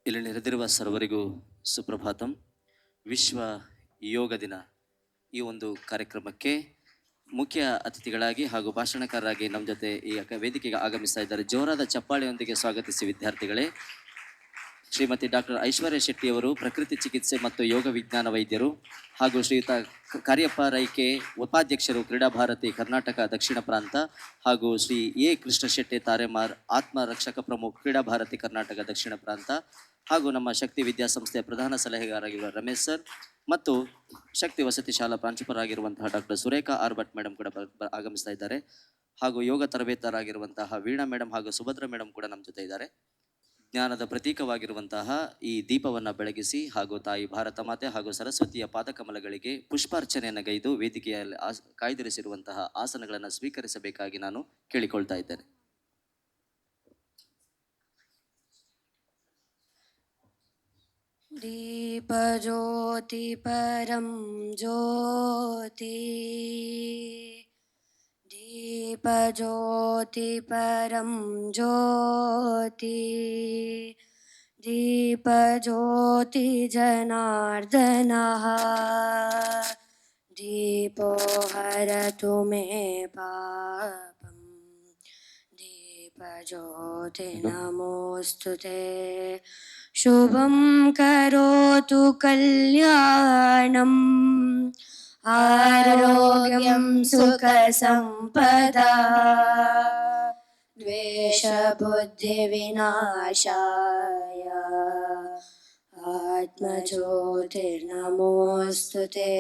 ಇಲ್ಲಿ ನೆರೆದಿರುವ ಸರ್ವರಿಗೂ ಸುಪ್ರಭಾತಂ. ವಿಶ್ವ ಯೋಗ ದಿನ ಈ ಒಂದು ಕಾರ್ಯಕ್ರಮಕ್ಕೆ ಮುಖ್ಯ ಅತಿಥಿಗಳಾಗಿ ಹಾಗೂ ಭಾಷಣಕಾರರಾಗಿ ನಮ್ಮ ಜೊತೆ ಈ ವೇದಿಕೆಗೆ ಆಗಮಿಸ್ತಾ ಇದ್ದಾರೆ. ಜೋರಾದ ಚಪ್ಪಾಳೆಯೊಂದಿಗೆ ಸ್ವಾಗತಿಸಿ ವಿದ್ಯಾರ್ಥಿಗಳೇ. ಶ್ರೀಮತಿ ಡಾಕ್ಟರ್ ಐಶ್ವರ್ಯ ಶೆಟ್ಟಿಯವರು ಪ್ರಕೃತಿ ಚಿಕಿತ್ಸೆ ಮತ್ತು ಯೋಗ ವಿಜ್ಞಾನ ವೈದ್ಯರು ಹಾಗೂ ಶ್ರೀಯುತ ಕಾರ್ಯಪ್ಪ ರೈಕೆ ಉಪಾಧ್ಯಕ್ಷರು ಕ್ರೀಡಾ ಭಾರತಿ ಕರ್ನಾಟಕ ದಕ್ಷಿಣ ಪ್ರಾಂತ ಹಾಗೂ ಶ್ರೀ ಎ ಕೃಷ್ಣ ಶೆಟ್ಟಿ ತಾರೆಮಾರ್ ಆತ್ಮ ರಕ್ಷಕ ಪ್ರಮುಖ ಕ್ರೀಡಾ ಭಾರತಿ ಕರ್ನಾಟಕ ದಕ್ಷಿಣ ಪ್ರಾಂತ ಹಾಗೂ ನಮ್ಮ ಶಕ್ತಿ ವಿದ್ಯಾಸಂಸ್ಥೆಯ ಪ್ರಧಾನ ಸಲಹೆಗಾರರಾಗಿರುವ ರಮೇಶ್ ಸರ್ ಮತ್ತು ಶಕ್ತಿ ವಸತಿ ಶಾಲಾ ಪ್ರಾಂಶುಪಾಲರಾಗಿರುವಂತಹ doctor Surekha R Bhat madam ಕೂಡ ಆಗಮಿಸ್ತಾ ಇದ್ದಾರೆ. ಹಾಗೂ ಯೋಗ ತರಬೇತರಾಗಿರುವಂತಹ ವೀಣಾ ಮೇಡಮ್ ಹಾಗೂ ಸುಭದ್ರ ಮೇಡಮ್ ಕೂಡ ನಮ್ಮ ಜೊತೆ ಇದ್ದಾರೆ. ಜ್ಞಾನದ ಪ್ರತೀಕವಾಗಿರುವಂತಹ ಈ ದೀಪವನ್ನು ಬೆಳಗಿಸಿ ಹಾಗೂ ತಾಯಿ ಭಾರತ ಮಾತೆ ಹಾಗೂ ಸರಸ್ವತಿಯ ಪಾದಕಮಲಗಳಿಗೆ ಪುಷ್ಪಾರ್ಚನೆಯನ್ನು ಗೈದು ವೇದಿಕೆಯಲ್ಲಿ ಕಾಯ್ದಿರಿಸಿರುವಂತಹ ಆಸನಗಳನ್ನು ಸ್ವೀಕರಿಸಬೇಕಾಗಿ ನಾನು ಕೇಳಿಕೊಳ್ತಾ ಇದ್ದೇನೆ. ದೀಪ ಜ್ಯೋತಿ ಪರಂ ಜ್ಯೋತಿ, ದೀಪ ಜ್ಯೋತಿ ಪರಂ ಜ್ಯೋತಿ, ದೀಪ ಜ್ಯೋತಿ ಜನಾರ್ದನಃ, ದೀಪೋ ಹರತು ಮೇ ಪಾಪಂ, ದೀಪ ಜ್ಯೋತಿ ನಮೋಸ್ತುತೆ, ಶುಭಂ ಕರೋತು ಕಲ್ಯಾಣಂ, ಆರೋಗ್ಯಂ ಸುಖ ಸಂಪದಾ, ದ್ವೇಷ ಬುದ್ಧಿ ವಿನಾಶಾಯ, ಆತ್ಮಜ್ಯೋತಿರ್ನಮೋಸ್ತುತೆ,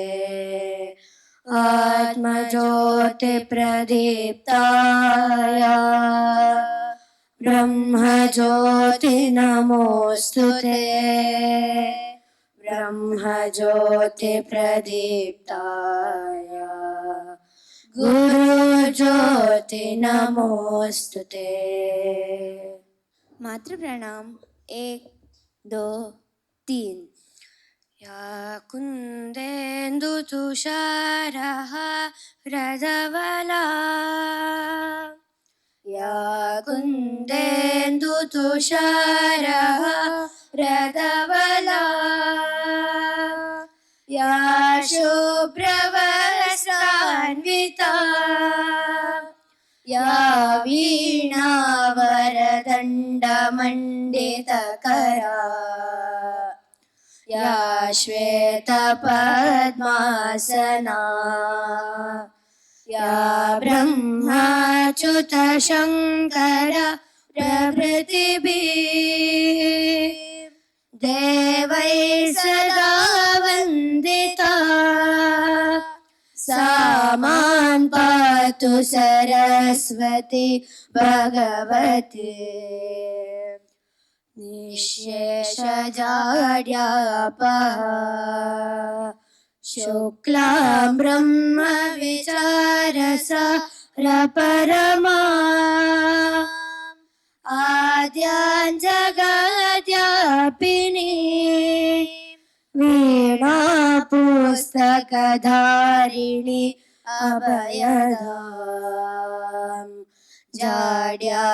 ಆತ್ಮಜ್ಯೋತಿ ಪ್ರದೀಪ್ತಾಯ, ಬ್ರಹ್ಮಜ್ಯೋತಿ ನಮೋಸ್ತುತೆ, ಬ್ರಹ್ಮಜ್ಯೋತಿ ಪ್ರದೀಪ್ತಾಯ, गुरुज्योति नमोस्तुते। मातृ प्रणाम 1 2 3। या कुन्देन्दु तुषारः रजवला, या कुन्देन्दु तुषारः रजवला, या शुभ्रवस्त्रान्विता, या वीणावरदण्डमण्डितकरा, या श्वेतपद्मासना, या ब्रह्माच्युतशङ्कर प्रभृतिभिः देवै सदा वन्दिता, सा मां पातु सरस्वती भगवती, निःशेषजाड्यापः, शुक्लां ब्रह्मविचारसारपरमा, आद्यां जगद्व्यापिनी, वीणा पुस्तकधारिणी अभयदां, जाड्यान्धकारापः,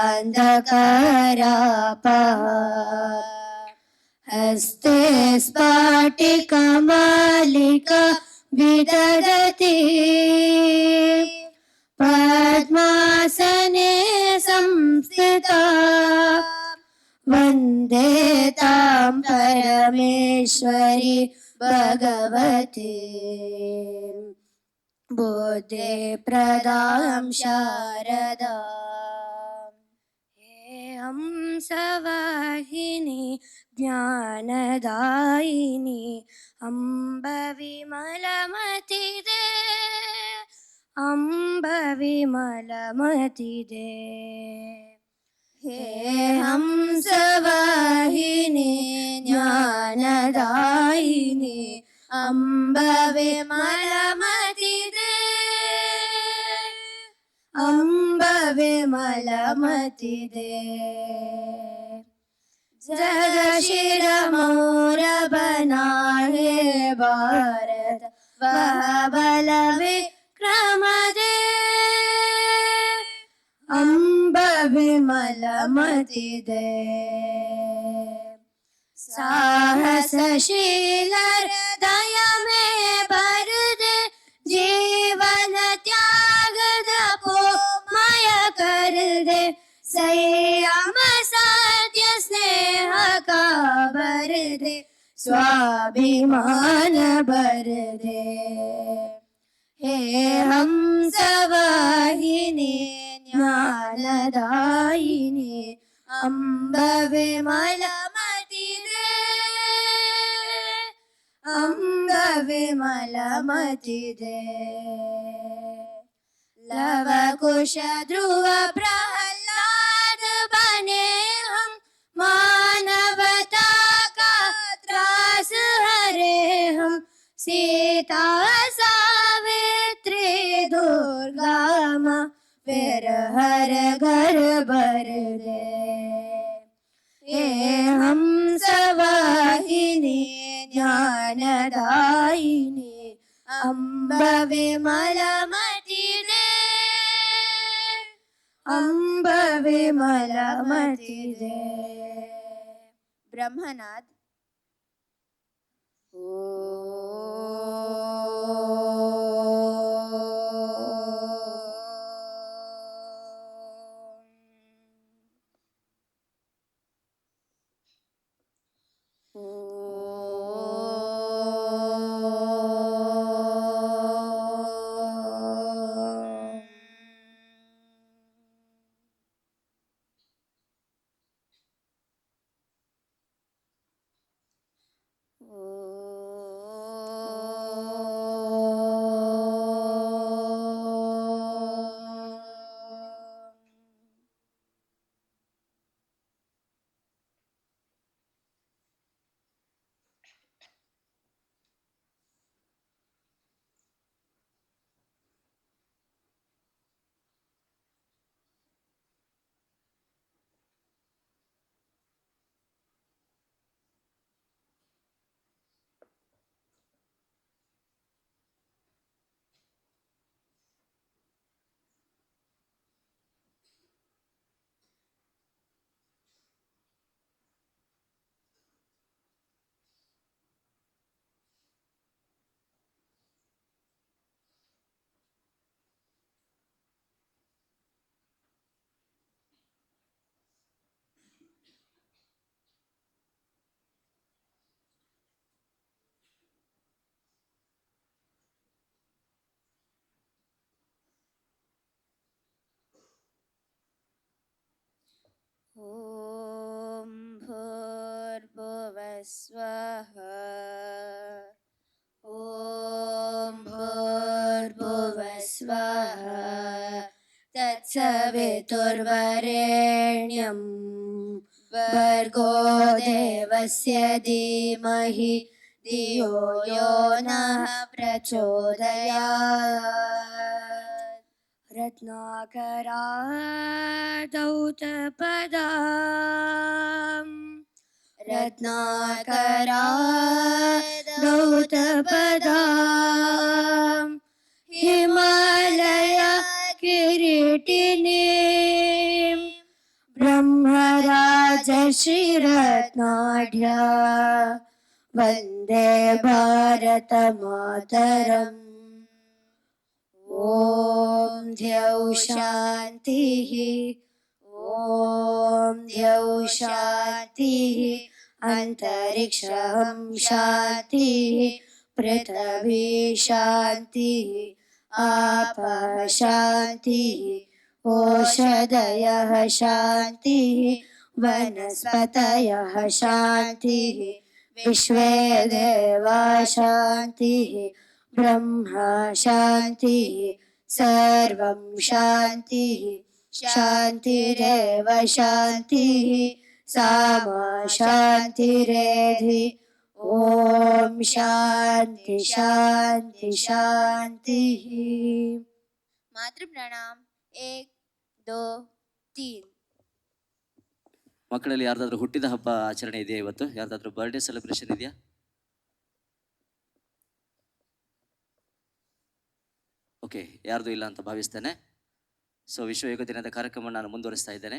हस्ते स्फाटिकमालिका विदधती, पद्मासने संस्थिता, वन्दे तां परमेश्वरी भगवती, बुद्धि प्रदां शारदाम्। हे हंसवाहिनी ज्ञानदायिनी, अम्ब विमलमतिदे, अम्ब विमलमतिदे, हे हंसवाहिनी ज्ञानदायिनी, अम्ब विमलमतिदे, अम्ब विमलमतिदे, जगशिरमौरबनाहे भारत वह बल विक्रम दे, अम्ब विमलमतिदे, साहसशीलर दया में भर दे, जीवन त्याग दपो माय कर दे, संयम सत्य स्नेह का भर दे, स्वाभिमान भर दे। हे हंसवाहिनी ज्ञानदायिनी अम्ब विमलमति दे, अम्ब विमलमति दे। लव कुश ध्रुव प्रहलाद बने हम, मानवता का त्रास हरे हम, सीता सावित्री दुर्गा माँ फिर हर घर भर दे। हे हंसवाहिनी ज्ञानदायिनी अम्ब विमलमति दे, अम्ब विमलमति दे। ब्रह्मनाद। ॐ भूर्भुवस्वः, ॐ भूर्भुवस्वः, तत्सवितुर्वरेण्यं भर्गो देवस्य धीमहि धियो यो नः प्रचोदयात्। रत्नाकरादौतपदाम्, रत्नाकरादौतपदाम्, हिमालय किरीटिनीं, ब्रह्मराजश्रीरत्नाढ्या वन्दे भारतमातरम्। ॐ द्यौ शान्तिः, ॐ द्यौ शान्तिः, अन्तरिक्षं शान्तिः, पृथिवी शान्तिः, आपः शान्तिः, ओषधयः शान्तिः, वनस्पतयः शान्तिः, विश्वे देवा शान्तिः, ब्रह्मा शान्तिः, सर्वं शान्तिः, शान्तिरेव शान्तिः, सामा शान्तिरेधि। ॐ शान्ति शान्ति शान्तिः। मातृ प्रणाम। 1 2 3। ಮಕ್ಕಳಲ್ಲಿ ಯಾರ್ದಾದ್ರೂ ಹುಟ್ಟಿದ ಹಬ್ಬ ಆಚರಣೆ ಇದೆಯಾ ಇವತ್ತು? ಯಾರ್ದಾದ್ರೂ ಬರ್ಡೇ ಸೆಲೆಬ್ರೇಷನ್ ಇದೆಯಾ? ಓಕೆ, ಯಾರ್ದು ಇಲ್ಲ ಅಂತ ಭಾವಿಸ್ತೇನೆ. ಸೊ ವಿಶ್ವ ಯೋಗ ದಿನದ ಕಾರ್ಯಕ್ರಮ ನಾನು ಮುಂದುವರಿಸ್ತಾ ಇದ್ದೇನೆ.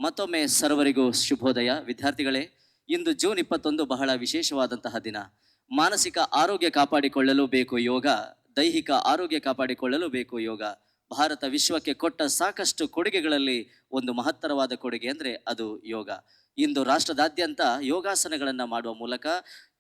ಮತ್ತೊಮ್ಮೆ ಸರ್ವರಿಗೂ ಶುಭೋದಯ. ವಿದ್ಯಾರ್ಥಿಗಳೇ, ಇಂದು ಜೂನ್ 21 ಬಹಳ ವಿಶೇಷವಾದಂತಹ ದಿನ. ಮಾನಸಿಕ ಆರೋಗ್ಯ ಕಾಪಾಡಿಕೊಳ್ಳಲು ಬೇಕು ಯೋಗ, ದೈಹಿಕ ಆರೋಗ್ಯ ಕಾಪಾಡಿಕೊಳ್ಳಲು ಬೇಕು ಯೋಗ. ಭಾರತ ವಿಶ್ವಕ್ಕೆ ಕೊಟ್ಟ ಸಾಕಷ್ಟು ಕೊಡುಗೆಗಳಲ್ಲಿ ಒಂದು ಮಹತ್ತರವಾದ ಕೊಡುಗೆ ಅಂದರೆ ಅದು ಯೋಗ. ಇಂದು ರಾಷ್ಟ್ರದಾದ್ಯಂತ ಯೋಗಾಸನಗಳನ್ನು ಮಾಡುವ ಮೂಲಕ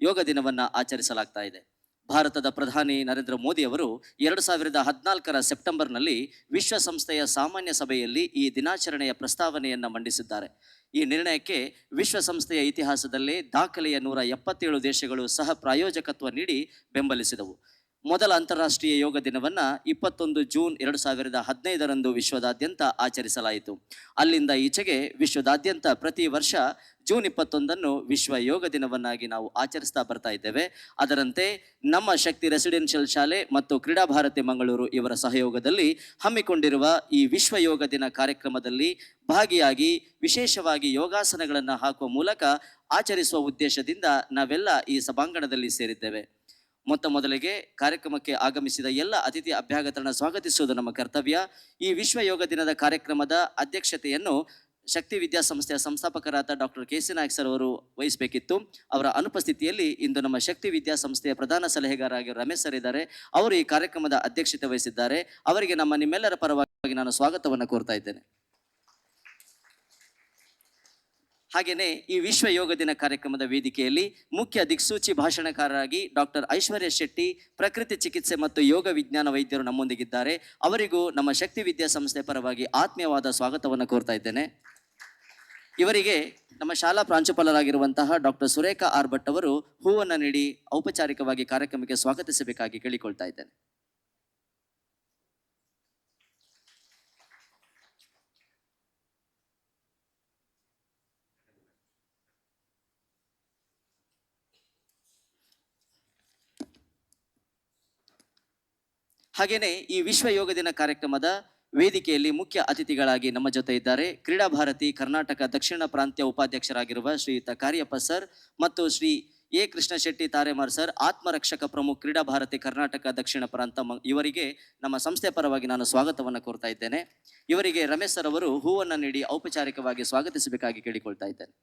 ಯೋಗ ದಿನವನ್ನು ಆಚರಿಸಲಾಗ್ತಾ ಇದೆ. ಭಾರತದ ಪ್ರಧಾನಿ ನರೇಂದ್ರ ಮೋದಿ ಅವರು 2014 ಸೆಪ್ಟೆಂಬರ್ನಲ್ಲಿ ವಿಶ್ವಸಂಸ್ಥೆಯ ಸಾಮಾನ್ಯ ಸಭೆಯಲ್ಲಿ ಈ ದಿನಾಚರಣೆಯ ಪ್ರಸ್ತಾವನೆಯನ್ನು ಮಂಡಿಸಿದ್ದಾರೆ. ಈ ನಿರ್ಣಯಕ್ಕೆ ವಿಶ್ವಸಂಸ್ಥೆಯ ಇತಿಹಾಸದಲ್ಲೇ ದಾಖಲೆಯ 177 ದೇಶಗಳು ಸಹ ಪ್ರಾಯೋಜಕತ್ವ ನೀಡಿ ಬೆಂಬಲಿಸಿದವು. ಮೊದಲ ಅಂತಾರಾಷ್ಟ್ರೀಯ ಯೋಗ ದಿನವನ್ನು 21 ಜೂನ್ 2015 ವಿಶ್ವದಾದ್ಯಂತ ಆಚರಿಸಲಾಯಿತು. ಅಲ್ಲಿಂದ ಈಚೆಗೆ ವಿಶ್ವದಾದ್ಯಂತ ಪ್ರತಿ ವರ್ಷ ಜೂನ್ 21 ವಿಶ್ವ ಯೋಗ ದಿನವನ್ನಾಗಿ ನಾವು ಆಚರಿಸ್ತಾ ಬರ್ತಾ ಇದ್ದೇವೆ. ಅದರಂತೆ ನಮ್ಮ ಶಕ್ತಿ ರೆಸಿಡೆನ್ಷಿಯಲ್ ಶಾಲೆ ಮತ್ತು ಕ್ರೀಡಾ ಭಾರತಿ ಮಂಗಳೂರು ಇವರ ಸಹಯೋಗದಲ್ಲಿ ಹಮ್ಮಿಕೊಂಡಿರುವ ಈ ವಿಶ್ವ ಯೋಗ ದಿನ ಕಾರ್ಯಕ್ರಮದಲ್ಲಿ ಭಾಗಿಯಾಗಿ ವಿಶೇಷವಾಗಿ ಯೋಗಾಸನಗಳನ್ನು ಹಾಕುವ ಮೂಲಕ ಆಚರಿಸುವ ಉದ್ದೇಶದಿಂದ ನಾವೆಲ್ಲ ಈ ಸಭಾಂಗಣದಲ್ಲಿ ಸೇರಿದ್ದೇವೆ. ಮೊದಲಿಗೆ ಕಾರ್ಯಕ್ರಮಕ್ಕೆ ಆಗಮಿಸಿದ ಎಲ್ಲ ಅತಿಥಿ ಅಭ್ಯಾಗತರನ್ನು ಸ್ವಾಗತಿಸುವುದು ನಮ್ಮ ಕರ್ತವ್ಯ. ಈ ವಿಶ್ವ ಯೋಗ ದಿನದ ಕಾರ್ಯಕ್ರಮದ ಅಧ್ಯಕ್ಷತೆಯನ್ನು ಶಕ್ತಿ ವಿದ್ಯಾಸಂಸ್ಥೆಯ ಸಂಸ್ಥಾಪಕರಾದ ಡಾಕ್ಟರ್ ಕೆ.ಸಿ. ನಾಯಕ್ ಸರ್ ಅವರು ವಹಿಸಬೇಕಿತ್ತು. ಅವರ ಅನುಪಸ್ಥಿತಿಯಲ್ಲಿ ಇಂದು ನಮ್ಮ ಶಕ್ತಿ ವಿದ್ಯಾಸಂಸ್ಥೆಯ ಪ್ರಧಾನ ಸಲಹೆಗಾರರಾಗಿ ರಮೇಶ್ ಸರ್ ಇದ್ದಾರೆ. ಅವರು ಈ ಕಾರ್ಯಕ್ರಮದ ಅಧ್ಯಕ್ಷತೆ ವಹಿಸಿದ್ದಾರೆ. ಅವರಿಗೆ ನಿಮ್ಮೆಲ್ಲರ ಪರವಾಗಿ ನಾನು ಸ್ವಾಗತವನ್ನು ಕೋರ್ತಾ ಇದ್ದೇನೆ. ಹಾಗೆಯೇ ಈ ವಿಶ್ವ ಯೋಗ ದಿನ ಕಾರ್ಯಕ್ರಮದ ವೇದಿಕೆಯಲ್ಲಿ ಮುಖ್ಯ ದಿಕ್ಸೂಚಿ ಭಾಷಣಕಾರರಾಗಿ ಡಾಕ್ಟರ್ ಐಶ್ವರ್ಯ ಶೆಟ್ಟಿ, ಪ್ರಕೃತಿ ಚಿಕಿತ್ಸೆ ಮತ್ತು ಯೋಗ ವಿಜ್ಞಾನ ವೈದ್ಯರು ನಮ್ಮೊಂದಿಗಿದ್ದಾರೆ. ಅವರಿಗೂ ನಮ್ಮ ಶಕ್ತಿ ವಿದ್ಯಾಸಂಸ್ಥೆ ಪರವಾಗಿ ಆತ್ಮೀಯವಾದ ಸ್ವಾಗತವನ್ನು ಕೋರ್ತಾ ಇದ್ದೇನೆ. ಇವರಿಗೆ ನಮ್ಮ ಶಾಲಾ ಪ್ರಾಂಶುಪಾಲರಾಗಿರುವಂತಹ ಡಾಕ್ಟರ್ ಸುರೇಖಾ ಆರ್ ಭಟ್ ಅವರು ಹೂವನ್ನು ನೀಡಿ ಔಪಚಾರಿಕವಾಗಿ ಕಾರ್ಯಕ್ರಮಕ್ಕೆ ಸ್ವಾಗತಿಸಬೇಕಾಗಿ ಕೇಳಿಕೊಳ್ತಾ ಇದ್ದೇನೆ. ಹಾಗೆಯೇ ಈ ವಿಶ್ವ ಯೋಗ ದಿನ ಕಾರ್ಯಕ್ರಮದ ವೇದಿಕೆಯಲ್ಲಿ ಮುಖ್ಯ ಅತಿಥಿಗಳಾಗಿ ನಮ್ಮ ಜೊತೆ ಇದ್ದಾರೆ ಕ್ರೀಡಾ ಭಾರತಿ ಕರ್ನಾಟಕ ದಕ್ಷಿಣ ಪ್ರಾಂತ್ಯ ಉಪಾಧ್ಯಕ್ಷರಾಗಿರುವ ಶ್ರೀಯುತ ಕಾರ್ಯಪ್ಪ ಸರ್ ಮತ್ತು ಶ್ರೀ ಎ ಕೃಷ್ಣ ಶೆಟ್ಟಿ ತಾರೆಮಾರ್ ಸರ್, ಆತ್ಮರಕ್ಷಕ ಪ್ರಮುಖ ಕ್ರೀಡಾ ಭಾರತಿ ಕರ್ನಾಟಕ ದಕ್ಷಿಣ ಪ್ರಾಂತ. ಇವರಿಗೆ ನಮ್ಮ ಸಂಸ್ಥೆ ಪರವಾಗಿ ನಾನು ಸ್ವಾಗತವನ್ನು ಕೋರ್ತಾ ಇದ್ದೇನೆ. ಇವರಿಗೆ ರಮೇಶ್ ಸರ್ ಅವರು ಹೂವನ್ನು ನೀಡಿ ಔಪಚಾರಿಕವಾಗಿ ಸ್ವಾಗತಿಸಬೇಕಾಗಿ ಕೇಳಿಕೊಳ್ತಾ ಇದ್ದೇನೆ.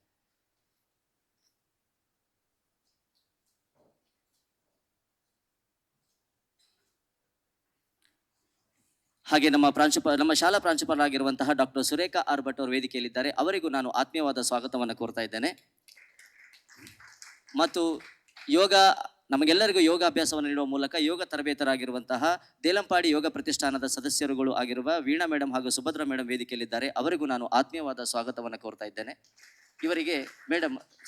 ಹಾಗೆ ನಮ್ಮ ಶಾಲಾ ಪ್ರಾಂಶುಪಾಲರಾಗಿರುವಂತಹ ಡಾಕ್ಟರ್ ಸುರೇಖಾ ಆರ್ ಭಟ್ ಅವರು ವೇದಿಕೆಯಲ್ಲಿದ್ದಾರೆ. ಅವರಿಗೂ ನಾನು ಆತ್ಮೀಯವಾದ ಸ್ವಾಗತವನ್ನು ಕೋರ್ತಾ ಇದ್ದೇನೆ. ಮತ್ತು ನಮಗೆಲ್ಲರಿಗೂ ಯೋಗಾಭ್ಯಾಸವನ್ನು ನೀಡುವ ಮೂಲಕ ಯೋಗ ತರಬೇತರಾಗಿರುವಂತಹ ದೇಲಂಪಾಡಿ ಯೋಗ ಪ್ರತಿಷ್ಠಾನದ ಸದಸ್ಯರುಗಳು ಆಗಿರುವ ವೀಣಾ ಮೇಡಮ್ ಹಾಗೂ ಸುಭದ್ರಾ ಮೇಡಮ್ ವೇದಿಕೆಯಲ್ಲಿದ್ದಾರೆ. ಅವರಿಗೂ ನಾನು ಆತ್ಮೀಯವಾದ ಸ್ವಾಗತವನ್ನು ಕೋರ್ತಾ ಇದ್ದೇನೆ. ಇವರಿಗೆ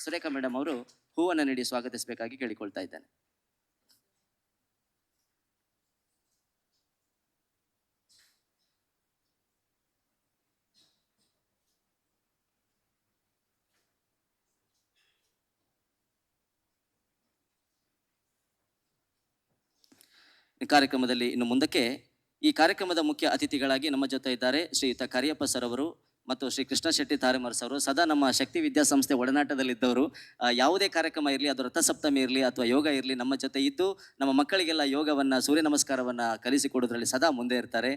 ಸುರೇಖಾ ಮೇಡಮ್ ಅವರು ಹೂವನ್ನು ನೀಡಿ ಸ್ವಾಗತಿಸಬೇಕಾಗಿ ಕೇಳಿಕೊಳ್ತಾ ಇದ್ದೇನೆ. ಕಾರ್ಯಕ್ರಮದಲ್ಲಿ ಇನ್ನು ಮುಂದಕ್ಕೆ ಈ ಕಾರ್ಯಕ್ರಮದ ಮುಖ್ಯ ಅತಿಥಿಗಳಾಗಿ ನಮ್ಮ ಜೊತೆ ಇದ್ದಾರೆ ಶ್ರೀಯುತ ಕಾರ್ಯಪ್ಪ ಸರ್ ಅವರು ಮತ್ತು ಶ್ರೀ ಕೃಷ್ಣ ಶೆಟ್ಟಿ ತಾರೆಮಾರ್ ಸರ್ ಅವರು. ಸದಾ ನಮ್ಮ ಶಕ್ತಿ ವಿದ್ಯಾಸಂಸ್ಥೆ ಒಡನಾಟದಲ್ಲಿದ್ದವರು. ಯಾವುದೇ ಕಾರ್ಯಕ್ರಮ ಇರಲಿ, ಅದು ರಥಸಪ್ತಮಿ ಇರಲಿ ಅಥವಾ ಯೋಗ ಇರಲಿ, ನಮ್ಮ ಜೊತೆ ಇದ್ದು ನಮ್ಮ ಮಕ್ಕಳಿಗೆಲ್ಲ ಯೋಗವನ್ನು, ಸೂರ್ಯ ನಮಸ್ಕಾರವನ್ನು ಕಲಿಸಿಕೊಡೋದ್ರಲ್ಲಿ ಸದಾ ಮುಂದೆ ಇರ್ತಾರೆ.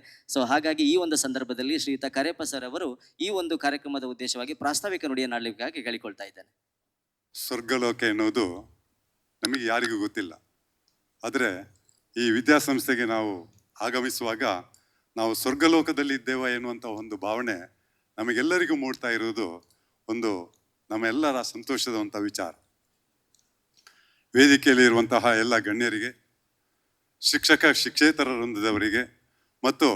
ಹಾಗಾಗಿ ಈ ಒಂದು ಸಂದರ್ಭದಲ್ಲಿ ಶ್ರೀಯುತ ಕಾರ್ಯಪ್ಪ ಸರ್ ಅವರು ಈ ಒಂದು ಕಾರ್ಯಕ್ರಮದ ಉದ್ದೇಶವಾಗಿ ಪ್ರಾಸ್ತಾವಿಕ ನುಡಿಯನ್ನಾಡಲಿಕ್ಕಾಗಿ ಕೇಳಿಕೊಳ್ತಾ ಇದ್ದೇನೆ. ಸ್ವರ್ಗಲೋಕ ಎನ್ನುವುದು ನಮಗೆ ಯಾರಿಗೂ ಗೊತ್ತಿಲ್ಲ. ಆದರೆ ಈ ವಿದ್ಯಾಸಂಸ್ಥೆಗೆ ನಾವು ಆಗಮಿಸುವಾಗ ನಾವು ಸ್ವರ್ಗಲೋಕದಲ್ಲಿ ಇದ್ದೇವೆ ಎನ್ನುವಂಥ ಒಂದು ಭಾವನೆ ನಮಗೆಲ್ಲರಿಗೂ ಮೂಡ್ತಾ ಇರುವುದು ಒಂದು ನಮ್ಮೆಲ್ಲರ ಸಂತೋಷದ ವಿಚಾರ. ವೇದಿಕೆಯಲ್ಲಿ ಇರುವಂತಹ ಎಲ್ಲ ಗಣ್ಯರಿಗೆ, ಶಿಕ್ಷೇತರ ವೃಂದದವರಿಗೆ ಮತ್ತು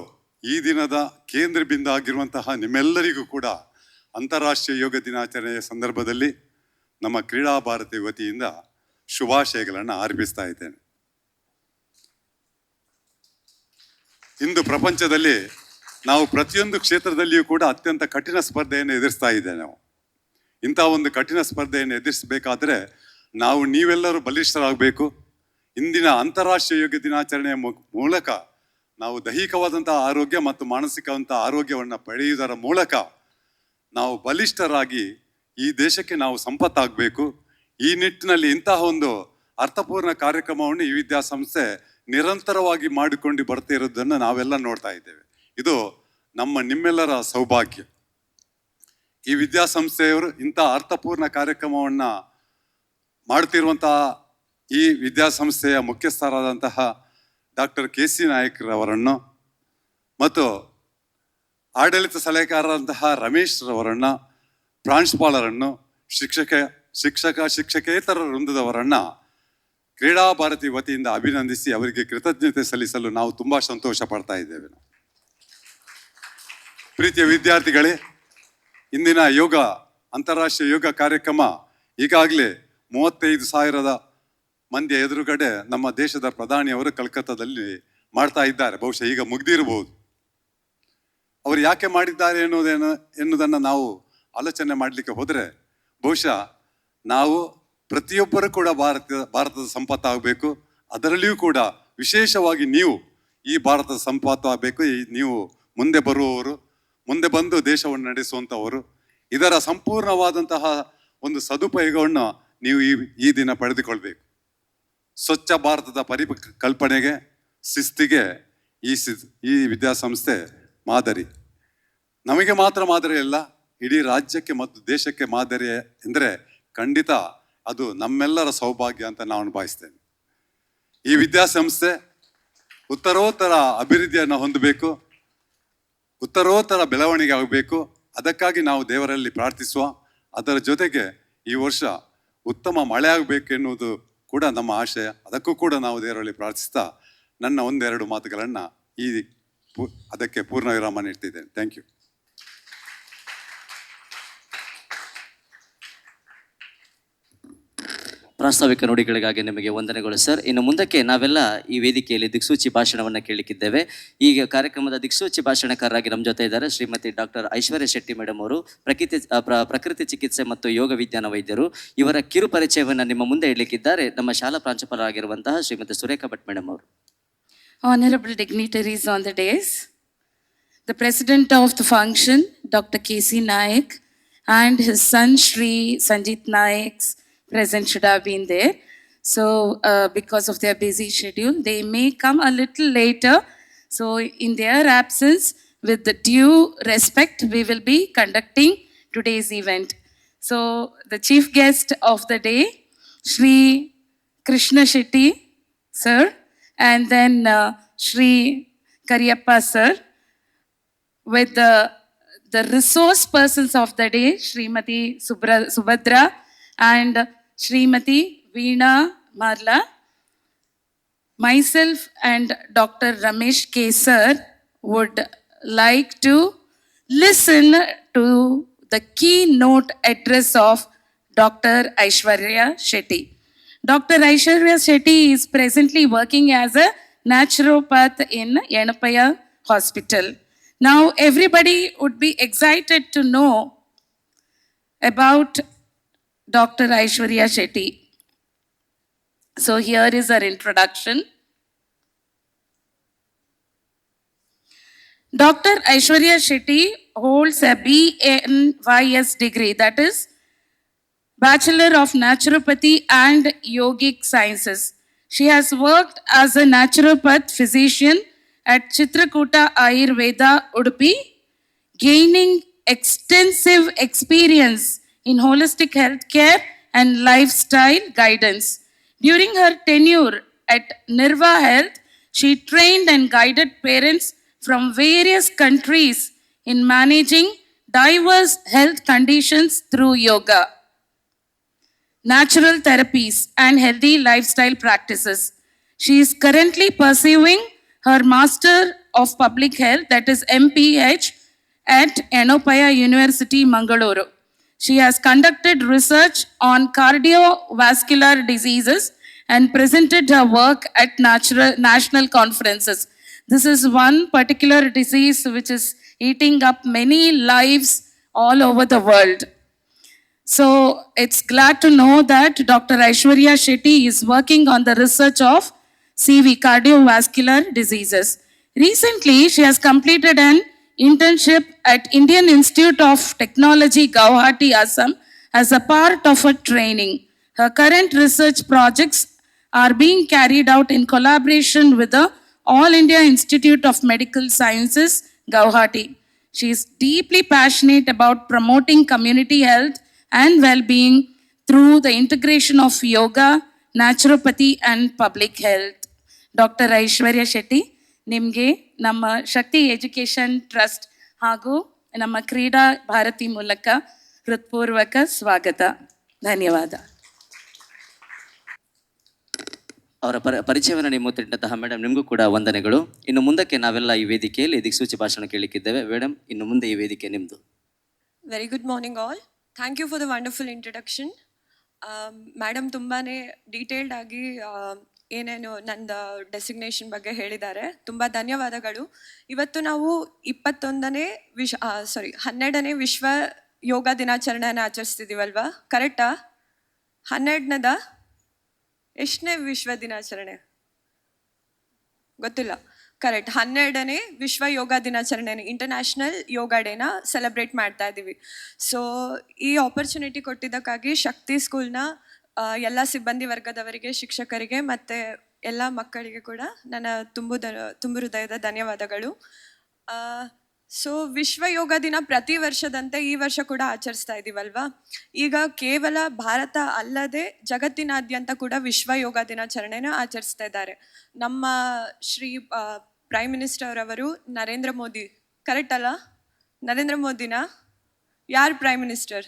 ಈ ದಿನದ ಕೇಂದ್ರ ಬಿಂದು ಆಗಿರುವಂತಹ ನಿಮ್ಮೆಲ್ಲರಿಗೂ ಕೂಡ ಅಂತಾರಾಷ್ಟ್ರೀಯ ಯೋಗ ದಿನಾಚರಣೆಯ ಸಂದರ್ಭದಲ್ಲಿ ನಮ್ಮ ಕ್ರೀಡಾ ಭಾರತಿ ವತಿಯಿಂದ ಶುಭಾಶಯಗಳನ್ನು ಅರ್ಪಿಸ್ತಾ ಇದ್ದೇನೆ. ಇಂದು ಪ್ರಪಂಚದಲ್ಲಿ ನಾವು ಪ್ರತಿಯೊಂದು ಕ್ಷೇತ್ರದಲ್ಲಿಯೂ ಕೂಡ ಅತ್ಯಂತ ಕಠಿಣ ಸ್ಪರ್ಧೆಯನ್ನು ಎದುರಿಸ್ತಾ ಇದ್ದೇವೆ. ನಾವು ಇಂಥ ಒಂದು ಕಠಿಣ ಸ್ಪರ್ಧೆಯನ್ನು ಎದುರಿಸಬೇಕಾದ್ರೆ ನೀವೆಲ್ಲರೂ ಬಲಿಷ್ಠರಾಗಬೇಕು. ಇಂದಿನ ಅಂತಾರಾಷ್ಟ್ರೀಯ ಯೋಗ ದಿನಾಚರಣೆಯ ಮೂಲಕ ನಾವು ದೈಹಿಕವಾದಂತಹ ಆರೋಗ್ಯ ಮತ್ತು ಮಾನಸಿಕವಾದಂತಹ ಆರೋಗ್ಯವನ್ನು ಪಡೆಯುವುದರ ಮೂಲಕ ನಾವು ಬಲಿಷ್ಠರಾಗಿ ಈ ದೇಶಕ್ಕೆ ನಾವು ಸಂಪತ್ತಾಗಬೇಕು. ಈ ನಿಟ್ಟಿನಲ್ಲಿ ಇಂತಹ ಒಂದು ಅರ್ಥಪೂರ್ಣ ಕಾರ್ಯಕ್ರಮವನ್ನು ಈ ವಿದ್ಯಾಸಂಸ್ಥೆ ನಿರಂತರವಾಗಿ ಮಾಡಿಕೊಂಡು ಬರ್ತಾ ಇರೋದನ್ನು ನಾವೆಲ್ಲ ನೋಡ್ತಾ ಇದ್ದೇವೆ. ಇದು ನಿಮ್ಮೆಲ್ಲರ ಸೌಭಾಗ್ಯ. ಈ ವಿದ್ಯಾಸಂಸ್ಥೆಯವರು ಇಂಥ ಅರ್ಥಪೂರ್ಣ ಕಾರ್ಯಕ್ರಮವನ್ನು ಮಾಡ್ತಿರುವಂತಹ ಈ ವಿದ್ಯಾಸಂಸ್ಥೆಯ ಮುಖ್ಯಸ್ಥರಾದಂತಹ ಡಾಕ್ಟರ್ KC ನಾಯಕ್ರವರನ್ನು ಮತ್ತು ಆಡಳಿತ ಸಲಹೆಗಾರರಂತಹ ರಮೇಶ್ ರವರನ್ನು, ಪ್ರಾಂಶುಪಾಲರನ್ನು, ಶಿಕ್ಷಕೇತರ ವೃಂದದವರನ್ನು ಕ್ರೀಡಾ ಭಾರತಿ ವತಿಯಿಂದ ಅಭಿನಂದಿಸಿ ಅವರಿಗೆ ಕೃತಜ್ಞತೆ ಸಲ್ಲಿಸಲು ನಾವು ತುಂಬ ಸಂತೋಷ ಪಡ್ತಾ ಇದ್ದೇವೆ. ಪ್ರೀತಿಯ ವಿದ್ಯಾರ್ಥಿಗಳೇ, ಇಂದಿನ ಅಂತಾರಾಷ್ಟ್ರೀಯ ಯೋಗ ಕಾರ್ಯಕ್ರಮ ಈಗಾಗಲೇ 35,000 ಮಂದಿಯ ಎದುರುಗಡೆ ನಮ್ಮ ದೇಶದ ಪ್ರಧಾನಿಯವರು ಕಲ್ಕತ್ತಾದಲ್ಲಿ ಮಾಡ್ತಾ ಇದ್ದಾರೆ. ಬಹುಶಃ ಈಗ ಮುಗ್ದಿರಬಹುದು. ಅವರು ಯಾಕೆ ಮಾಡಿದ್ದಾರೆ ಎನ್ನುವುದನ್ನು ನಾವು ಆಲೋಚನೆ ಮಾಡಲಿಕ್ಕೆ ಹೋದರೆ, ಬಹುಶಃ ನಾವು ಪ್ರತಿಯೊಬ್ಬರೂ ಕೂಡ ಭಾರತದ ಸಂಪತ್ತಾಗಬೇಕು. ಅದರಲ್ಲಿಯೂ ಕೂಡ ವಿಶೇಷವಾಗಿ ನೀವು ಈ ಭಾರತದ ಸಂಪತ್ತು ಆಗಬೇಕು. ನೀವು ಮುಂದೆ ಬರುವವರು, ಮುಂದೆ ಬಂದು ದೇಶವನ್ನು ನಡೆಸುವಂಥವರು. ಇದರ ಸಂಪೂರ್ಣವಾದಂತಹ ಒಂದು ಸದುಪಯೋಗವನ್ನು ನೀವು ಈ ದಿನ ಪಡೆದುಕೊಳ್ಬೇಕು. ಸ್ವಚ್ಛ ಭಾರತದ ಪರಿಕಲ್ಪನೆಗೆ, ಶಿಸ್ತಿಗೆ ಈ ವಿದ್ಯಾಸಂಸ್ಥೆ ಮಾದರಿ. ನಮಗೆ ಮಾತ್ರ ಮಾದರಿ ಅಲ್ಲ, ಇಡೀ ರಾಜ್ಯಕ್ಕೆ ಮತ್ತು ದೇಶಕ್ಕೆ ಮಾದರಿ ಎಂದರೆ ಖಂಡಿತ ಅದು ನಮ್ಮೆಲ್ಲರ ಸೌಭಾಗ್ಯ ಅಂತ ನಾನು ಭಾವಿಸ್ತೇನೆ. ಈ ವಿದ್ಯಾಸಂಸ್ಥೆ ಉತ್ತರೋತ್ತರ ಅಭಿವೃದ್ಧಿಯನ್ನು ಹೊಂದಬೇಕು, ಉತ್ತರೋತ್ತರ ಬೆಳವಣಿಗೆ ಆಗಬೇಕು. ಅದಕ್ಕಾಗಿ ನಾವು ದೇವರಲ್ಲಿ ಪ್ರಾರ್ಥಿಸುವ. ಅದರ ಜೊತೆಗೆ ಈ ವರ್ಷ ಉತ್ತಮ ಮಳೆ ಆಗಬೇಕು ಎನ್ನುವುದು ಕೂಡ ನಮ್ಮ ಆಶಯ. ಅದಕ್ಕೂ ಕೂಡ ನಾವು ದೇವರಲ್ಲಿ ಪ್ರಾರ್ಥಿಸ್ತಾ ನನ್ನ ಒಂದೆರಡು ಮಾತುಗಳನ್ನು ಅದಕ್ಕೆ ಪೂರ್ಣ ವಿರಾಮ ನೀಡ್ತಿದ್ದೇನೆ. Thank you. ಪ್ರಾಸ್ತಾವಿಕ ನುಡಿಗಳಿಗಾಗಿ ನಿಮಗೆ ವಂದನೆಗಳು ಸರ್. ಇನ್ನು ಮುಂದಕ್ಕೆ ನಾವೆಲ್ಲ ಈ ವೇದಿಕೆಯಲ್ಲಿ ದಿಕ್ಸೂಚಿ ಭಾಷಣವನ್ನು ಕೇಳಲಿಕ್ಕಿದ್ದೇವೆ. ಈಗ ಕಾರ್ಯಕ್ರಮದ ದಿಕ್ಸೂಚಿ ಭಾಷಣಕಾರರಾಗಿ ನಮ್ಮ ಜೊತೆ ಇದ್ದಾರೆ ಶ್ರೀಮತಿ ಡಾಕ್ಟರ್ ಐಶ್ವರ್ಯ ಶೆಟ್ಟಿ ಮೇಡಮ್ ಅವರು, ಪ್ರಕೃತಿ ಚಿಕಿತ್ಸೆ ಮತ್ತು ಯೋಗ ವಿಜ್ಞಾನ ವೈದ್ಯರು. ಇವರ ಕಿರು ಪರಿಚಯವನ್ನು ನಿಮ್ಮ ಮುಂದೆ ಇಡಲಿಕ್ಕಿದ್ದಾರೆ ನಮ್ಮ ಶಾಲಾ ಪ್ರಾಂಶುಪಾಲರಾಗಿರುವಂತಹ ಶ್ರೀಮತಿ ಸುರೇಖಾ ಭಟ್ ಮೇಡಮ್ ಅವರು. Honorable dignitaries on the dais, the president of the function, Dr. KC Naik, and his son Shri Sanjit Naik's present should have been there. So because of their busy schedule, they may come a little later. So in their absence, with the due respect, we will be conducting today's event. So the chief guest of the day, Shri Krishna Shetty sir, and then Shri Kariyappa sir, with the resource persons of the day, Srimati Subhadra and Srimati Veena Marla. Myself and Dr. Ramesh K. sir would like to listen to the keynote address of Dr. Aishwarya Shetty. Dr. Aishwarya Shetty is presently working as a naturopath in Yanapaya Hospital. Now everybody would be excited to know about Dr. Aishwarya Shetty. So here is her introduction. Dr. Aishwarya Shetty holds a BNYS degree, that is Bachelor of Naturopathy and Yogic Sciences. She has worked as a naturopath physician at Chitrakuta Ayurveda, Udupi, gaining extensive experience in holistic healthcare and lifestyle guidance. During her tenure at Nirva Health, she trained and guided parents from various countries in managing diverse health conditions through yoga, natural therapies, and healthy lifestyle practices. She is currently pursuing her Master of Public Health, that is MPH, at Yanapaya University, Mangaluru. She has conducted research on cardiovascular diseases and presented her work at national conferences. This is one particular disease which is eating up many lives all over the world. So it's glad to know that Dr. Aishwarya Shetty is working on the research of CV, cardiovascular diseases. Recently, she has completed an internship at Indian Institute of Technology, Guwahati, Assam, as a part of her training. Her current research projects are being carried out in collaboration with the All India Institute of Medical Sciences, Guwahati. She is deeply passionate about promoting community health and well-being through the integration of yoga, naturopathy and public health. Doctor Aishwarya Shetty, ನಿಮಗೆ ನಮ್ಮ ಶಕ್ತಿ education trust ಹಾಗೂ ನಮ್ಮ ಕ್ರೀಡಾ ಭಾರತಿ ಮೂಲಕ ಹೃತ್ಪೂರ್ವಕ ಸ್ವಾಗತ. ಧನ್ಯವಾದ. ಅವರ ಪರಿಚಯವನ್ನು ನೀವು ತಿಳಿದಂತಹ ಮೇಡಮ್, ನಿಮಗೂ ಕೂಡ ವಂದನೆಗಳು. ಇನ್ನು ಮುಂದಕ್ಕೆ ನಾವೆಲ್ಲ ಈ ವೇದಿಕೆಯಲ್ಲಿ ದಿಕ್ಸೂಚಿ ಭಾಷಣ ಕೇಳಲಿಕ್ಕಿದ್ದೇವೆ. ಮೇಡಮ್, ಇನ್ನು ಮುಂದೆ ಈ ವೇದಿಕೆ ನಿಮ್ಮದು. Very good morning all. Thank you for the wonderful introduction. Madam ತುಂಬಾ ಡೀಟೇಲ್ಡ್ ಆಗಿ ಏನೇನು ನಂದು ಡೆಸಿಗ್ನೇಷನ್ ಬಗ್ಗೆ ಹೇಳಿದ್ದಾರೆ. ತುಂಬ ಧನ್ಯವಾದಗಳು. ಇವತ್ತು ನಾವು 12ನೇ ವಿಶ್ವ ಯೋಗ ದಿನಾಚರಣೆಯನ್ನು ಆಚರಿಸ್ತಿದ್ದೀವಲ್ವಾ? ಕರೆಕ್ಟಾ? 12ನೇದ ಎಷ್ಟನೇ ವಿಶ್ವ ದಿನಾಚರಣೆ ಗೊತ್ತಿಲ್ಲ. ಕರೆಕ್ಟ್, 12ನೇ ವಿಶ್ವ ಯೋಗ ದಿನಾಚರಣೆ, ಇಂಟರ್ನ್ಯಾಷನಲ್ ಯೋಗ ಡೇನ ಸೆಲೆಬ್ರೇಟ್ ಮಾಡ್ತಾ ಇದ್ದೀವಿ. ಸೊ ಈ ಆಪರ್ಚುನಿಟಿ ಕೊಟ್ಟಿದ್ದಕ್ಕಾಗಿ ಶಕ್ತಿ ಸ್ಕೂಲ್ನ ಎಲ್ಲ ಸಿಬ್ಬಂದಿ ವರ್ಗದವರಿಗೆ, ಶಿಕ್ಷಕರಿಗೆ ಮತ್ತು ಎಲ್ಲ ಮಕ್ಕಳಿಗೆ ಕೂಡ ನನ್ನ ತುಂಬು ಹೃದಯದ ಧನ್ಯವಾದಗಳು. ಸೊ ವಿಶ್ವ ಯೋಗ ದಿನ ಪ್ರತಿ ವರ್ಷದಂತೆ ಈ ವರ್ಷ ಕೂಡ ಆಚರಿಸ್ತಾ ಇದ್ದೀವಲ್ವಾ? ಈಗ ಕೇವಲ ಭಾರತ ಅಲ್ಲದೆ ಜಗತ್ತಿನಾದ್ಯಂತ ಕೂಡ ವಿಶ್ವ ಯೋಗ ದಿನಾಚರಣೆನ ಆಚರಿಸ್ತಾ ಇದ್ದಾರೆ. ನಮ್ಮ ಶ್ರೀ ಪ್ರೈಮ್ ಮಿನಿಸ್ಟರ್ ಅವರು ನರೇಂದ್ರ ಮೋದಿ, ಕರೆಕ್ಟ್ ಅಲ್ಲ? ನರೇಂದ್ರ ಮೋದಿನ ಯಾರು prime minister?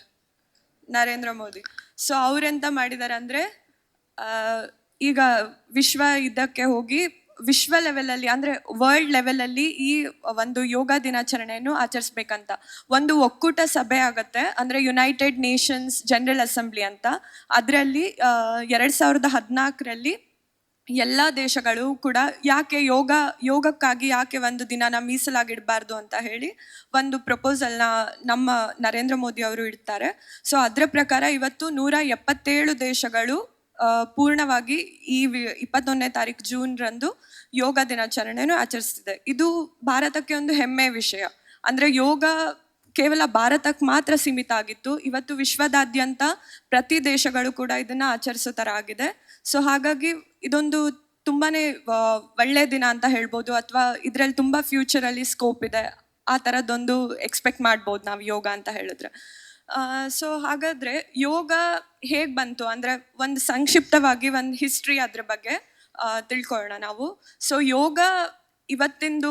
Narendra Modi. So ಅವರೆಂತ ಮಾಡಿದ್ದಾರೆ ಅಂದರೆ, ಈಗ ವಿಶ್ವ ಇದಕ್ಕೆ ಹೋಗಿ ವಿಶ್ವ ಲೆವೆಲಲ್ಲಿ ಅಂದರೆ ವರ್ಲ್ಡ್ ಲೆವೆಲಲ್ಲಿ ಈ ಒಂದು ಯೋಗ ದಿನಾಚರಣೆಯನ್ನು ಆಚರಿಸ್ಬೇಕಂತ ಒಂದು ಒಕ್ಕೂಟ ಸಭೆ ಆಗುತ್ತೆ, ಅಂದರೆ ಯುನೈಟೆಡ್ ನೇಷನ್ಸ್ ಜನರಲ್ ಅಸೆಂಬ್ಲಿ ಅಂತ. ಅದರಲ್ಲಿ 2014ರಲ್ಲಿ ಎಲ್ಲ ದೇಶಗಳು ಕೂಡ ಯಾಕೆ ಯೋಗಕ್ಕಾಗಿ ಯಾಕೆ ಒಂದು ದಿನನ ಮೀಸಲಾಗಿಡಬಾರ್ದು ಅಂತ ಹೇಳಿ ಒಂದು ಪ್ರಪೋಸಲ್ನ ನಮ್ಮ ನರೇಂದ್ರ ಮೋದಿ ಅವರು ಇಡ್ತಾರೆ. ಸೊ ಅದರ ಪ್ರಕಾರ ಇವತ್ತು 177 ದೇಶಗಳು ಪೂರ್ಣವಾಗಿ ಈ 21ನೇ ತಾರೀಕು ಜೂನ್ರಂದು ಯೋಗ ದಿನಾಚರಣೆಯನ್ನು ಆಚರಿಸ್ತಿದೆ. ಇದು ಭಾರತಕ್ಕೆ ಒಂದು ಹೆಮ್ಮೆಯ ವಿಷಯ. ಅಂದರೆ ಯೋಗ ಕೇವಲ ಭಾರತಕ್ಕೆ ಮಾತ್ರ ಸೀಮಿತ ಆಗಿತ್ತು, ಇವತ್ತು ವಿಶ್ವದಾದ್ಯಂತ ಪ್ರತಿ ದೇಶಗಳು ಕೂಡ ಇದನ್ನು ಆಚರಿಸೋ ಥರ ಆಗಿದೆ. ಸೊ ಹಾಗಾಗಿ ಇದೊಂದು ತುಂಬಾ ಒಳ್ಳೆಯ ದಿನ ಅಂತ ಹೇಳ್ಬೋದು, ಅಥವಾ ಇದರಲ್ಲಿ ತುಂಬ ಫ್ಯೂಚರಲ್ಲಿ ಸ್ಕೋಪ್ ಇದೆ, ಆ ಥರದ್ದೊಂದು ಎಕ್ಸ್ಪೆಕ್ಟ್ ಮಾಡ್ಬೋದು ನಾವು ಯೋಗ ಅಂತ ಹೇಳಿದ್ರೆ. ಸೊ ಹಾಗಾದರೆ ಯೋಗ ಹೇಗೆ ಬಂತು ಅಂದರೆ ಒಂದು ಸಂಕ್ಷಿಪ್ತವಾಗಿ ಒಂದು ಹಿಸ್ಟ್ರಿ ಅದ್ರ ಬಗ್ಗೆ ತಿಳ್ಕೊಳ್ಳೋಣ ನಾವು. ಸೊ ಯೋಗ ಇವತ್ತಿಂದು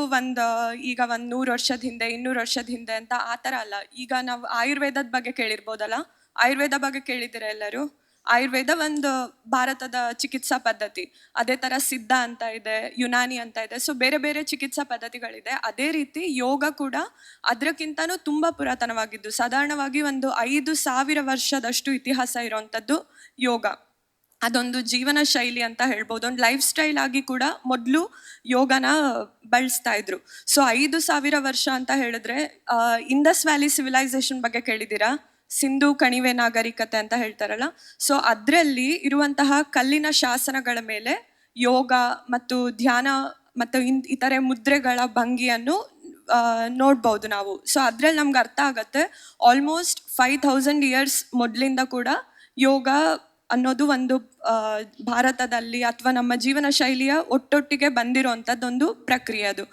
ಈಗ 100 ವರ್ಷದ ಹಿಂದೆ, 200 ವರ್ಷದ ಹಿಂದೆ ಅಂತ ಆ ಥರ ಅಲ್ಲ. ಈಗ ನಾವು ಆಯುರ್ವೇದದ ಬಗ್ಗೆ ಕೇಳಿರ್ಬೋದಲ್ಲ, ಆಯುರ್ವೇದ ಬಗ್ಗೆ ಕೇಳಿದ್ದೀರಾ ಎಲ್ಲರೂ? ಆಯುರ್ವೇದ ಒಂದು ಭಾರತದ ಚಿಕಿತ್ಸಾ ಪದ್ಧತಿ. ಅದೇ ಥರ ಸಿದ್ಧ ಅಂತ ಇದೆ, ಯುನಾನಿ ಅಂತ ಇದೆ. ಸೊ ಬೇರೆ ಬೇರೆ ಚಿಕಿತ್ಸಾ ಪದ್ಧತಿಗಳಿದೆ. ಅದೇ ರೀತಿ ಯೋಗ ಕೂಡ ಅದಕ್ಕಿಂತನೂ ತುಂಬ ಪುರಾತನವಾಗಿದ್ದು, ಸಾಧಾರಣವಾಗಿ ಒಂದು 5000 ವರ್ಷದಷ್ಟು ಇತಿಹಾಸ ಇರೋವಂಥದ್ದು ಯೋಗ. ಅದೊಂದು ಜೀವನ ಶೈಲಿ ಅಂತ ಹೇಳ್ಬೋದು, ಒಂದು ಲೈಫ್ ಸ್ಟೈಲ್ ಆಗಿ ಕೂಡ ಮೊದಲು ಯೋಗನ ಬಳಸ್ತಾ ಇದ್ರು. ಸೊ 5000 ವರ್ಷ ಅಂತ ಹೇಳಿದ್ರೆ ಇಂಡಸ್ ವ್ಯಾಲಿ ಸಿವಿಲೈಸೇಷನ್ ಬಗ್ಗೆ ಕೇಳಿದ್ದೀರಾ? ಸಿಂಧು ಕಣಿವೆ ನಾಗರಿಕತೆ ಅಂತ ಹೇಳ್ತಾರಲ್ಲ. ಸೊ ಅದರಲ್ಲಿ ಇರುವಂತಹ ಕಲ್ಲಿನ ಶಾಸನಗಳ ಮೇಲೆ ಯೋಗ ಮತ್ತು ಧ್ಯಾನ ಮತ್ತು ಇತರೆ ಮುದ್ರೆಗಳ ಭಂಗಿಯನ್ನು ನೋಡ್ಬೋದು ನಾವು. ಸೊ ಅದ್ರಲ್ಲಿ ನಮ್ಗೆ ಅರ್ಥ ಆಗತ್ತೆ ಆಲ್ಮೋಸ್ಟ್ 5000 ಇಯರ್ಸ್ ಮೊದಲಿಂದ ಕೂಡ ಯೋಗ ಅನ್ನೋದು ಒಂದು ಭಾರತದಲ್ಲಿ ಅಥವಾ ನಮ್ಮ ಜೀವನ ಶೈಲಿಯ ಒಟ್ಟೊಟ್ಟಿಗೆ ಬಂದಿರೋವಂಥದ್ದೊಂದು ಪ್ರಕ್ರಿಯೆ ಅದು.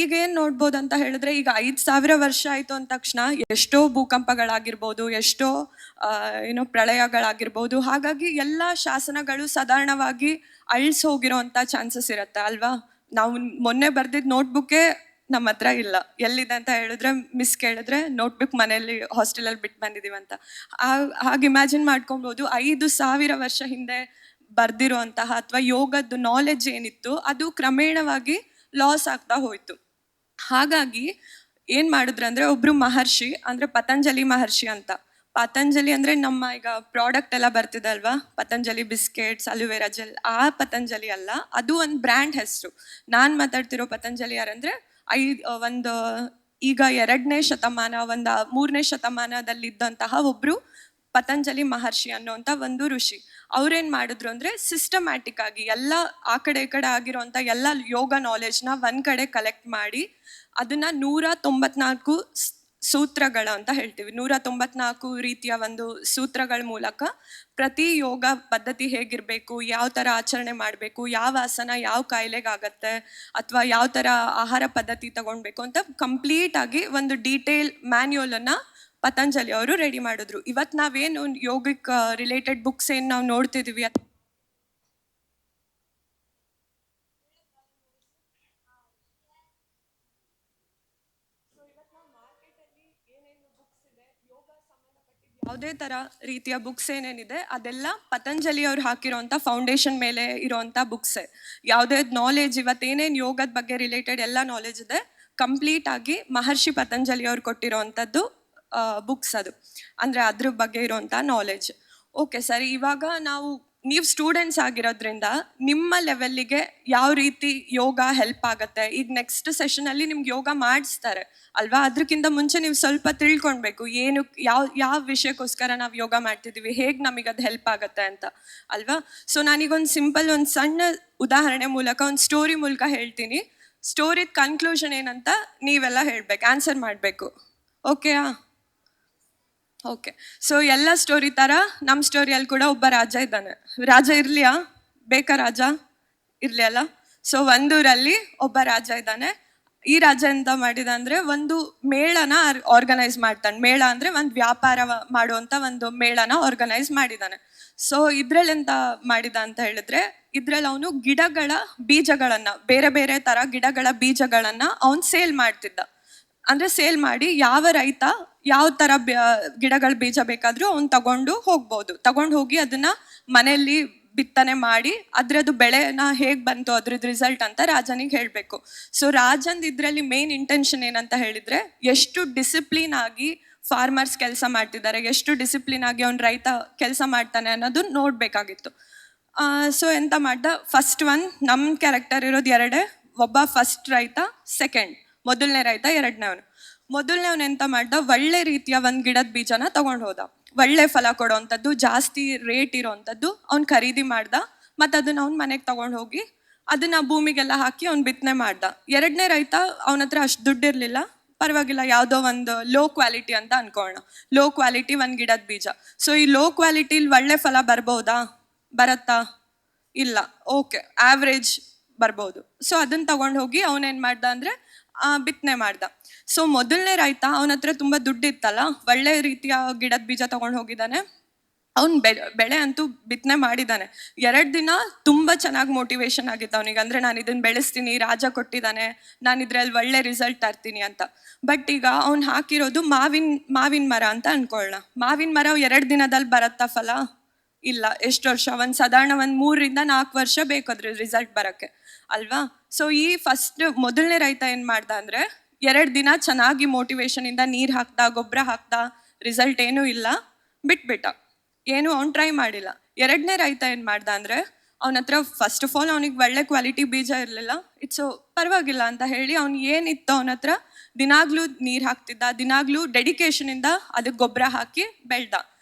ಈಗ ಏನು ನೋಡ್ಬೋದು ಅಂತ ಹೇಳಿದ್ರೆ, ಈಗ 5000 ವರ್ಷ ಆಯಿತು ಅಂದ ತಕ್ಷಣ ಎಷ್ಟೋ ಭೂಕಂಪಗಳಾಗಿರ್ಬೋದು, ಎಷ್ಟೋ ಪ್ರಳಯಗಳಾಗಿರ್ಬೋದು. ಹಾಗಾಗಿ ಎಲ್ಲ ಶಾಸನಗಳು ಸಾಧಾರಣವಾಗಿ ಅಳಿಸಿ ಹೋಗಿರೋವಂಥ ಚಾನ್ಸಸ್ ಇರುತ್ತೆ ಅಲ್ವಾ? ನಾವು ಮೊನ್ನೆ ಬರೆದಿದ್ದ ನೋಟ್ಬುಕ್ಕೇ ನಮ್ಮ ಹತ್ರ ಇಲ್ಲ. ಎಲ್ಲಿದೆ ಅಂತ ಹೇಳಿದ್ರೆ ಮಿಸ್ ಕೇಳಿದ್ರೆ ನೋಟ್ಬುಕ್ ಮನೆಯಲ್ಲಿ ಹಾಸ್ಟೆಲಲ್ಲಿ ಬಿಟ್ಟು ಬಂದಿದ್ದೀವಿ ಅಂತ. ಹಾಗೆ ಇಮ್ಯಾಜಿನ್ ಮಾಡ್ಕೊಬೋದು 5000 ವರ್ಷ ಹಿಂದೆ ಬರ್ದಿರೋಂತಹ ಅಥವಾ ಯೋಗದ್ದು ನಾಲೆಡ್ಜ್ ಏನಿತ್ತು ಅದು ಕ್ರಮೇಣವಾಗಿ ಲಾಸ್ ಆಗ್ತಾ ಹೋಯ್ತು. ಹಾಗಾಗಿ ಏನು ಮಾಡಿದ್ರು ಅಂದರೆ, ಒಬ್ಬರು ಮಹರ್ಷಿ ಅಂದರೆ ಪತಂಜಲಿ ಮಹರ್ಷಿ ಅಂತ. ಪತಂಜಲಿ ಅಂದರೆ ನಮ್ಮ ಈಗ ಪ್ರಾಡಕ್ಟ್ ಎಲ್ಲ ಬರ್ತಿದೆ ಅಲ್ವಾ, ಪತಂಜಲಿ ಬಿಸ್ಕೆಟ್ಸ್, ಅಲೋವೆರಾ ಜೆಲ್, ಆ ಪತಂಜಲಿ ಅಲ್ಲ, ಅದು ಒಂದು ಬ್ರ್ಯಾಂಡ್ ಹೆಸರು. ನಾನು ಮಾತಾಡ್ತಿರೋ ಪತಂಜಲಿ ಯಾರಂದರೆ ಈಗ 2ನೇ ಶತಮಾನ, 3ನೇ ಶತಮಾನದಲ್ಲಿದ್ದಂತಹ ಒಬ್ಬರು ಪತಂಜಲಿ ಮಹರ್ಷಿ ಅನ್ನೋಂಥ ಒಂದು ಋಷಿ. ಅವ್ರೇನು ಮಾಡಿದ್ರು ಅಂದರೆ ಸಿಸ್ಟಮ್ಯಾಟಿಕ್ ಆಗಿ ಎಲ್ಲ ಆ ಕಡೆ ಈ ಕಡೆ ಆಗಿರೋಂಥ ಎಲ್ಲ ಯೋಗ ನಾಲೆಜ್ನ ಒಂದು ಕಡೆ ಕಲೆಕ್ಟ್ ಮಾಡಿ ಅದನ್ನು 194 ಸೂತ್ರಗಳ ಅಂತ ಹೇಳ್ತೀವಿ, 194 ರೀತಿಯ ಒಂದು ಸೂತ್ರಗಳ ಮೂಲಕ ಪ್ರತಿ ಯೋಗ ಪದ್ಧತಿ ಹೇಗಿರಬೇಕು, ಯಾವ ಥರ ಆಚರಣೆ ಮಾಡಬೇಕು, ಯಾವ ಆಸನ ಯಾವ ಕಾಯಿಲೆಗಾಗತ್ತೆ, ಅಥವಾ ಯಾವ ಥರ ಆಹಾರ ಪದ್ಧತಿ ತಗೊಳ್ಬೇಕು ಅಂತ ಕಂಪ್ಲೀಟಾಗಿ ಒಂದು ಡೀಟೇಲ್ ಮ್ಯಾನ್ಯುಯಲನ್ನು ಪತಂಜಲಿ ಅವರು ರೆಡಿ ಮಾಡಿದ್ರು. ಇವತ್ತು ನಾವೇನು ಯೋಗಕ್ಕೆ ರಿಲೇಟೆಡ್ ಬುಕ್ಸ್ ಏನು ನಾವು ನೋಡ್ತಿದ್ದೀವಿ, ಯಾವುದೇ ಥರ ರೀತಿಯ ಬುಕ್ಸ್ ಏನೇನಿದೆ ಅದೆಲ್ಲ ಪತಂಜಲಿ ಅವ್ರು ಹಾಕಿರೋಂಥ ಫೌಂಡೇಶನ್ ಮೇಲೆ ಇರೋವಂಥ ಬುಕ್ಸೇ. ಯಾವುದೇ ನಾಲೆಜ್ ಇವತ್ತೇನೇನು ಯೋಗದ ಬಗ್ಗೆ ರಿಲೇಟೆಡ್ ಎಲ್ಲ ನಾಲೆಜ್ ಇದೆ ಕಂಪ್ಲೀಟ್ ಆಗಿ ಮಹರ್ಷಿ ಪತಂಜಲಿ ಅವ್ರು ಕೊಟ್ಟಿರೋವಂಥದ್ದು ಬುಕ್ಸ್ ಅದು, ಅಂದರೆ ಅದ್ರ ಬಗ್ಗೆ ಇರೋವಂಥ ನಾಲೆಜ್. ಓಕೆ ಸರಿ, ಇವಾಗ ನೀವು ಸ್ಟೂಡೆಂಟ್ಸ್ ಆಗಿರೋದ್ರಿಂದ ನಿಮ್ಮ ಲೆವೆಲ್ಲಿಗೆ ಯಾವ ರೀತಿ ಯೋಗ ಹೆಲ್ಪ್ ಆಗುತ್ತೆ. ಈಗ ನೆಕ್ಸ್ಟ್ ಸೆಷನಲ್ಲಿ ನಿಮ್ಗೆ ಯೋಗ ಮಾಡಿಸ್ತಾರೆ ಅಲ್ವಾ, ಅದಕ್ಕಿಂತ ಮುಂಚೆ ನೀವು ಸ್ವಲ್ಪ ತಿಳ್ಕೊಳ್ಬೇಕು ಏನು ಯಾವ ವಿಷಯಕ್ಕೋಸ್ಕರ ನಾವು ಯೋಗ ಮಾಡ್ತಿದ್ದೀವಿ, ಹೇಗೆ ನಮಗೆ ಅದು ಹೆಲ್ಪ್ ಆಗುತ್ತೆ ಅಂತ ಅಲ್ವಾ. ಸೊ ನಾನೀಗೊಂದು ಸಿಂಪಲ್ ಒಂದು ಸಣ್ಣ ಉದಾಹರಣೆ ಮೂಲಕ ಒಂದು ಸ್ಟೋರಿ ಮೂಲಕ ಹೇಳ್ತೀನಿ. ಸ್ಟೋರಿದ ಕನ್ಕ್ಲೂಷನ್ ಏನಂತ ನೀವೆಲ್ಲ ಹೇಳಬೇಕು, ಆನ್ಸರ್ ಮಾಡಬೇಕು. ಓಕೆಯಾ? ಓಕೆ. ಸೊ ಎಲ್ಲ ಸ್ಟೋರಿ ಥರ ನಮ್ಮ ಸ್ಟೋರಿಯಲ್ಲಿ ಕೂಡ ಒಬ್ಬ ರಾಜ ಇದ್ದಾನೆ. ರಾಜ ಇರಲಿಯಾ? ಬೇಕಾ ರಾಜ? ಇರಲಿ ಅಲ್ಲ. ಸೊ ಒಂದೂರಲ್ಲಿ ಒಬ್ಬ ರಾಜ ಇದ್ದಾನೆ. ಈ ರಾಜ ಎಂತ ಮಾಡಿದ ಅಂದರೆ ಒಂದು ಮೇಳನ ಆರ್ಗನೈಸ್ ಮಾಡ್ತಾನೆ. ಮೇಳ ಅಂದರೆ ಒಂದು ವ್ಯಾಪಾರ ಮಾಡುವಂಥ ಒಂದು ಮೇಳನ ಆರ್ಗನೈಸ್ ಮಾಡಿದ್ದಾನೆ. ಸೊ ಇದ್ರಲ್ಲಿ ಎಂತ ಮಾಡಿದ ಅಂತ ಹೇಳಿದ್ರೆ, ಇದ್ರಲ್ಲಿ ಅವನು ಗಿಡಗಳ ಬೀಜಗಳನ್ನು, ಬೇರೆ ಬೇರೆ ಥರ ಗಿಡಗಳ ಬೀಜಗಳನ್ನು ಅವನು ಸೇಲ್ ಮಾಡ್ತಿದ್ದ. ಅಂದರೆ ಸೇಲ್ ಮಾಡಿ ಯಾವ ರೈತ ಯಾವ ಥರ ಗಿಡಗಳ ಬೀಜ ಬೇಕಾದರೂ ಅವ್ನು ತಗೊಂಡು ಹೋಗಿ ಅದನ್ನು ಮನೆಯಲ್ಲಿ ಬಿತ್ತನೆ ಮಾಡಿ ಅದರದ್ದು ಬೆಳೆನ ಹೇಗೆ ಬಂತು ಅದ್ರದ್ದು ರಿಸಲ್ಟ್ ಅಂತ ರಾಜನಿಗೆ ಹೇಳಬೇಕು. ಸೊ ರಾಜಂದು ಇದರಲ್ಲಿ ಮೇನ್ ಇಂಟೆನ್ಷನ್ ಏನಂತ ಹೇಳಿದರೆ, ಎಷ್ಟು ಡಿಸಿಪ್ಲಿನ್ ಆಗಿ ಫಾರ್ಮರ್ಸ್ ಕೆಲಸ ಮಾಡ್ತಿದ್ದಾರೆ, ಎಷ್ಟು ಡಿಸಿಪ್ಲಿನ್ ಆಗಿ ಅವ್ನು ರೈತ ಕೆಲಸ ಮಾಡ್ತಾನೆ ಅನ್ನೋದು ನೋಡಬೇಕಾಗಿತ್ತು. ಸೊ ಎಂತ ಮಾಡ್ದ, ಫಸ್ಟ್ ನಮ್ಮ ಕ್ಯಾರೆಕ್ಟರ್ ಇರೋದು ಎರಡೇ, ಒಬ್ಬ ಫಸ್ಟ್ ರೈತ, ಮೊದಲನೇ ರೈತ, ಮೊದಲನೇವನು ಎಂತ ಮಾಡ್ದ, ಒಳ್ಳೆ ರೀತಿಯ ಒಂದು ಗಿಡದ ಬೀಜನ ತಗೊಂಡು ಹೋದ. ಒಳ್ಳೆ ಫಲ ಕೊಡೋವಂಥದ್ದು, ಜಾಸ್ತಿ ರೇಟ್ ಇರೋವಂಥದ್ದು ಅವ್ನು ಖರೀದಿ ಮಾಡ್ದ. ಮತ್ತು ಅದನ್ನು ಅವ್ನು ಮನೆಗೆ ತಗೊಂಡು ಹೋಗಿ ಅದನ್ನು ಭೂಮಿಗೆಲ್ಲ ಹಾಕಿ ಅವ್ನು ಬಿತ್ತನೆ ಮಾಡ್ದ. ಎರಡನೇ ರೈತ, ಅವನ ಹತ್ರ ಅಷ್ಟು ದುಡ್ಡು ಇರಲಿಲ್ಲ, ಪರವಾಗಿಲ್ಲ ಯಾವುದೋ ಒಂದು ಲೋ ಕ್ವಾಲಿಟಿ ಅಂತ ಅನ್ಕೊಳ್ಳೋಣ, ಲೋ ಕ್ವಾಲಿಟಿ ಒಂದು ಗಿಡದ ಬೀಜ. ಸೊ ಈ ಲೋ ಕ್ವಾಲಿಟಿಲಿ ಒಳ್ಳೆ ಫಲ ಬರುತ್ತಾ? ಇಲ್ಲ. ಓಕೆ, ಆವ್ರೇಜ್ ಬರ್ಬೋದು. ಸೊ ಅದನ್ನು ತಗೊಂಡು ಹೋಗಿ ಅವನೇನು ಮಾಡ್ದ ಅಂದರೆ ಬಿತ್ತನೆ ಮಾಡ್ದ. ಸೊ ಮೊದಲನೇ ರೈತ, ಅವನ ಹತ್ರ ತುಂಬ ದುಡ್ಡು ಇತ್ತಲ್ಲ, ಒಳ್ಳೆ ರೀತಿಯ ಗಿಡದ ಬೀಜ ತಗೊಂಡು ಹೋಗಿದ್ದಾನೆ. ಅವ್ನು ಬೆಳೆ ಅಂತೂ ಬಿತ್ತನೆ ಮಾಡಿದ್ದಾನೆ. 2 ದಿನ ತುಂಬ ಚೆನ್ನಾಗಿ ಮೋಟಿವೇಶನ್ ಆಗಿತ್ತು ಅವನಿಗೆ. ಅಂದರೆ ನಾನು ಇದನ್ನು ಬೆಳೆಸ್ತೀನಿ, ರಾಜ ಕೊಟ್ಟಿದ್ದಾನೆ, ನಾನು ಇದರಲ್ಲಿ ಒಳ್ಳೆ ರಿಸಲ್ಟ್ ತರ್ತೀನಿ ಅಂತ. ಬಟ್ ಈಗ ಅವ್ನು ಹಾಕಿರೋದು ಮಾವಿನ ಮರ ಅಂತ ಅನ್ಕೊಳ್ಳೋಣ. ಮಾವಿನ ಮರ 2 ದಿನದಲ್ಲಿ ಬರುತ್ತಾ ಫಲ? ಇಲ್ಲ. ಎಷ್ಟು ವರ್ಷ? ಸಾಧಾರಣ 3 ರಿಂದ 4 ವರ್ಷ ಬೇಕು ಅದ್ರ ರಿಸಲ್ಟ್ ಬರೋಕ್ಕೆ ಅಲ್ವಾ. ಸೊ ಈ ಮೊದಲನೇ ರೈತ ಏನು ಮಾಡ್ದ ಅಂದರೆ, 2 ದಿನ ಚೆನ್ನಾಗಿ ಮೋಟಿವೇಶನಿಂದ ನೀರು ಹಾಕ್ದ, ಗೊಬ್ಬರ ಹಾಕ್ದ, ರಿಸಲ್ಟ್ ಏನೂ ಇಲ್ಲ, ಬಿಟ್ಬಿಟ್ಟ. ಏನು ಅವ್ನು ಟ್ರೈ ಮಾಡಿಲ್ಲ. ಎರಡನೇ ರೈತ ಏನು ಮಾಡ್ದ ಅಂದರೆ, ಅವನ ಹತ್ರ ಫಸ್ಟ್ ಆಫ್ ಆಲ್ ಅವನಿಗೆ ಒಳ್ಳೆ ಕ್ವಾಲಿಟಿ ಬೀಜ ಇರಲಿಲ್ಲ. ಪರವಾಗಿಲ್ಲ ಅಂತ ಹೇಳಿ ಅವ್ನು ಏನಿತ್ತು ಅವನ ಹತ್ರ ದಿನಾಗ್ಲೂ ನೀರು ಹಾಕ್ತಿದ್ದ, ದಿನಾಗ್ಲೂ ಡೆಡಿಕೇಶನಿಂದ ಅದಕ್ಕೆ ಗೊಬ್ಬರ ಹಾಕಿ ಬೆಳ್ದ.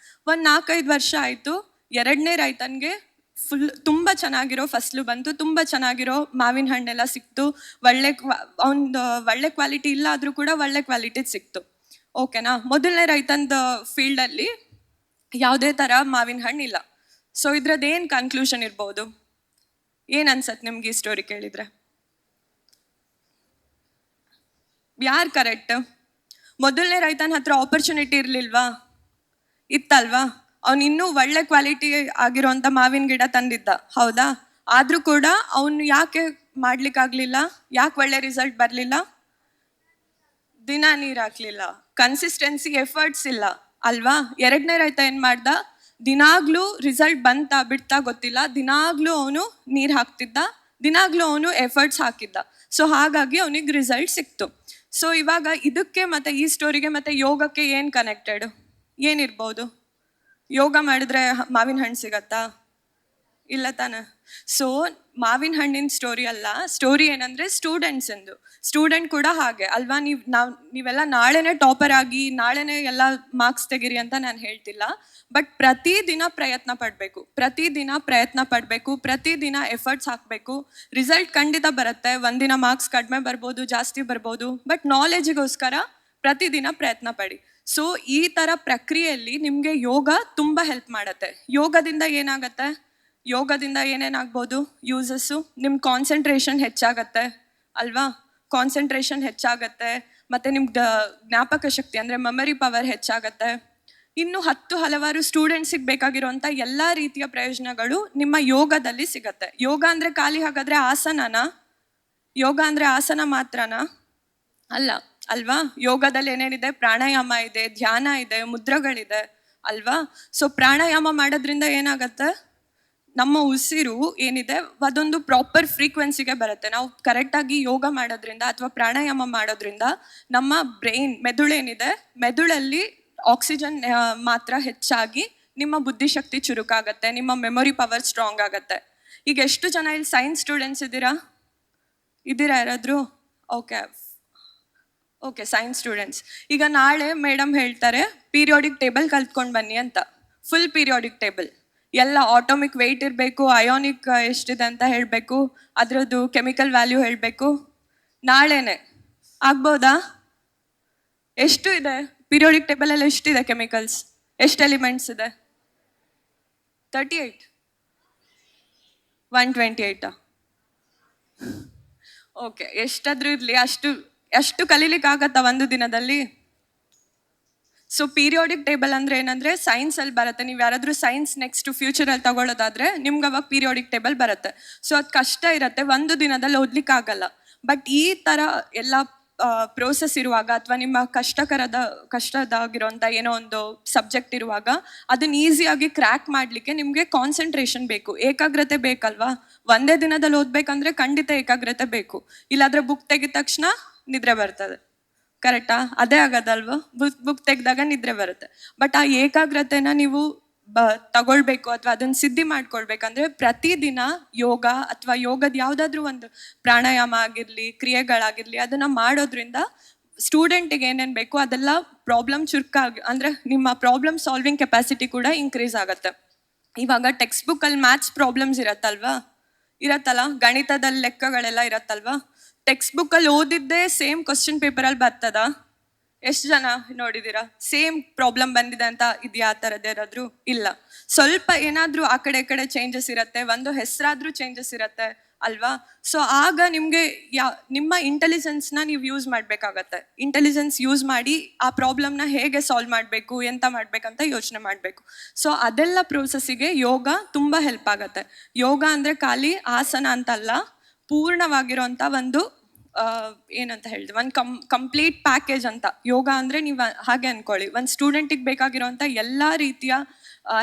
4-5 ವರ್ಷ ಆಯಿತು. ಎರಡನೇ ರೈತನಿಗೆ ತುಂಬ ಚೆನ್ನಾಗಿರೋ ಫಸಲು ಬಂತು, ತುಂಬ ಚೆನ್ನಾಗಿರೋ ಮಾವಿನ ಹಣ್ಣೆಲ್ಲ ಸಿಕ್ತು. ಒಳ್ಳೆ ಕ್ವಾಲಿಟಿ ಇಲ್ಲ ಆದರೂ ಕೂಡ ಒಳ್ಳೆ ಕ್ವಾಲಿಟಿ ಸಿಕ್ತು. ಓಕೆನಾ? ಮೊದಲನೇ ರೈತಂದು ಫೀಲ್ಡಲ್ಲಿ ಯಾವುದೇ ಥರ ಮಾವಿನ ಹಣ್ಣು ಇಲ್ಲ. ಸೊ ಇದ್ರದ್ದು ಏನು ಕನ್ಕ್ಲೂಷನ್ ಇರ್ಬೋದು? ಏನು ಅನ್ಸತ್ತೆ ನಿಮ್ಗೆ ಈ ಸ್ಟೋರಿ ಕೇಳಿದರೆ? ಯಾರು ಕರೆಕ್ಟ್? ಮೊದಲನೇ ರೈತನ ಹತ್ರ ಆಪರ್ಚುನಿಟಿ ಇರಲಿಲ್ವಾ? ಇತ್ತಲ್ವಾ? ಅವ್ನು ಇನ್ನೂ ಒಳ್ಳೆ ಕ್ವಾಲಿಟಿ ಆಗಿರೋಂಥ ಮಾವಿನ ಗಿಡ ತಂದಿದ್ದ, ಹೌದಾ? ಆದರೂ ಕೂಡ ಅವನು ಯಾಕೆ ಮಾಡ್ಲಿಕ್ಕಾಗಲಿಲ್ಲ? ಯಾಕೆ ಒಳ್ಳೆ ರಿಸಲ್ಟ್ ಬರಲಿಲ್ಲ? ದಿನ ನೀರು ಹಾಕ್ಲಿಲ್ಲ, ಕನ್ಸಿಸ್ಟೆನ್ಸಿ, ಎಫರ್ಟ್ಸ್ ಇಲ್ಲ ಅಲ್ವಾ. ಎರಡನೇ ರೈತ ಏನು ಮಾಡ್ದ? ದಿನಾಗ್ಲೂ ರಿಸಲ್ಟ್ ಬಿಡ್ತಾ ಗೊತ್ತಿಲ್ಲ, ದಿನಾಗ್ಲೂ ಅವನು ನೀರು ಹಾಕ್ತಿದ್ದ, ದಿನಾಗ್ಲೂ ಅವನು ಎಫರ್ಟ್ಸ್ ಹಾಕಿದ್ದ. ಸೊ ಹಾಗಾಗಿ ಅವನಿಗೆ ರಿಸಲ್ಟ್ ಸಿಕ್ತು. ಸೊ ಇವಾಗ ಇದಕ್ಕೆ ಮತ್ತು ಈ ಸ್ಟೋರಿಗೆ ಮತ್ತು ಯೋಗಕ್ಕೆ ಏನು ಕನೆಕ್ಟೆಡ್? ಏನಿರ್ಬೋದು? ಯೋಗ ಮಾಡಿದ್ರೆ ಮಾವಿನ ಹಣ್ಣು ಸಿಗತ್ತಾ? ಇಲ್ಲ ತಾನೆ. ಸೊ ಮಾವಿನ ಹಣ್ಣಿನ ಸ್ಟೋರಿ ಅಲ್ಲ, ಸ್ಟೋರಿ ಏನಂದರೆ ಸ್ಟೂಡೆಂಟ್ ಕೂಡ ಹಾಗೆ ಅಲ್ವಾ. ನೀವೆಲ್ಲ ನಾಳೆನೇ ಟಾಪರ್ ಆಗಿ ನಾಳೆನೇ ಎಲ್ಲ ಮಾರ್ಕ್ಸ್ ತೆಗೀರಿ ಅಂತ ನಾನು ಹೇಳ್ತಿಲ್ಲ. ಬಟ್ ಪ್ರತಿದಿನ ಪ್ರಯತ್ನ ಪಡಬೇಕು, ಪ್ರತಿದಿನ ಎಫರ್ಟ್ಸ್ ಹಾಕಬೇಕು. ರಿಸಲ್ಟ್ ಖಂಡಿತ ಬರುತ್ತೆ. ಒಂದಿನ ಮಾರ್ಕ್ಸ್ ಕಡಿಮೆ ಬರ್ಬೋದು, ಜಾಸ್ತಿ ಬರ್ಬೋದು, ಬಟ್ ನಾಲೆಜಿಗೋಸ್ಕರ ಪ್ರತಿದಿನ ಪ್ರಯತ್ನ ಪಡಿ. ಸೊ ಈ ಥರ ಪ್ರಕ್ರಿಯೆಯಲ್ಲಿ ನಿಮಗೆ ಯೋಗ ತುಂಬ ಹೆಲ್ಪ್ ಮಾಡುತ್ತೆ. ಯೋಗದಿಂದ ಏನೇನಾಗ್ಬೋದು ಯೂಸಸ್ಸು? ನಿಮ್ಮ ಕಾನ್ಸಂಟ್ರೇಷನ್ ಹೆಚ್ಚಾಗತ್ತೆ ಅಲ್ವಾ. ಕಾನ್ಸಂಟ್ರೇಷನ್ ಹೆಚ್ಚಾಗತ್ತೆ, ಮತ್ತು ನಿಮ್ಗೆ ಜ್ಞಾಪಕ ಶಕ್ತಿ ಅಂದರೆ ಮೆಮರಿ ಪವರ್ ಹೆಚ್ಚಾಗತ್ತೆ. ಇನ್ನು ಹಲವಾರು ಸ್ಟೂಡೆಂಟ್ಸಿಗೆ ಬೇಕಾಗಿರುವಂಥ ಎಲ್ಲ ರೀತಿಯ ಪ್ರಯೋಜನಗಳು ನಿಮ್ಮ ಯೋಗದಲ್ಲಿ ಸಿಗತ್ತೆ. ಯೋಗ ಅಂದರೆ ಖಾಲಿ ಹಾಗಾದರೆ ಆಸನನಾ? ಯೋಗ ಅಂದರೆ ಆಸನ ಮಾತ್ರನಾ? ಅಲ್ಲ ಅಲ್ವಾ? ಯೋಗದಲ್ಲಿ ಏನೇನಿದೆ? ಪ್ರಾಣಾಯಾಮ ಇದೆ, ಧ್ಯಾನ ಇದೆ, ಮುದ್ರಗಳಿದೆ ಅಲ್ವಾ? ಸೊ ಪ್ರಾಣಾಯಾಮ ಮಾಡೋದ್ರಿಂದ ಏನಾಗತ್ತೆ? ನಮ್ಮ ಉಸಿರು ಏನಿದೆ ಅದೊಂದು ಪ್ರಾಪರ್ ಫ್ರೀಕ್ವೆನ್ಸಿಗೆ ಬರುತ್ತೆ. ನಾವು ಕರೆಕ್ಟಾಗಿ ಯೋಗ ಮಾಡೋದ್ರಿಂದ ಅಥವಾ ಪ್ರಾಣಾಯಾಮ ಮಾಡೋದ್ರಿಂದ ನಮ್ಮ ಬ್ರೈನ್, ಮೆದುಳೇನಿದೆ, ಮೆದುಳಲ್ಲಿ ಆಕ್ಸಿಜನ್ ಮಾತ್ರ ಹೆಚ್ಚಾಗಿ ನಿಮ್ಮ ಬುದ್ಧಿಶಕ್ತಿ ಚುರುಕಾಗತ್ತೆ, ನಿಮ್ಮ ಮೆಮೊರಿ ಪವರ್ ಸ್ಟ್ರಾಂಗ್ ಆಗತ್ತೆ. ಈಗ ಎಷ್ಟು ಜನ ಇಲ್ಲಿ ಸೈನ್ಸ್ ಸ್ಟೂಡೆಂಟ್ಸ್ ಇದ್ದೀರಾ ಯಾರಾದರೂ? Okay, science students. ಈಗ ನಾಳೆ ಮೇಡಮ್ ಹೇಳ್ತಾರೆ ಪೀರಿಯಾಡಿಕ್ ಟೇಬಲ್ ಕಲ್ತ್ಕೊಂಡು ಬನ್ನಿ ಅಂತ. ಫುಲ್ ಪೀರಿಯಾಡಿಕ್ ಟೇಬಲ್, ಎಲ್ಲ ಆಟೋಮಿಕ್ ವೆಯ್ಟ್ ಇರಬೇಕು, ಅಯೋನಿಕ್ ಎಷ್ಟಿದೆ ಅಂತ ಹೇಳಬೇಕು, ಅದರದ್ದು ಕೆಮಿಕಲ್ ವ್ಯಾಲ್ಯೂ ಹೇಳಬೇಕು. ನಾಳೆನೆ ಆಗ್ಬೋದಾ? ಎಷ್ಟು ಇದೆ ಪೀರಿಯಾಡಿಕ್ ಟೇಬಲಲ್ಲಿ? ಎಷ್ಟಿದೆ ಕೆಮಿಕಲ್ಸ್? ಎಷ್ಟು ಎಲಿಮೆಂಟ್ಸ್ ಇದೆ? 38, 128. ಓಕೆ, ಎಷ್ಟಾದ್ರೂ ಇರಲಿ, ಅಷ್ಟು ಕಲೀಲಿಕ್ಕಾಗತ್ತಾ ಒಂದು ದಿನದಲ್ಲಿ? ಸೊ ಪೀರಿಯಾಡಿಕ್ ಟೇಬಲ್ ಅಂದರೆ ಏನಂದರೆ ಸೈನ್ಸಲ್ಲಿ ಬರುತ್ತೆ. ನೀವು ಯಾರಾದರೂ ಸೈನ್ಸ್ ನೆಕ್ಸ್ಟ್ ಫ್ಯೂಚರಲ್ಲಿ ತಗೊಳ್ಳೋದಾದರೆ ನಿಮ್ಗೆ ಅವಾಗ ಪೀರಿಯಾಡಿಕ್ ಟೇಬಲ್ ಬರುತ್ತೆ. ಸೊ ಅದು ಕಷ್ಟ ಇರುತ್ತೆ, ಒಂದು ದಿನದಲ್ಲಿ ಓದ್ಲಿಕ್ಕಾಗಲ್ಲ. ಬಟ್ ಈ ಥರ ಎಲ್ಲ ಪ್ರೋಸೆಸ್ ಇರುವಾಗ ಅಥವಾ ನಿಮ್ಮ ಕಷ್ಟದಾಗಿರೋಂಥ ಏನೋ ಒಂದು ಸಬ್ಜೆಕ್ಟ್ ಇರುವಾಗ ಅದನ್ನ ಈಸಿಯಾಗಿ ಕ್ರ್ಯಾಕ್ ಮಾಡಲಿಕ್ಕೆ ನಿಮಗೆ ಕಾನ್ಸಂಟ್ರೇಷನ್ ಬೇಕು, ಏಕಾಗ್ರತೆ ಬೇಕಲ್ವಾ? ಒಂದೇ ದಿನದಲ್ಲಿ ಓದಬೇಕಂದ್ರೆ ಖಂಡಿತ ಏಕಾಗ್ರತೆ ಬೇಕು, ಇಲ್ಲಾಂದರೆ ಬುಕ್ ತೆಗೆದ ತಕ್ಷಣ ನಿದ್ರೆ ಬರ್ತದೆ. ಕರೆಕ್ಟಾ? ಅದೇ ಆಗೋದಲ್ವ? ಬುಕ್ ತೆಗೆದಾಗ ನಿದ್ರೆ ಬರುತ್ತೆ. ಬಟ್ ಆ ಏಕಾಗ್ರತೆನ ನೀವು ತಗೊಳ್ಬೇಕು ಅಥವಾ ಅದನ್ನು ಸಿದ್ಧಿ ಮಾಡ್ಕೊಳ್ಬೇಕಂದ್ರೆ ಪ್ರತಿದಿನ ಯೋಗ ಅಥವಾ ಯೋಗದ ಯಾವುದಾದ್ರೂ ಒಂದು ಪ್ರಾಣಾಯಾಮ ಆಗಿರಲಿ, ಕ್ರಿಯೆಗಳಾಗಿರಲಿ, ಅದನ್ನು ಮಾಡೋದ್ರಿಂದ ಸ್ಟೂಡೆಂಟಿಗೆ ಏನೇನು ಬೇಕು ಅದೆಲ್ಲ ಪ್ರಾಬ್ಲಮ್ ಚುರುಕಾಗಿ, ಅಂದರೆ ನಿಮ್ಮ ಪ್ರಾಬ್ಲಮ್ ಸಾಲ್ವಿಂಗ್ ಕೆಪಾಸಿಟಿ ಕೂಡ ಇನ್ಕ್ರೀಸ್ ಆಗುತ್ತೆ. ಇವಾಗ ಟೆಕ್ಸ್ಟ್ ಬುಕ್ಕಲ್ಲಿ ಮ್ಯಾಥ್ಸ್ ಪ್ರಾಬ್ಲಮ್ಸ್ ಇರತ್ತಲ್ಲ, ಗಣಿತದಲ್ಲಿ ಲೆಕ್ಕಗಳೆಲ್ಲ ಇರತ್ತಲ್ವಾ? ಟೆಕ್ಸ್ಟ್ ಬುಕ್ಕಲ್ಲಿ ಓದಿದ್ದೇ ಸೇಮ್ ಕ್ವಶನ್ ಪೇಪರಲ್ಲಿ ಬರ್ತದ? ಎಷ್ಟು ಜನ ನೋಡಿದ್ದೀರಾ? ಸೇಮ್ ಪ್ರಾಬ್ಲಮ್ ಬಂದಿದೆ ಅಂತ ಇದೆಯಾ? ಆ ಥರದ್ದು ಯಾರಾದರೂ? ಇಲ್ಲ. ಸ್ವಲ್ಪ ಏನಾದರೂ ಆ ಕಡೆ ಚೇಂಜಸ್ ಇರುತ್ತೆ, ಒಂದು ಹೆಸರಾದ್ರೂ ಚೇಂಜಸ್ ಇರುತ್ತೆ ಅಲ್ವಾ? ಸೊ ಆಗ ನಿಮಗೆ ನಿಮ್ಮ ಇಂಟೆಲಿಜೆನ್ಸ್ನ ನೀವು ಯೂಸ್ ಮಾಡಬೇಕಾಗತ್ತೆ. ಇಂಟೆಲಿಜೆನ್ಸ್ ಯೂಸ್ ಮಾಡಿ ಆ ಪ್ರಾಬ್ಲಮ್ನ ಹೇಗೆ ಸಾಲ್ವ್ ಮಾಡಬೇಕು, ಎಂತ ಮಾಡಬೇಕಂತ ಯೋಚನೆ ಮಾಡಬೇಕು. ಸೊ ಅದೆಲ್ಲ ಪ್ರೋಸೆಸ್ಸಿಗೆ ಯೋಗ ತುಂಬ ಹೆಲ್ಪ್ ಆಗುತ್ತೆ. ಯೋಗ ಅಂದರೆ ಖಾಲಿ ಆಸನ ಅಂತಲ್ಲ, ಪೂರ್ಣವಾಗಿರೋಂಥ ಒಂದು ಏನಂತ ಹೇಳಿದೆ, ಒಂದು ಕಂಪ್ಲೀಟ್ ಪ್ಯಾಕೇಜ್ ಅಂತ. ಯೋಗ ಅಂದರೆ ನೀವು ಹಾಗೆ ಅಂದ್ಕೊಳ್ಳಿ, ಒಂದು ಸ್ಟೂಡೆಂಟಿಗೆ ಬೇಕಾಗಿರೋಂಥ ಎಲ್ಲ ರೀತಿಯ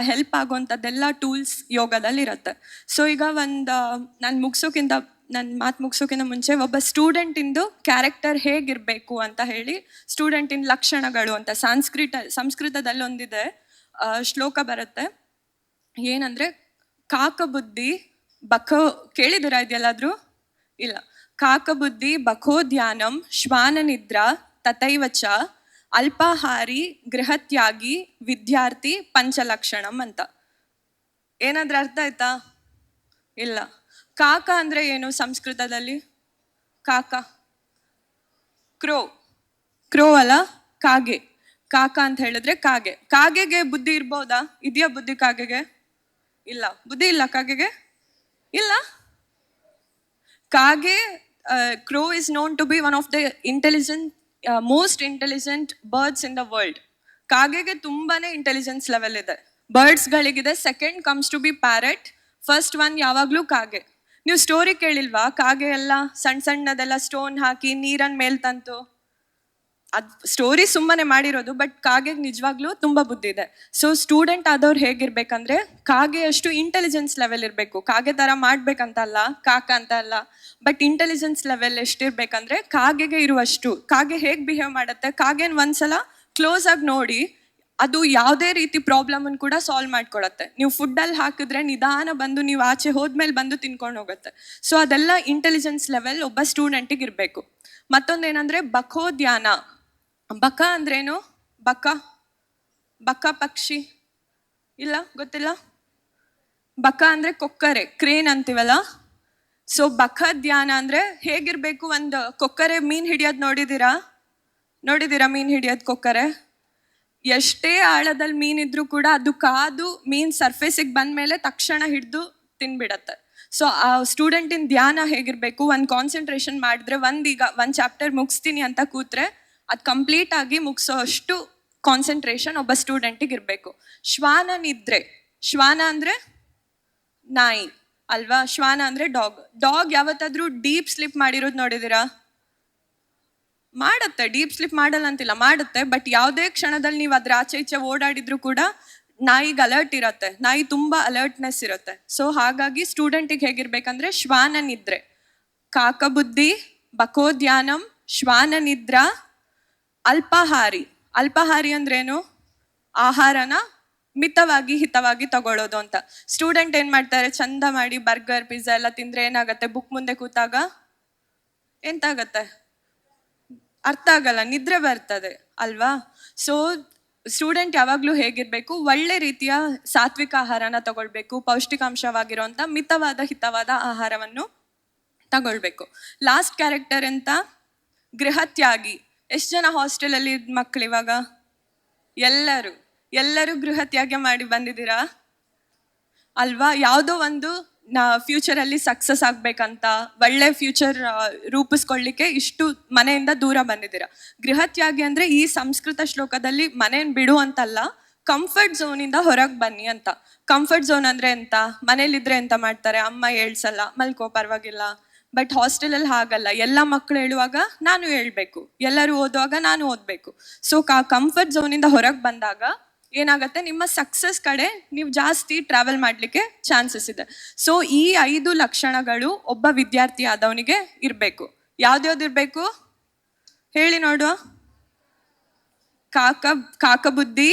ಹೆಲ್ಪ್ ಆಗುವಂಥದ್ದೆಲ್ಲ ಟೂಲ್ಸ್ ಯೋಗದಲ್ಲಿ ಇರುತ್ತೆ. ಸೊ ಈಗ ನನ್ನ ಮಾತು ಮುಗಿಸೋಕ್ಕಿಂತ ಮುಂಚೆ ಒಬ್ಬ ಸ್ಟೂಡೆಂಟಿಂದು ಕ್ಯಾರೆಕ್ಟರ್ ಹೇಗಿರಬೇಕು ಅಂತ ಹೇಳಿ, ಸ್ಟೂಡೆಂಟಿನ ಲಕ್ಷಣಗಳು ಅಂತ ಸಂಸ್ಕೃತದಲ್ಲಿ ಒಂದಿದೆ ಶ್ಲೋಕ ಬರುತ್ತೆ. ಏನಂದರೆ ಕಾಕಬುದ್ಧಿ ಕೇಳಿದ್ದೀರಾ ಇದೆಲ್ಲಾದರೂ? ಇಲ್ಲ. ಕಾಕಬುದ್ಧಿ ಬಖೋಧ್ಯಾನಂ ಶ್ವಾನನಿದ್ರಾ ತಥೈವಚ ಅಲ್ಪಾಹಾರಿ ಗೃಹತ್ಯಾಗಿ ವಿದ್ಯಾರ್ಥಿ ಪಂಚಲಕ್ಷಣಂ ಅಂತ. ಏನಾದ್ರೂ ಅರ್ಥ ಆಯ್ತಾ? ಇಲ್ಲ. ಕಾಕ ಅಂದರೆ ಏನು ಸಂಸ್ಕೃತದಲ್ಲಿ? ಕಾಕ ಕ್ರೋ ಅಲ್ಲ, ಕಾಗೆ. ಕಾಕ ಅಂತ ಹೇಳಿದ್ರೆ ಕಾಗೆಗೆ ಬುದ್ಧಿ ಇರ್ಬೋದಾ? ಇದೆಯಾ ಬುದ್ಧಿ ಕಾಗೆಗೆ? ಇಲ್ಲ. ಬುದ್ಧಿ ಇಲ್ಲ ಕಾಗೆಗೆ? ಇಲ್ಲ. ಕಾಗೆ, crow is known to be one of the most intelligent birds in the world. ಕಾಗೆಗೆ ತುಂಬಾನೇ ಇಂಟೆಲಿಜೆನ್ಸ್ ಲೆವೆಲ್ ಇದೆ. ಬರ್ಡ್ಸ್ಗಳಿಗಿದೆ. Second comes to be parrot, first one ಯಾವಾಗಲೂ ಕಾಗೆ. ನೀವು ಸ್ಟೋರಿ ಕೇಳಿಲ್ವಾ? ಕಾಗೆ ಎಲ್ಲ ಸಣ್ಣದೆಲ್ಲ ಸ್ಟೋನ್ ಹಾಕಿ ನೀರನ್ನು ಮೇಲ್ ತಂತು. ಅದು ಸ್ಟೋರಿ ಸುಮ್ಮನೆ ಮಾಡಿರೋದು, ಬಟ್ ಕಾಗೆಗೆ ನಿಜವಾಗ್ಲೂ ತುಂಬ ಬುದ್ಧಿ ಇದೆ. ಸೊ ಸ್ಟೂಡೆಂಟ್ ಆದವ್ರು ಹೇಗಿರ್ಬೇಕಂದ್ರೆ ಕಾಗೆಯಷ್ಟು ಇಂಟೆಲಿಜೆನ್ಸ್ ಲೆವೆಲ್ ಇರಬೇಕು. ಕಾಗೆ ಥರ ಮಾಡ್ಬೇಕಂತ ಅಲ್ಲ, ಕಾಕ ಅಂತ ಅಲ್ಲ, ಬಟ್ ಇಂಟೆಲಿಜೆನ್ಸ್ ಲೆವೆಲ್ ಎಷ್ಟಿರ್ಬೇಕಂದ್ರೆ ಕಾಗೆಗೆ ಇರುವಷ್ಟು. ಕಾಗೆ ಹೇಗೆ ಬಿಹೇವ್ ಮಾಡುತ್ತೆ, ಕಾಗೆನ ಒಂದ್ಸಲ ಕ್ಲೋಸ್ ಆಗಿ ನೋಡಿ, ಅದು ಯಾವುದೇ ರೀತಿ ಪ್ರಾಬ್ಲಮನ್ನು ಕೂಡ ಸಾಲ್ವ್ ಮಾಡ್ಕೊಳತ್ತೆ. ನೀವು ಫುಡ್ಡಲ್ಲಿ ಹಾಕಿದ್ರೆ ನಿಧಾನ ಬಂದು ನೀವು ಆಚೆ ಹೋದ್ಮೇಲೆ ಬಂದು ತಿನ್ಕೊಂಡು ಹೋಗುತ್ತೆ. ಸೊ ಅದೆಲ್ಲ ಇಂಟೆಲಿಜೆನ್ಸ್ ಲೆವೆಲ್ ಒಬ್ಬ ಸ್ಟೂಡೆಂಟಿಗೆ ಇರಬೇಕು. ಮತ್ತೊಂದೇನಂದರೆ ಬಖೋಧ್ಯಾನ. ಬಕ ಅಂದ್ರೇನು? ಬಕ ಪಕ್ಷಿ ಇಲ್ಲ, ಗೊತ್ತಿಲ್ಲ? ಬಕ ಅಂದರೆ ಕೊಕ್ಕರೆ, ಕ್ರೇನ್ ಅಂತೀವಲ್ಲ. ಸೊ ಬಕ ಧ್ಯಾನ ಅಂದರೆ ಹೇಗಿರಬೇಕು? ಒಂದು ಕೊಕ್ಕರೆ ಮೀನು ಹಿಡಿಯೋದು ನೋಡಿದ್ದೀರಾ ಮೀನು ಹಿಡಿಯೋದು ಕೊಕ್ಕರೆ? ಎಷ್ಟೇ ಆಳದಲ್ಲಿ ಮೀನಿದ್ರೂ ಕೂಡ ಅದು ಕಾದು ಮೀನು ಸರ್ಫೇಸಿಗೆ ಬಂದಮೇಲೆ ತಕ್ಷಣ ಹಿಡಿದು ತಿನ್ಬಿಡತ್ತೆ. ಸೊ ಆ ಸ್ಟೂಡೆಂಟಿನ ಧ್ಯಾನ ಹೇಗಿರಬೇಕು? ಒಂದು ಕಾನ್ಸಂಟ್ರೇಷನ್ ಮಾಡಿದ್ರೆ, ಒಂದು ಚಾಪ್ಟರ್ ಮುಗಿಸ್ತೀನಿ ಅಂತ ಕೂತ್ರೆ ಅದು ಕಂಪ್ಲೀಟ್ ಆಗಿ ಮುಗಿಸೋ ಅಷ್ಟು ಕಾನ್ಸಂಟ್ರೇಷನ್ ಒಬ್ಬ ಸ್ಟೂಡೆಂಟಿಗೆ ಇರಬೇಕು. ಶ್ವಾನ ನಿದ್ರೆ, ಶ್ವಾನ ಅಂದರೆ ನಾಯಿ ಅಲ್ವಾ, ಶ್ವಾನ ಅಂದರೆ ಡಾಗ್. ಡಾಗ್ ಯಾವತ್ತಾದ್ರೂ ಡೀಪ್ ಸ್ಲಿಪ್ ಮಾಡಿರೋದು ನೋಡಿದ್ದೀರಾ? ಮಾಡುತ್ತೆ, ಡೀಪ್ ಸ್ಲಿಪ್ ಮಾಡಲ್ಲ ಅಂತಿಲ್ಲ, ಮಾಡುತ್ತೆ. ಬಟ್ ಯಾವುದೇ ಕ್ಷಣದಲ್ಲಿ ನೀವು ಅದ್ರ ಆಚೆ ಈಚೆ ಓಡಾಡಿದ್ರು ಕೂಡ ನಾಯಿಗೆ ಅಲರ್ಟ್ ಇರುತ್ತೆ, ನಾಯಿ ತುಂಬ ಅಲರ್ಟ್ನೆಸ್ ಇರುತ್ತೆ. ಸೊ ಹಾಗಾಗಿ ಸ್ಟೂಡೆಂಟಿಗೆ ಹೇಗಿರ್ಬೇಕಂದ್ರೆ ಶ್ವಾನ ನಿದ್ರೆ, ಕಾಕಬುದ್ಧಿ, ಬಕೋದ್ಯಾನಂ, ಶ್ವಾನ ನಿದ್ರಾ, ಅಲ್ಪಾಹಾರಿ. ಅಲ್ಪಾಹಾರಿ ಅಂದ್ರೇನು? ಆಹಾರನ ಮಿತವಾಗಿ ಹಿತವಾಗಿ ತಗೊಳ್ಳೋದು ಅಂತ. ಸ್ಟೂಡೆಂಟ್ ಏನು ಮಾಡ್ತಾರೆ, ಚಂದ ಮಾಡಿ ಬರ್ಗರ್ ಪಿಜ್ಜಾ ಎಲ್ಲ ತಿಂದರೆ ಏನಾಗುತ್ತೆ, ಬುಕ್ ಮುಂದೆ ಕೂತಾಗ ಎಂತಾಗತ್ತೆ, ಅರ್ಥ ಆಗಲ್ಲ, ನಿದ್ರೆ ಬರ್ತದೆ ಅಲ್ವಾ. ಸೊ ಸ್ಟೂಡೆಂಟ್ ಯಾವಾಗಲೂ ಹೇಗಿರಬೇಕು, ಒಳ್ಳೆ ರೀತಿಯ ಸಾತ್ವಿಕ ಆಹಾರನ ತಗೊಳ್ಬೇಕು, ಪೌಷ್ಟಿಕಾಂಶವಾಗಿರುವಂಥ ಮಿತವಾದ ಹಿತವಾದ ಆಹಾರವನ್ನು ತಗೊಳ್ಬೇಕು. ಲಾಸ್ಟ್ ಕ್ಯಾರೆಕ್ಟರ್ ಅಂತ ಗೃಹತ್ಯಾಗಿ. ಎಷ್ಟು ಜನ ಹಾಸ್ಟೆಲಲ್ಲಿ ಮಕ್ಕಳು ಇವಾಗ? ಎಲ್ಲರೂ ಗೃಹತ್ಯಾಗ ಮಾಡಿ ಬಂದಿದ್ದೀರಾ ಅಲ್ವಾ. ಯಾವುದೋ ಒಂದು ಫ್ಯೂಚರಲ್ಲಿ ಸಕ್ಸಸ್ ಆಗ್ಬೇಕಂತ, ಒಳ್ಳೆ ಫ್ಯೂಚರ್ ರೂಪಿಸ್ಕೊಳ್ಳಿಕ್ಕೆ ಇಷ್ಟು ಮನೆಯಿಂದ ದೂರ ಬಂದಿದ್ದೀರಾ. ಗೃಹತ್ಯಾಗಿ ಅಂದರೆ ಈ ಸಂಸ್ಕೃತ ಶ್ಲೋಕದಲ್ಲಿ ಮನೇನ ಬಿಡು ಅಂತಲ್ಲ, ಕಂಫರ್ಟ್ ಝೋನಿಂದ ಹೊರಗೆ ಬನ್ನಿ ಅಂತ. ಕಂಫರ್ಟ್ ಝೋನ್ ಅಂದರೆ ಎಂತ? ಮನೇಲಿದ್ರೆ ಎಂತ ಮಾಡ್ತಾರೆ, ಅಮ್ಮ ಹೇಳ್ಸಲ್ಲ, ಮಲ್ಕೋ ಪರವಾಗಿಲ್ಲ. ಬಟ್ ಹಾಸ್ಟೆಲಲ್ಲಿ ಹಾಗಲ್ಲ, ಎಲ್ಲ ಮಕ್ಕಳು ಹೇಳುವಾಗ ನಾನು ಹೇಳ್ಬೇಕು, ಎಲ್ಲರೂ ಓದುವಾಗ ನಾನು ಓದಬೇಕು. ಸೊ ಕಂಫರ್ಟ್ ಝೋನಿಂದ ಹೊರಗೆ ಬಂದಾಗ ಏನಾಗುತ್ತೆ, ನಿಮ್ಮ ಸಕ್ಸಸ್ ಕಡೆ ನೀವು ಜಾಸ್ತಿ ಟ್ರಾವೆಲ್ ಮಾಡಲಿಕ್ಕೆ ಚಾನ್ಸಸ್ ಇದೆ. ಸೊ ಈ 5 ಲಕ್ಷಣಗಳು ಒಬ್ಬ ವಿದ್ಯಾರ್ಥಿ ಆದವನಿಗೆ ಇರಬೇಕು. ಯಾವ್ದ್ಯಾವ್ದು ಇರಬೇಕು ಹೇಳಿ ನೋಡುವ? ಕಾಕಬುದ್ಧಿ,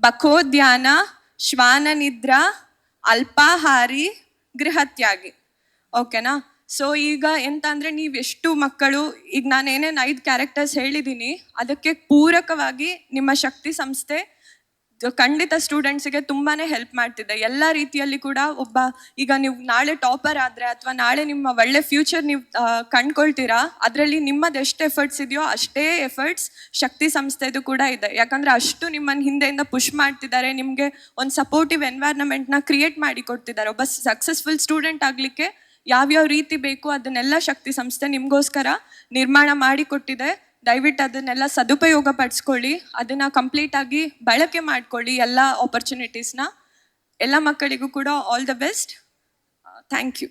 ಬಕೋದ್ಯಾನ, ಶ್ವಾನ ನಿದ್ರಾ, ಅಲ್ಪಾಹಾರಿ, ಗೃಹತ್ಯಾಗಿ. ಓಕೆನಾ? ಸೊ ಈಗ ಎಂತ ಅಂದರೆ, ನೀವು ಎಷ್ಟು ಮಕ್ಕಳು, ಈಗ ನಾನು ಏನೇನು 5 ಕ್ಯಾರೆಕ್ಟರ್ಸ್ ಹೇಳಿದ್ದೀನಿ ಅದಕ್ಕೆ ಪೂರಕವಾಗಿ ನಿಮ್ಮ ಶಕ್ತಿ ಸಂಸ್ಥೆ ಖಂಡಿತ ಸ್ಟೂಡೆಂಟ್ಸಿಗೆ ತುಂಬಾ ಹೆಲ್ಪ್ ಮಾಡ್ತಿದೆ ಎಲ್ಲ ರೀತಿಯಲ್ಲಿ ಕೂಡ. ಈಗ ನೀವು ನಾಳೆ ಟಾಪರ್ ಆದರೆ ಅಥವಾ ನಾಳೆ ನಿಮ್ಮ ಒಳ್ಳೆ ಫ್ಯೂಚರ್ ನೀವು ಕಂಡ್ಕೊಳ್ತೀರಾ, ಅದರಲ್ಲಿ ನಿಮ್ಮದು ಎಷ್ಟು ಎಫರ್ಟ್ಸ್ ಇದೆಯೋ ಅಷ್ಟೇ ಎಫರ್ಟ್ಸ್ ಶಕ್ತಿ ಸಂಸ್ಥೆದು ಕೂಡ ಇದೆ. ಯಾಕಂದರೆ ಅಷ್ಟು ನಿಮ್ಮನ್ನು ಹಿಂದೆಯಿಂದ ಪುಷ್ ಮಾಡ್ತಿದ್ದಾರೆ, ನಿಮಗೆ ಒಂದು ಸಪೋರ್ಟಿವ್ ಎನ್ವೈರ್ನಮೆಂಟ್ನ ಕ್ರಿಯೇಟ್ ಮಾಡಿ ಕೊಡ್ತಿದ್ದಾರೆ. ಒಬ್ಬ ಸಕ್ಸಸ್ಫುಲ್ ಸ್ಟೂಡೆಂಟ್ ಆಗಲಿಕ್ಕೆ ಯಾವ್ಯಾವ ರೀತಿ ಬೇಕು ಅದನ್ನೆಲ್ಲ ಶಕ್ತಿ ಸಂಸ್ಥೆ ನಿಮಗೋಸ್ಕರ ನಿರ್ಮಾಣ ಮಾಡಿಕೊಟ್ಟಿದೆ. ದಯವಿಟ್ಟು ಅದನ್ನೆಲ್ಲ ಸದುಪಯೋಗ ಪಡಿಸ್ಕೊಳ್ಳಿ, ಅದನ್ನು ಕಂಪ್ಲೀಟಾಗಿ ಬಳಕೆ ಮಾಡ್ಕೊಳ್ಳಿ ಎಲ್ಲ ಆಪರ್ಚುನಿಟೀಸ್ನ. ಎಲ್ಲ ಮಕ್ಕಳಿಗೂ ಕೂಡ all the best. Thank you.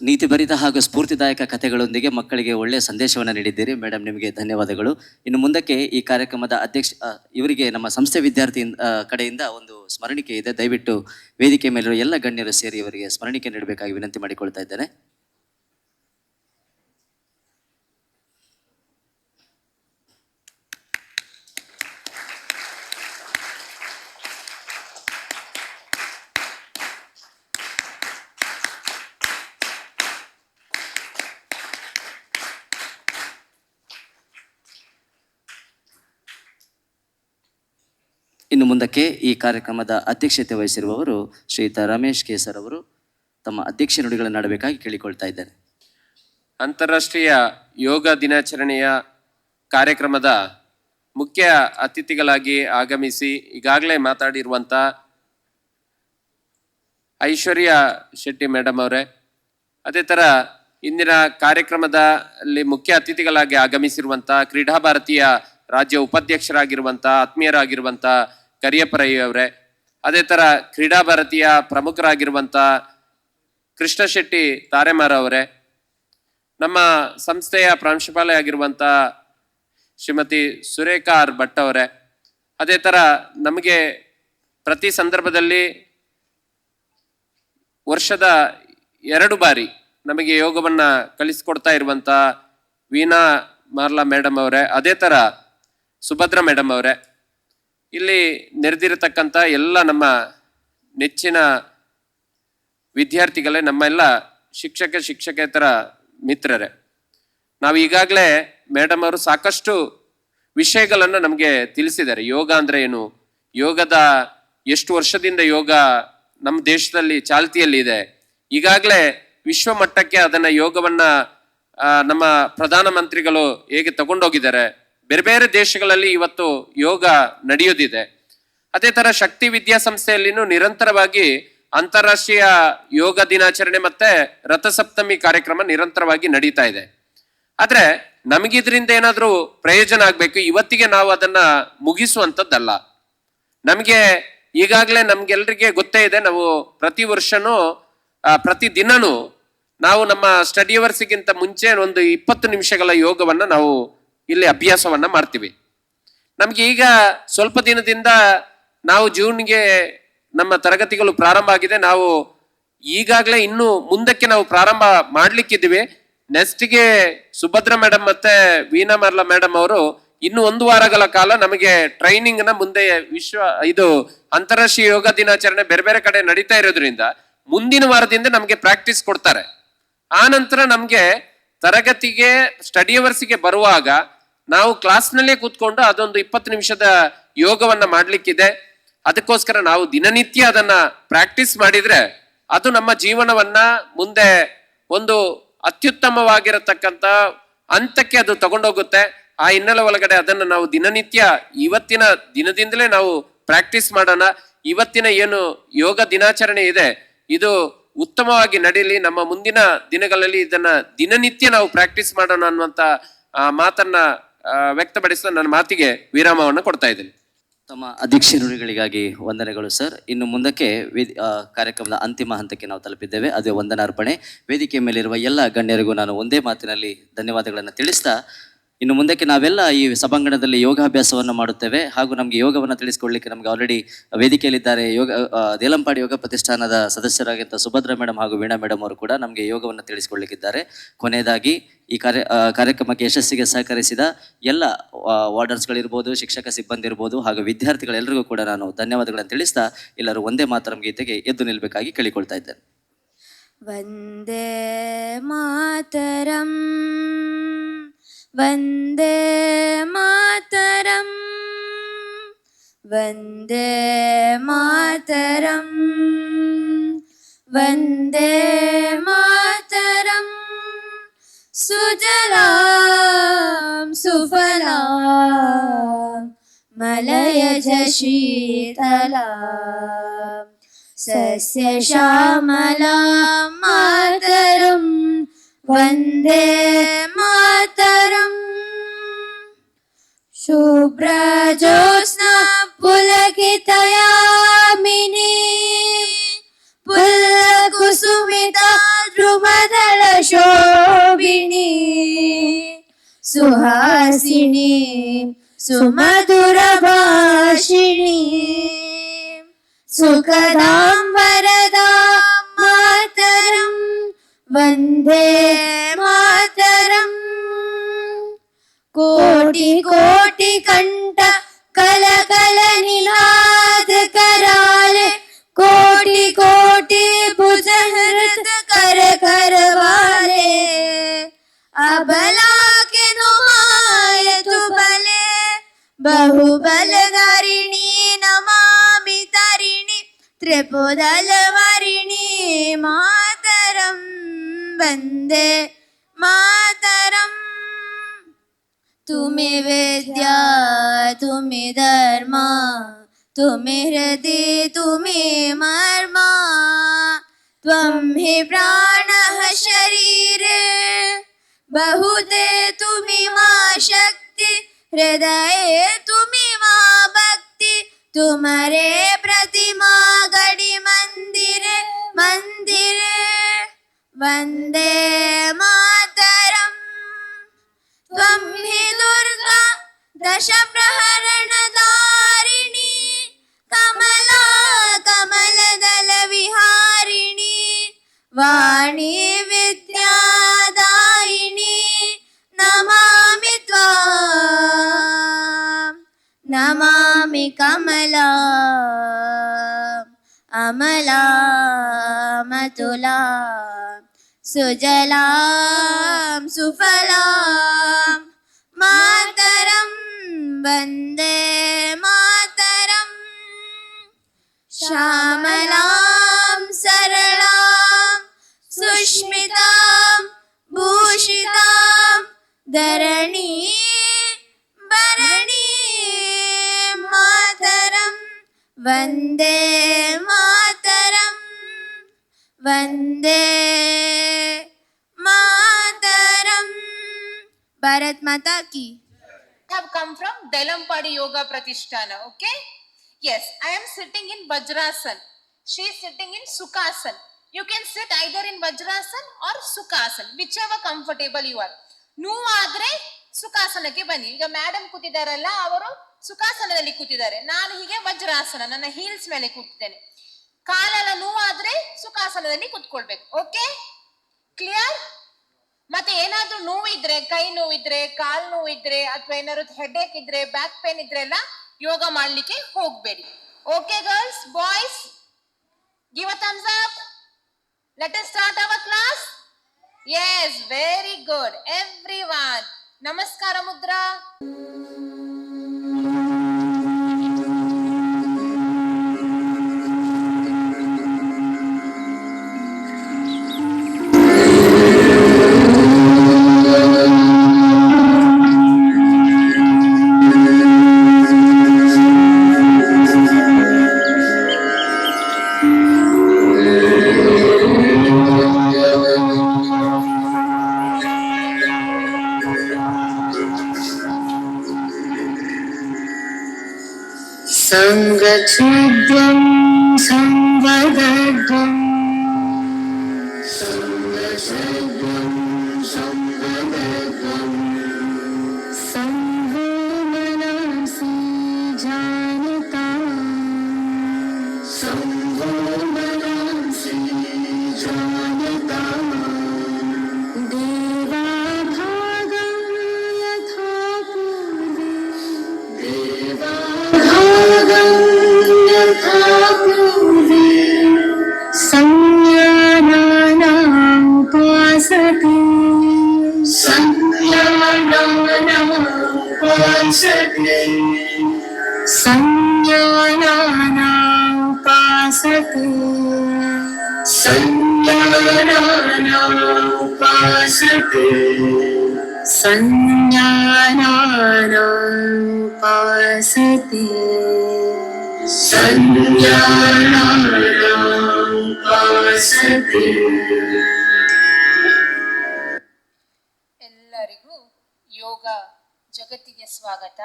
ನೀತಿಭರಿತ ಹಾಗೂ ಸ್ಫೂರ್ತಿದಾಯಕ ಕಥೆಗಳೊಂದಿಗೆ ಮಕ್ಕಳಿಗೆ ಒಳ್ಳೆಯ ಸಂದೇಶವನ್ನು ನೀಡಿದ್ದೀರಿ ಮೇಡಮ್, ನಿಮಗೆ ಧನ್ಯವಾದಗಳು. ಇನ್ನು ಮುಂದಕ್ಕೆ ಈ ಕಾರ್ಯಕ್ರಮದ ಇವರಿಗೆ ನಮ್ಮ ಸಂಸ್ಥೆ ವಿದ್ಯಾರ್ಥಿ ಕಡೆಯಿಂದ ಒಂದು ಸ್ಮರಣಿಕೆ ಇದೆ. ದಯವಿಟ್ಟು ವೇದಿಕೆ ಮೇಲಿರುವ ಎಲ್ಲ ಗಣ್ಯರು ಸೇರಿ ಇವರಿಗೆ ಸ್ಮರಣಿಕೆ ನೀಡಬೇಕಾಗಿ ವಿನಂತಿ ಮಾಡಿಕೊಳ್ತಾ ಇದ್ದೇನೆ. ಇನ್ನು ಮುಂದಕ್ಕೆ ಈ ಕಾರ್ಯಕ್ರಮದ ಅಧ್ಯಕ್ಷತೆ ವಹಿಸಿರುವವರು ಶ್ರೀಯುತ ರಮೇಶ್ ಕೇಸರ್ ಅವರು ತಮ್ಮ ಅಧ್ಯಕ್ಷ ನುಡಿಗಳನ್ನು ಆಡಬೇಕಾಗಿ ಕೇಳಿಕೊಳ್ತಾ ಇದ್ದಾರೆ. ಅಂತಾರಾಷ್ಟ್ರೀಯ ಯೋಗ ದಿನಾಚರಣೆಯ ಕಾರ್ಯಕ್ರಮದ ಮುಖ್ಯ ಅತಿಥಿಗಳಾಗಿ ಆಗಮಿಸಿ ಈಗಾಗಲೇ ಮಾತಾಡಿರುವಂಥ ಐಶ್ವರ್ಯ ಶೆಟ್ಟಿ ಮೇಡಮ್ ಅವರೇ, ಅದೇ ಥರ ಇಂದಿನ ಕಾರ್ಯಕ್ರಮದಲ್ಲಿ ಮುಖ್ಯ ಅತಿಥಿಗಳಾಗಿ ಆಗಮಿಸಿರುವಂಥ ಕ್ರೀಡಾ ಭಾರತೀಯ ರಾಜ್ಯ ಉಪಾಧ್ಯಕ್ಷರಾಗಿರುವಂಥ ಆತ್ಮೀಯರಾಗಿರುವಂಥ ಕರಿಯಪ್ಪ ರೈ ಅವರೇ, ಅದೇ ಥರ ಕ್ರೀಡಾ ಭಾರತೀಯ ಪ್ರಮುಖರಾಗಿರುವಂಥ ಕೃಷ್ಣ ಶೆಟ್ಟಿ ತಾರೆಮಾರ ಅವರೇ, ನಮ್ಮ ಸಂಸ್ಥೆಯ ಪ್ರಾಂಶುಪಾಲೆ ಆಗಿರುವಂಥ ಶ್ರೀಮತಿ ಸುರೇಖಾ ಆರ್ ಭಟ್ ಅವರೇ, ಅದೇ ಥರ ನಮಗೆ ಪ್ರತಿ ಸಂದರ್ಭದಲ್ಲಿ ವರ್ಷದ 2 ಬಾರಿ ನಮಗೆ ಯೋಗವನ್ನು ಕಲಿಸ್ಕೊಡ್ತಾ ಇರುವಂಥ ವೀಣಾ ಮಾರ್ಲಾ ಮೇಡಮ್ ಅವರೇ, ಅದೇ ಥರ ಸುಭದ್ರ ಮೇಡಮ್ ಅವರೇ, ಇಲ್ಲಿ ನೆರೆದಿರತಕ್ಕಂಥ ಎಲ್ಲ ನಮ್ಮ ನೆಚ್ಚಿನ ವಿದ್ಯಾರ್ಥಿಗಳೇ, ನಮ್ಮೆಲ್ಲ ಶಿಕ್ಷಕೇತರ ಮಿತ್ರರೇ, ನಾವು ಈಗಾಗಲೇ ಮೇಡಮ್ ಅವರು ಸಾಕಷ್ಟು ವಿಷಯಗಳನ್ನು ನಮಗೆ ತಿಳಿಸಿದ್ದಾರೆ. ಯೋಗ ಅಂದರೆ ಏನು, ಯೋಗದ ಎಷ್ಟು ವರ್ಷದಿಂದ ಯೋಗ ನಮ್ಮ ದೇಶದಲ್ಲಿ ಚಾಲ್ತಿಯಲ್ಲಿದೆ, ಈಗಾಗಲೇ ವಿಶ್ವ ಮಟ್ಟಕ್ಕೆ ಅದನ್ನು ಯೋಗವನ್ನು ನಮ್ಮ ಪ್ರಧಾನಮಂತ್ರಿಗಳು ಹೇಗೆ ತಗೊಂಡೋಗಿದ್ದಾರೆ, ಬೇರೆ ಬೇರೆ ದೇಶಗಳಲ್ಲಿ ಇವತ್ತು ಯೋಗ ನಡೆಯೋದಿದೆ. ಅದೇ ಥರ ಶಕ್ತಿ ವಿದ್ಯಾಸಂಸ್ಥೆಯಲ್ಲಿನೂ ನಿರಂತರವಾಗಿ ಅಂತಾರಾಷ್ಟ್ರೀಯ ಯೋಗ ದಿನಾಚರಣೆ ಮತ್ತೆ ರಥಸಪ್ತಮಿ ಕಾರ್ಯಕ್ರಮ ನಿರಂತರವಾಗಿ ನಡೀತಾ ಇದೆ. ಆದ್ರೆ ನಮಗಿದ್ರಿಂದ ಏನಾದ್ರೂ ಪ್ರಯೋಜನ ಆಗ್ಬೇಕು, ಇವತ್ತಿಗೆ ನಾವು ಅದನ್ನ ಮುಗಿಸುವಂಥದ್ದಲ್ಲ. ನಮಗೆ ಈಗಾಗಲೇ ನಮ್ಗೆಲ್ರಿಗೆ ಗೊತ್ತೇ ಇದೆ, ನಾವು ಪ್ರತಿ ವರ್ಷನೂ ಪ್ರತಿ ದಿನನೂ ನಾವು ನಮ್ಮ ಸ್ಟಡಿ ಅವರ್ಸ್ಗಿಂತ ಮುಂಚೆ ಒಂದು 20 ನಿಮಿಷಗಳ ಯೋಗವನ್ನ ನಾವು ಇಲ್ಲಿ ಅಭ್ಯಾಸವನ್ನ ಮಾಡ್ತೀವಿ. ನಮ್ಗೆ ಈಗ ಸ್ವಲ್ಪ ದಿನದಿಂದ ನಾವು ಜೂನ್ಗೆ ನಮ್ಮ ತರಗತಿಗಳು ಪ್ರಾರಂಭ ಆಗಿದೆ. ನಾವು ಈಗಾಗಲೇ ಇನ್ನು ಮುಂದಕ್ಕೆ ನಾವು ಪ್ರಾರಂಭ ಮಾಡ್ಲಿಕ್ಕಿದ್ದೀವಿ. ನೆಕ್ಸ್ಟ್ಗೆ ಸುಭದ್ರ ಮೇಡಮ್ ಮತ್ತೆ ವೀಣಾ ಮಾರ್ಲಾ ಮೇಡಮ್ ಅವರು ಇನ್ನು 1 ವಾರಗಳ ಕಾಲ ನಮಗೆ ಟ್ರೈನಿಂಗ್ ನ ಮುಂದೆ ಇದು ಅಂತಾರಾಷ್ಟ್ರೀಯ ಯೋಗ ದಿನಾಚರಣೆ ಬೇರೆ ಬೇರೆ ಕಡೆ ನಡೀತಾ ಇರೋದ್ರಿಂದ ಮುಂದಿನ ವಾರದಿಂದ ನಮಗೆ ಪ್ರಾಕ್ಟೀಸ್ ಕೊಡ್ತಾರೆ. ಆ ನಂತರ ನಮ್ಗೆ ತರಗತಿಗೆ ಸ್ಟಡಿ ಅವರ್ಸ್ಗೆ ಬರುವಾಗ ನಾವು ಕ್ಲಾಸ್ನಲ್ಲೇ ಕೂತ್ಕೊಂಡು ಅದೊಂದು 20 ನಿಮಿಷದ ಯೋಗವನ್ನ ಮಾಡ್ಲಿಕ್ಕಿದೆ. ಅದಕ್ಕೋಸ್ಕರ ನಾವು ದಿನನಿತ್ಯ ಅದನ್ನ ಪ್ರಾಕ್ಟೀಸ್ ಮಾಡಿದ್ರೆ ಅದು ನಮ್ಮ ಜೀವನವನ್ನ ಮುಂದೆ ಒಂದು ಅತ್ಯುತ್ತಮವಾಗಿರತಕ್ಕಂತ ಹಂತಕ್ಕೆ ಅದು ತಗೊಂಡೋಗುತ್ತೆ. ಆ ಹಿನ್ನೆಲೆ ಒಳಗಡೆ ಅದನ್ನು ನಾವು ದಿನನಿತ್ಯ ಇವತ್ತಿನ ದಿನದಿಂದಲೇ ನಾವು ಪ್ರಾಕ್ಟೀಸ್ ಮಾಡೋಣ. ಇವತ್ತಿನ ಏನು ಯೋಗ ದಿನಾಚರಣೆ ಇದೆ ಇದು ಉತ್ತಮವಾಗಿ ನಡೀಲಿ. ನಮ್ಮ ಮುಂದಿನ ದಿನಗಳಲ್ಲಿ ಇದನ್ನ ದಿನನಿತ್ಯ ನಾವು ಪ್ರಾಕ್ಟೀಸ್ ಮಾಡೋಣ ಅನ್ನುವಂತ ಮಾತನ್ನ ವ್ಯಕ್ತಪಡಿಸಿದ ನನ್ನ ಮಾತಿಗೆ ವಿರಾಮವನ್ನು ಕೊಡ್ತಾ ಇದ್ದೀನಿ. ತಮ್ಮ ಅಧ್ಯಕ್ಷ ನುಡಿಗಳಿಗಾಗಿ ವಂದನೆಗಳು ಸರ್. ಇನ್ನು ಮುಂದಕ್ಕೆ ಕಾರ್ಯಕ್ರಮದ ಅಂತಿಮ ಹಂತಕ್ಕೆ ನಾವು ತಲುಪಿದ್ದೇವೆ, ಅದೇ ವಂದನಾರ್ಪಣೆ. ವೇದಿಕೆ ಮೇಲಿರುವ ಎಲ್ಲ ಗಣ್ಯರಿಗೂ ನಾನು ಒಂದೇ ಮಾತಿನಲ್ಲಿ ಧನ್ಯವಾದಗಳನ್ನು ತಿಳಿಸ್ತಾ ಇನ್ನು ಮುಂದಕ್ಕೆ ನಾವೆಲ್ಲ ಈ ಸಭಾಂಗಣದಲ್ಲಿ ಯೋಗಾಭ್ಯಾಸವನ್ನು ಮಾಡುತ್ತೇವೆ. ಹಾಗೂ ನಮಗೆ ಯೋಗವನ್ನು ತಿಳಿಸ್ಕೊಡ್ಲಿಕ್ಕೆ ನಮಗೆ ಆಲ್ರೆಡಿ ವೇದಿಕೆಯಲ್ಲಿದ್ದಾರೆ ದೇಲಂಪಾಡಿ ಯೋಗ ಪ್ರತಿಷ್ಠಾನದ ಸದಸ್ಯರಾಗಿದ್ದ ಸುಭದ್ರ ಮೇಡಮ್ ಹಾಗೂ ವೀಣಾ ಮೇಡಮ್ ಅವರು ಕೂಡ ನಮಗೆ ಯೋಗವನ್ನು ತಿಳಿಸ್ಕೊಡ್ಲಿಕ್ಕಿದ್ದಾರೆ. ಕೊನೆಯದಾಗಿ ಈ ಕಾರ್ಯಕ್ರಮಕ್ಕೆ ಯಶಸ್ಸಿಗೆ ಸಹಕರಿಸಿದ ಎಲ್ಲ ವಾರ್ಡರ್ಸ್ಗಳಿರ್ಬೋದು, ಶಿಕ್ಷಕ ಸಿಬ್ಬಂದಿ ಇರ್ಬೋದು ಹಾಗೂ ವಿದ್ಯಾರ್ಥಿಗಳೆಲ್ಲರಿಗೂ ಕೂಡ ನಾನು ಧನ್ಯವಾದಗಳನ್ನು ತಿಳಿಸ್ತಾ ಎಲ್ಲರೂ ಒಂದೇ ಮಾತರಂ ಗೀತೆಗೆ ಎದ್ದು ನಿಲ್ಲಬೇಕಾಗಿ ಕೇಳಿಕೊಳ್ತಾ ಇದ್ದೇನೆ. ವಂದೇ ಮಾತರಂ ವಂದೇ ಮಾತರಂ ವಂದೇ ಮಾತರಂ ವಂದೇ ಮಾತರಂ ಸುಜಲಾಂ ಸುಫಲಾಂ ಮಲಯಜ ಶೀತಲಾಂ ಸಸ್ಯ ಶ್ಯಾಮಲಾಂ ಮಾತರಂ ವಂದೇ ಮಾತರಂ ಶುಭ್ರ ಜ್ಯೋತ್ಸ್ನಾ ಪುಲಕಿತಯಾಮಿನಿ ಪುಲ್ಲಕುಸುಮಿತಾ ಧ್ರುವದಳ ಶೋಭಿನಿ ಸುಹಾಸಿನಿ ಸುಮಧುರ ಭಾಷಿಣಿ ಸುಖದಾಂ ವರದಾಂ ಮಾತರಂ ವಂದೇ ಮಾತರಂ ಕೋಟಿ ಕೋಟಿ ಕಂಠ ಕಲ ಕಲ ನಿನಾದ कराले कोटि कोटि भुज हृत कर कर वाले अबला के नुमाय तु बले बहुबलधारिणी नमामि तारिणी त्रिपुदल वारिणी मातरं वन्दे मातरं तुम्हें विद्या तुम्हें धर्मा तुम्हें हृदय तुम्हें मर्मा त्वं हि प्राणः शरीरे बहुते तुम्हें मां शक्ति हृदय तुम्हें मां भक्ति तुम्हारे प्रतिमा गढ़ी मंदिरे मंदिरे वंदे मातरम त्वं हि दुर्गा दश प्रहरणधारिणी कमला कमलदल विहारिणी वाणी विद्यादायिनी नमामि त्वां नमामि कमला अमला मतुला सुजलां सुफलां मातरं वन्दे मातरं श्यामलां सरलां सुष्मितां भूषितां धरणी भरणी मातरं Vande Mataram ki. Have come from Delampadi Yoga Pratishtana. Okay. Yes, I am sitting in Vajrasan. She is sitting in Sukhasan. You can sit either in Vajrasan or Sukhasan, whichever comfortable you are. ನೋವು ಆದ್ರೆ ಸುಖಾಸನಕ್ಕೆ ಬನ್ನಿ. ಈಗ madam ಕೂತಿದಾರಲ್ಲ, ಅವರು ಸುಖಾಸನದಲ್ಲಿ ಕೂತಿದ್ದಾರೆ, ನಾನು ಹೀಗೆ ವಜ್ರಾಸನ, ನನ್ನ heels ಮೇಲೆ ಕೂತಿದ್ದೇನೆ. ಕಾಲೆಲ್ಲ ನೋವಾದ್ರೆ ಸುಖಾಸನದಲ್ಲಿ ಕೂತ್ಕೊಳ್ಬೇಕು. Okay, clear? ಮತ್ತೆ ಏನಾದ್ರೂ ನೋವಿದ್ರೆ, ಕೈ ನೋವಿದ್ರೆ, ಕಾಲ್ ನೋವಿದ್ರೆ, ಅಥವಾ ಏನಾದ್ರು ಹೆಡ್ಏಕ್ ಇದ್ರೆ, ಬ್ಯಾಕ್ ಪೇನ್ ಇದ್ರೆ ಎಲ್ಲ ಯೋಗ ಮಾಡ್ಲಿಕ್ಕೆ ಹೋಗ್ಬೇಡಿ. Okay girls, boys, give a thumbs up. Let us start our class. Yes, very good everyone. Namaskara mudra. संगच्छिद्यं संवदद्वं संगच्छिद्यं संवदद्वं संहो मनसि जानता संहो मनसि जानता देवा भागं यथा पूर्वे देवा संज्ञानानामुपासते संज्ञानानामुपासते संज्ञानानामुपासते संज्ञानानामुपासते संज्ञानानामुपासते संज्ञानामुपासते. ಎಲ್ಲರಿಗೂ ಯೋಗ ಜಗತ್ತಿಗೆ ಸ್ವಾಗತ.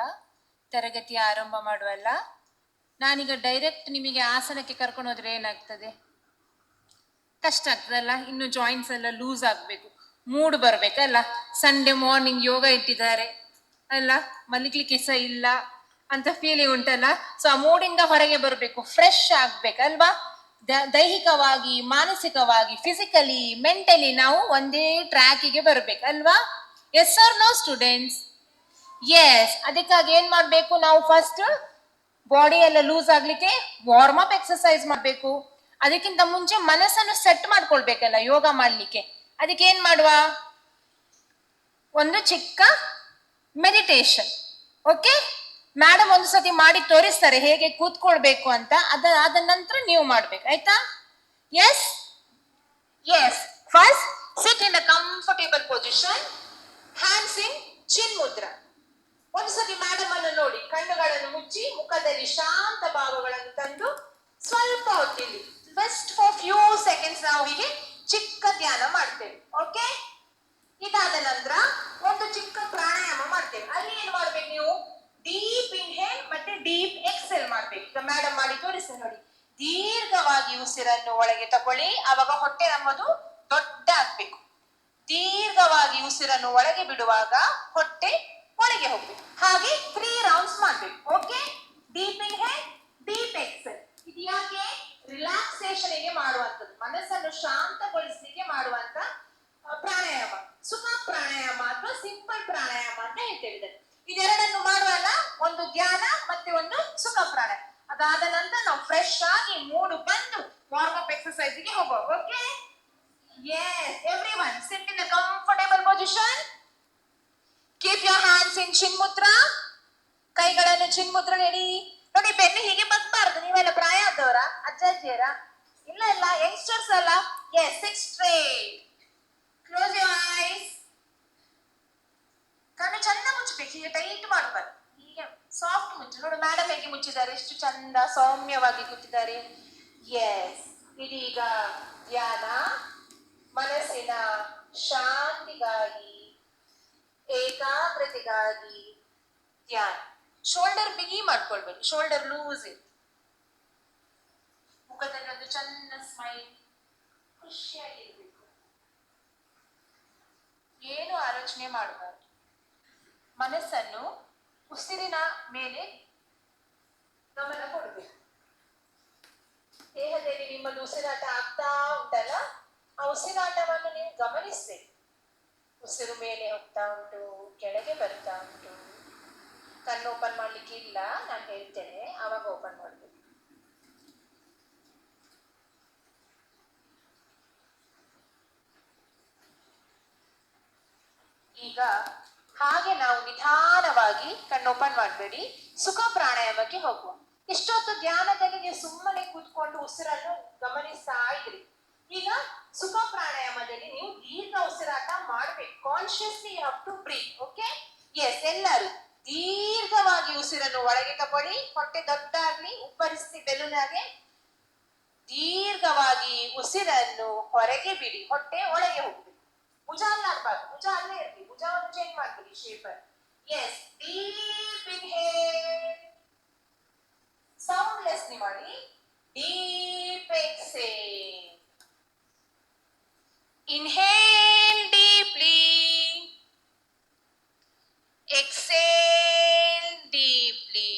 ತರಗತಿ ಆರಂಭ ಮಾಡುವಲ್ಲ. ನಾನೀಗ ಡೈರೆಕ್ಟ್ ನಿಮಗೆ ಆಸನಕ್ಕೆ ಕರ್ಕೊಂಡು ಹೋದ್ರೆ ಏನಾಗ್ತದೆ? ಕಷ್ಟ ಆಗ್ತದಲ್ಲ. ಇನ್ನು ಜಾಯಿಂಟ್ಸ್ ಎಲ್ಲ ಲೂಸ್ ಆಗ್ಬೇಕು, ಮೂಡ್ ಬರ್ಬೇಕಲ್ಲ. ಸಂಡೇ ಮಾರ್ನಿಂಗ್ ಯೋಗ ಇಟ್ಟಿದ್ದಾರೆ ಅಲ್ಲ, ಮಲಗ್ಲಿಕ್ಕೆ ಸಹ ಇಲ್ಲ ಅಂತ ಫೀಲಿಂಗ್ ಉಂಟಲ್ಲ. ಸೊ ಆ ಮೂಡಿಂದ ಹೊರಗೆ ಬರಬೇಕು, ಫ್ರೆಶ್ ಆಗ್ಬೇಕಲ್ವಾ? ದೈಹಿಕವಾಗಿ, ಮಾನಸಿಕವಾಗಿ, ಫಿಸಿಕಲಿ, ಮೆಂಟಲಿ ನಾವು ಒಂದೇ ಟ್ರ್ಯಾಕಿಗೆ ಬರ್ಬೇಕಲ್ವಾ? Yes or no students? Yes. ಅದಕ್ಕಾಗಿ ಏನ್ ಮಾಡ್ಬೇಕು ನಾವು? ಫಸ್ಟ್ ಬಾಡಿ ಎಲ್ಲ ಲೂಸ್ ಆಗ್ಲಿಕ್ಕೆ ವಾರ್ಮ್ ಅಪ್ ಎಕ್ಸರ್ಸೈಸ್ ಮಾಡ್ಬೇಕು. ಅದಕ್ಕಿಂತ ಮುಂಚೆ ಮನಸ್ಸನ್ನು ಸೆಟ್ ಮಾಡ್ಕೊಳ್ಬೇಕಲ್ಲ ಯೋಗ ಮಾಡ್ಲಿಕ್ಕೆ. ಅದಕ್ಕೆ ಏನ್ ಮಾಡುವ? ಒಂದು ಚಿಕ್ಕ ಮೆಡಿಟೇಷನ್. ಓಕೆ, ಮೇಡಮ್ ಒಂದು ಸತಿ ಮಾಡಿ ತೋರಿಸ್ತಾರೆ ಹೇಗೆ ಕೂತ್ಕೊಳ್ಬೇಕು ಅಂತ. ಅದ ನಂತರ ನೀವು ಮಾಡ್ಬೇಕು, ಆಯ್ತಾ? Yes yes. First sit in a comfortable position, hands in chin mudra. ಒಂದು ಸತಿ ಮೇಡಮ್ ಅನ್ನು ನೋಡಿ, ಕಣ್ಣುಗಳನ್ನು ಮುಚ್ಚಿ ಮುಖದಲ್ಲಿ ಶಾಂತ ಭಾವಗಳನ್ನು ತಂದು ಸ್ವಲ್ಪ ಹೊತ್ತಿಲ್ಲಿ ಜಸ್ಟ್ ಫಾರ್ ಫ್ಯೂ ಸೆಕೆಂಡ್ಸ್ ನಾವು ಹೀಗೆ ಚಿಕ್ಕ ಧ್ಯಾನ ಮಾಡ್ತೇವೆ. ಓಕೆ, ಇದಾದ ನಂತರ ಒಂದು ಚಿಕ್ಕ ಪ್ರಾಣಾಯಾಮ ಮಾಡ್ತೇವೆ. ಅಲ್ಲಿ ಏನ್ ಮಾಡ್ಬೇಕು ನೀವು? ಡೀಪ್ ಇನ್ಹೇಲ್ ಮತ್ತೆ ಡೀಪ್ ಎಕ್ಸೆಲ್ ಮಾಡ್ಬೇಕು. ಈಗ ಮೇಡಮ್ ಮಾಡಿ ತೋರಿಸ್ತಾರೆ ನೋಡಿ. ದೀರ್ಘವಾಗಿ ಉಸಿರನ್ನು ಒಳಗೆ ತಗೊಳ್ಳಿ, ಅವಾಗ ಹೊಟ್ಟೆ ನಮ್ಮದು ದೊಡ್ಡ ಆಗ್ಬೇಕು. ದೀರ್ಘವಾಗಿ ಉಸಿರನ್ನು ಒಳಗೆ ಬಿಡುವಾಗ ಹೊಟ್ಟೆ ಒಳಗೆ ಹೋಗ್ಬೇಕು. ಹಾಗೆ 3 ರೌಂಡ್ಸ್ ಮಾಡ್ಬೇಕು. Okay, deep inhale, deep exhale. ಇದು ಯಾಕೆ? ರಿಲ್ಯಾಕ್ಸೇಷನ್ ಗೆ ಮಾಡುವಂಥದ್ದು, ಮನಸ್ಸನ್ನು ಶಾಂತಗೊಳಿಸಲಿಕ್ಕೆ ಮಾಡುವಂತ ಪ್ರಾಣಾಯಾಮ. ಸುಖ ಪ್ರಾಣಾಯಾಮ ಅಥವಾ ಸಿಂಪಲ್ ಪ್ರಾಣಾಯಾಮ ಅಂತ ಹೇಳ್ತೇವೆ. ಇದೆರಡನ್ನು ಮಾಡುವಲ್ಲ, ಒಂದು ಧ್ಯಾನ ಮತ್ತೆ ಒಂದು ಸುಖ ಪ್ರಾಣಾಯಾಮ. ಅದಾದ ನಂತರ ನಾವು ಫ್ರೆಶ್ ಆಗಿ ಮೂಡು ಬಂದು ವಾರ್ಮ್ ಅಪ್ ಎಕ್ಸರ್ಸೈಸ್ ಗೆ ಹೋಗುವ. Okay, yes. Everyone sit in a comfortable position. Keep your hands in chin mudra. ಕೈಗಳನ್ನು ಚಿನ್ ಮುದ್ರಾ ನೆಡಿ. ನೋಡಿ, ಬೆನ್ನು ಹೀಗೆ ಬಗ್ಬಾರ್ದು. ನೀವೆಲ್ಲ ಪ್ರಾಯ ಆದವರ, ಅಜ್ಜ ಅಜ್ಜಿಯರ? ಇಲ್ಲ ಇಲ್ಲ, ಯಂಗ್ಸ್ಟರ್ಸ್ ಅಲ್ಲ. Yes, sit straight. Close your eyes. ಕಣ್ಣು ಚಂದ ಮುಚ್ಚಬೇಕು, ಹೀಗೆ ಟೈಟ್ ಮಾಡಬಾರ್ದು. ಹೀಗೆ ಸಾಫ್ಟ್ ಮುಚ್ಚು. ನೋಡಿ ಮೇಡಮ್ ಹೇಗೆ ಮುಚ್ಚಿದ್ದಾರೆ, ಎಷ್ಟು ಚಂದ ಸೌಮ್ಯವಾಗಿ ಕೂತಿದ್ದಾರೆ. ಎಸ್. ಇದೀಗ ಧ್ಯಾನ, ಮನಸ್ಸಿನ ಶಾಂತಿಗಾಗಿ ಏಕಾಗ್ರತೆಗಾಗಿ ಧ್ಯಾನ. ಶೋಲ್ಡರ್ ಬಿಗಿ ಮಾಡ್ಕೊಳ್ಬೇಡಿ, ಶೋಲ್ಡರ್ ಲೂಸ್ ಇದೆ. ಮುಖದಲ್ಲಿ ಒಂದು ಚಂದ ಸ್ಮೈಲ್, ಖುಷಿಯಾಗಿರ್ಬೇಕು, ಏನು ಆಲೋಚನೆ ಮಾಡಬಾರ್ದು. ಮನಸ್ಸನ್ನು ಉಸಿರಿನ ಮೇಲೆ ಗಮನ ಕೊಡಬೇಕು. ದೇಹದಲ್ಲಿ ನಿಮ್ಮಲ್ಲಿ ಉಸಿರಾಟ ಆಗ್ತಾ ಉಂಟಲ್ಲ, ಆ ಉಸಿರಾಟವನ್ನು ನೀವು ಗಮನಿಸ್ಬೇಕು. ಉಸಿರು ಮೇಲೆ ಹೋಗ್ತಾ ಉಂಟು, ಕೆಳಗೆ ಬರ್ತಾ ಉಂಟು. ಕಣ್ಣು ಓಪನ್ ಮಾಡ್ಲಿಕ್ಕೆ ಇಲ್ಲ, ನಾನು ಹೇಳ್ತೇನೆ, ಆವಾಗ ಓಪನ್ ಮಾಡಬೇಕು. ಈಗ ಹಾಗೆ ನಾವು ನಿಧಾನವಾಗಿ ಕಣ್ಣು ಓಪನ್ ಮಾಡಬೇಡಿ, ಸುಖ ಪ್ರಾಣಾಯಾಮಕ್ಕೆ ಹೋಗುವ. ಇಷ್ಟೊತ್ತು ಧ್ಯಾನದಲ್ಲಿ ನೀವು ಸುಮ್ಮನೆ ಕೂತ್ಕೊಂಡು ಉಸಿರನ್ನು ಗಮನಿಸ್ತಾ ಇದ್ರಿ. ಈಗ ಸುಖ ಪ್ರಾಣಾಯಾಮದಲ್ಲಿ ನೀವು ದೀರ್ಘ ಉಸಿರಾಟ ಮಾಡ್ಬೇಕು. Consciously you have to breathe. Okay, yes, ಎಲ್ಲರೂ ದೀರ್ಘವಾಗಿ ಉಸಿರನ್ನು ಒಳಗೆ ತಗೊಳ್ಳಿ. ಹೊಟ್ಟೆ ದೊಡ್ಡಾಗ್ಲಿ, ಉಬ್ಬರಿಸಿ ಬೆಲೂನ್ ಹಾಗೆ. ದೀರ್ಘವಾಗಿ ಉಸಿರನ್ನು ಹೊರಗೆ ಬಿಡಿ, ಹೊಟ್ಟೆ ಒಳಗೆ ಹೋಗ್ಬೇಕು. ಭುಜ ಅಲ್ಲಾಡ್ಬಾರ್ದು, ಭುಜ ಅಲ್ಲೇ ಇರ್ಲಿ, ಭುಜವನ್ನು ಚೇಂಜ್ ಮಾಡ್ಬಿಡಿ shape. Yes, deep inhale, soundless ಮಾಡಿ. Deep exhale. Inhale deeply, exhale deeply.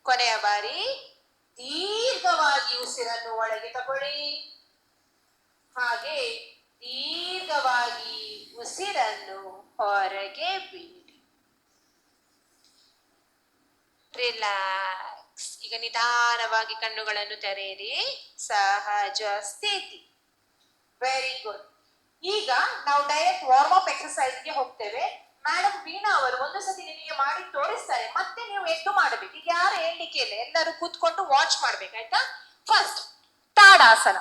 ಕೊನೆಯ ಬಾರಿ ದೀರ್ಘವಾಗಿ ಉಸಿರನ್ನು ಒಳಗೆ ತಗೊಳ್ಳಿ, ಹಾಗೆ ದೀರ್ಘವಾಗಿ ಉಸಿರನ್ನು ಹೊರಗೆ ಬಿಡಿ. ರಿಲ್ಯಾಕ್ಸ್. ಈಗ ನಿಧಾನವಾಗಿ ಕಣ್ಣುಗಳನ್ನು ತೆರೆಯಿರಿ. ಸಹಜ ಸ್ಥಿತಿ. Very good. ಈಗ ನಾವು ಡೈರೆಕ್ಟ್ ವಾರ್ಮ್ ಅಪ್ ಎಕ್ಸರ್ಸೈಸ್ ಗೆ ಹೋಗ್ತೇವೆ. ಮೇಡಮ್ ವೀಣಾ ಅವರು ಒಂದು ಸತಿ ನಿಮಗೆ ಮಾಡಿ ತೋರಿಸ್ತಾರೆ, ಮತ್ತೆ ನೀವು ಎದ್ದು ಮಾಡಬೇಕು. ಈಗ ಯಾರು ಹೇಳಲಿಕ್ಕೆ ಇಲ್ಲ, ಎಲ್ಲರೂ ಕೂತ್ಕೊಂಡು ವಾಚ್ ಮಾಡ್ಬೇಕಾಯ್ತಾ. ಫಸ್ಟ್ ತಾಡಾಸನ.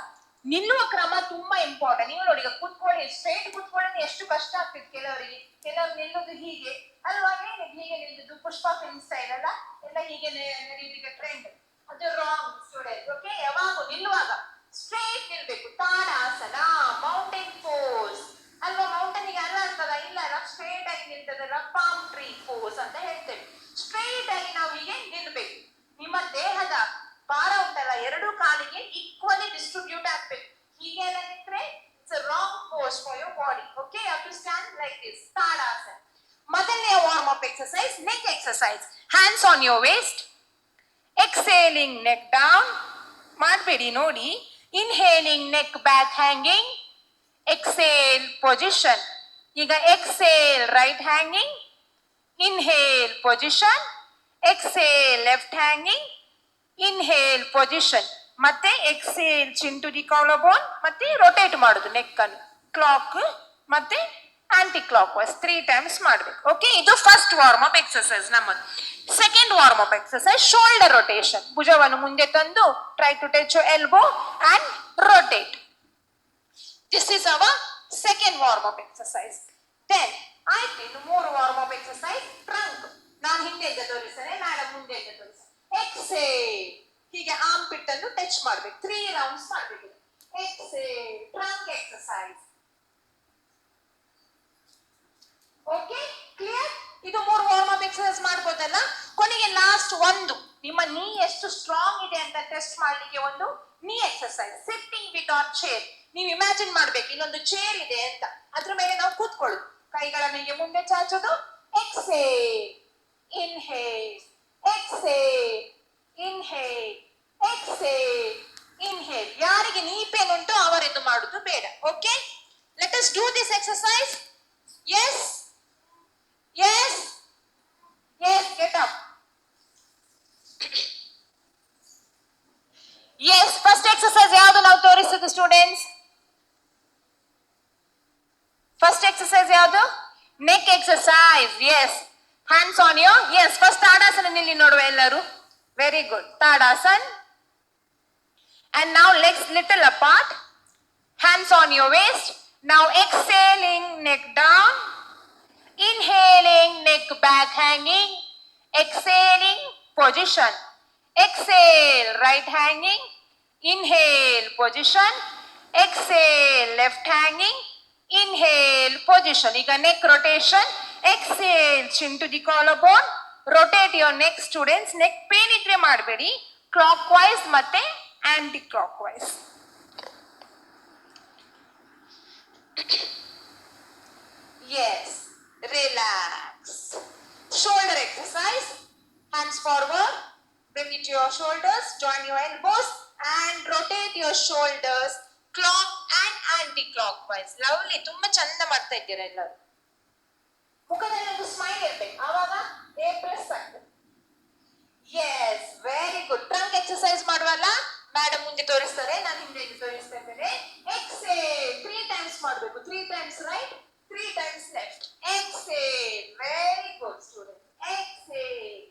ನಿಲ್ಲುವ ಕ್ರಮ ತುಂಬಾ ಇಂಪಾರ್ಟೆಂಟ್. ನೀವು ನೋಡಿ, ಈಗ ಕೂತ್ಕೊಳ್ಳಿ, ಸ್ಟ್ರೈಟ್ ಕೂತ್ಕೊಳ್ಳಿ, ಎಷ್ಟು ಕಷ್ಟ ಆಗ್ತಿತ್ತು ಕೆಲವರಿಗೆ. ಕೆಲವರು ನಿಲ್ಲುದು ಹೀಗೆ ಅಲ್ವಾ, ಹೀಗೆ ನಿಲ್ಲುದು ಪುಷ್ಪ ಫಿಲ್ಮ್ ಸ್ಟೈಲ್ ಅಲ್ಲ, ಎಲ್ಲ ಹೀಗೆ ನಡೆಯುವುದಕ್ಕೆ ಟ್ರೆಂಡ್. ಅದು ರಾಂಗ್ ಸ್ಟೂಡೆಂಟ್. ಓಕೆ, ಯಾವಾಗ ನಿಲ್ಲುವಾಗ ಸ್ಟ್ರೇಟ್ ನಿಲ್ಬೇಕು. ತಾಡಾಸನ, ಮೌಂಟೇನ್ ಪೋಸ್ ಅಲ್ವಾ. ಮೌಂಟನ್ ಗೆ ಅಲ್ಲಾಡ್ತದ? ಇಲ್ಲ, ಸ್ಟ್ರೇಟ್ ಆಗಿ ನಿಲ್ತದಲ್ಲ, ಪಾಮ್ ಟ್ರೀ ಪೋಸ್ ಅಂತ ಹೇಳ್ತೇವೆ. ಸ್ಟ್ರೇಟ್ ಆಗಿ ನಾವು ಹೀಗೆ ನಿಲ್ಬೇಕು. ನಿಮ್ಮ ದೇಹದ ಭಾರ ಉಂಟಲ್ಲ, ಎರಡು ಕಾಲಿಗೆ ಈಕ್ವಲಿ ಡಿಸ್ಟ್ರಿಬ್ಯೂಟ್ ಆಗ್ಬೇಕು. ಹೀಗೆ ಎಲ್ಲ ನಿಂತ್ರೆ it's a wrong pose for your body. Okay, you have to stand like this. Tadasana. ಮೊದಲನೆಯ warm up exercise, neck exercise. Hands on your waist. Exhaling, neck down ಮಾಡಬೇಡಿ, ನೋಡಿ. Inhaling, neck back hanging. Exhale, position. ಈಗ exhale, right hanging. Inhale, position. Exhale, left hanging. Inhale, position. ಮತ್ತೆ exhale, chin to the collarbone. ಮತ್ತೆ rotate ಮಾಡುದು neck ಅನ್ನು. Clock ಮತ್ತೆ anticlockwise 3 times ಮಾಡಬೇಕು. Okay, ಇದು ಫಸ್ಟ್ ವಾರ್ಮ್ ಅಪ್ ಎಕ್ಸರ್ಸೈಸ್ ನಮ್ಮದು. Second warm up exercise, shoulder rotation. ಭುಜವನ್ನು ಮುಂದೆ ತಂದು try to touch your elbow and rotate. This is our second warm up exercise. Then ಆಯ್ತು, ಇನ್ನು 3 warm up exercise. Trunk. ನಾನು ಹಿಂದೆಯಿಂದ ತೋರಿಸ್ತೇನೆ, ಮೇಡಮ್ ಮುಂದೆಯಿಂದ ತೋರಿಸ್ತೇನೆ. ಎಕ್ಸೇಲ್, ಹೀಗೆ ಆರ್ಮ್ ಪಿಟ್ ಅನ್ನು ಟಚ್ ಮಾಡ್ಬೇಕು. 3 ರೌಂಡ್ಸ್ ಮಾಡ್ಬೇಕು. Exhale, trunk exercise. Okay, clear? ಇದು 3 ವಾರ್ಮ್ ಅಪ್ ಎಕ್ಸರ್ಸೈಸ್ ಮಾಡ್ಬೋದಲ್ಲ. ಕೊನೆಗೆ ಲಾಸ್ಟ್ ಒಂದು, ನಿಮ್ಮ ನೀ ಎಷ್ಟು ಸ್ಟ್ರಾಂಗ್ ಇದೆ ಅಂತ ಟೆಸ್ಟ್ ಮಾಡ್ಲಿಕ್ಕೆ ಒಂದು ನೀ ಎಕ್ಸರ್ಸೈಸ್. Sitting without chair. ನೀವು ಇಮ್ಯಾಜಿನ್ ಮಾಡ್ಬೇಕು, ಇಲ್ಲೊಂದು ಚೇರ್ ಇದೆ ಅಂತ, ಅದ್ರ ಮೇಲೆ ನಾವು ಕೂತ್ಕೊಳ್ಳೋದು. ಕೈಗಳನ್ನು ಹೀಗೆ ಮುಂದೆ ಚಾಚೋದು. Exhale, inhale, exhale, inhale, exhale, inhale. ಯಾರಿಗೆ ನೀ ಪೇನ್ ಉಂಟು ಅವರೆದ್ದು ಮಾಡುದು ಬೇಡ. Okay, let us do this exercise. Yes, yes, yes, get up. Yes, first exercise ಯಾವುದು ನಾವು ತೋರಿಸುದು ಸ್ಟೂಡೆಂಟ್ಸ್? ಫಸ್ಟ್ ಎಕ್ಸರ್ಸೈಸ್ ಯಾವುದು? Neck exercise. Yes, hands on your. Yes, first Tadasana ನಿಲ್ಲಿ ನೋಡುವ ಎಲ್ಲರೂ. Very good. Tadasana. And now legs little apart. Hands on your waist. Now exhaling, neck down. Inhaling, neck back hanging. Exhaling, position. Exhale, right hanging. Inhale, position. Exhale, left hanging. Inhale, position. ಈಗ neck rotation. Exhale, chin to the collarbone. Rotate your neck, students. Neck pain ಇದ್ರೆ ಮಾಡಬೇಡಿ. Clockwise ಮತ್ತೆ anti-clockwise. Yes, relax. Shoulder exercise. Hands forward. Bring it to your shoulders. Join your elbows and rotate your shoulders. Clock and anti-clockwise. Lovely. ತುಂಬಾ ಚಂದ ಮಾಡ್ತಾ ಇದ್ದೀರಾ ಎಲ್ಲರೂ. ಮುಖದಲ್ಲಿ ಒಂದು ಸ್ಮೈಲ್ ಇರ್ಬೇಕು. ಆವಾಗ A ಪ್ಲಸ್ ಆಗ್ತದೆ. Yes, very good. Trunk exercise ಮಾಡುವಲ್ಲ? ಮೇಡಮ್ ಮುಂದೆ ತೋರಿಸ್ತಾರೆ, ನಾನು ಹಿಂದೆ ತೋರಿಸ್ತಾ ಇದ್ದೇನೆ. Exhale, 3 times ಮಾಡಬೇಕು. 3 times right, 3 times left. Exhale, very good student. Exhale,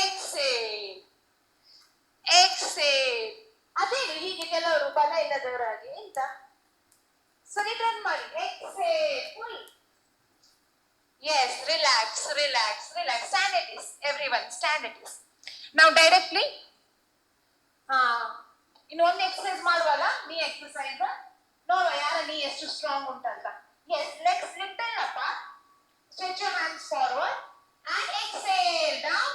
exhale, exhale. ಅದೇನು ಹೀಗೆ ಕೆಲವರು ಬಲ ಇಲ್ಲದವರಾಗಿ ಎಂತ ಸರಿ ಟರ್ನ್ ಮಾಡಿ. Exhale, full. Yes, relax, relax, relax. Stand at ease. Everyone, stand at ease. Now directly, ಇನ್ನೊಂದು ಎಕ್ಸರ್ಸೈಸ್ ಮಾಡುವಲ್ಲ, ನೀ ಎಕ್ಸರ್ಸೈಸ್ ನೋಡುವ ಯಾರ ನೀ ಎಷ್ಟು ಸ್ಟ್ರಾಂಗ್ ಉಂಟಂತ. Yes, let's little up. Stretch your hands forward and exhale down.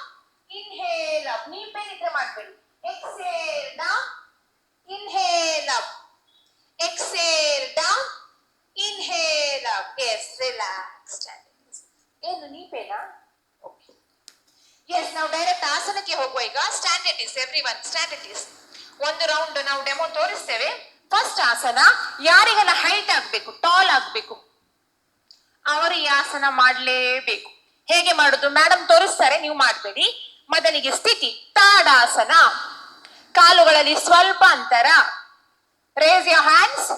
Inhale up. ನೀ pain ಇದ್ರೆ ಮಾಡಬೇಡಿ. Exhale down. Inhale up. Exhale down. Inhale up. Yes, relax. Stand. ಏನು ನೀ ಪೇನಾ? ಓಕೆ. ಎಸ್, ನಾವು ಡೈರೆಕ್ಟ್ ಆಸನಕ್ಕೆ ಹೋಗುವ ಈಗ. Stand it is everyone, stand it is. ಒಂದು round ನಾವು ಡೆಮೋ ತೋರಿಸ್ತೇವೆ. ಫಸ್ಟ್ ಆಸನ, ಯಾರಿಗೆಲ್ಲ ಹೈಟ್ ಆಗಬೇಕು, ಟಾಲ್ ಆಗಬೇಕು ಅವರು ಈ ಆಸನ ಮಾಡಲೇಬೇಕು. ಹೇಗೆ ಮಾಡುದು ಮೇಡಮ್ ತೋರಿಸ್ತಾರೆ, ನೀವು ಮಾಡಬೇಡಿ. ಮೊದಲಿಗೆ ಸ್ಥಿತಿ ತಾಡಾಸನ. ಕಾಲುಗಳಲ್ಲಿ ಸ್ವಲ್ಪ ಅಂತರ. Race your hands.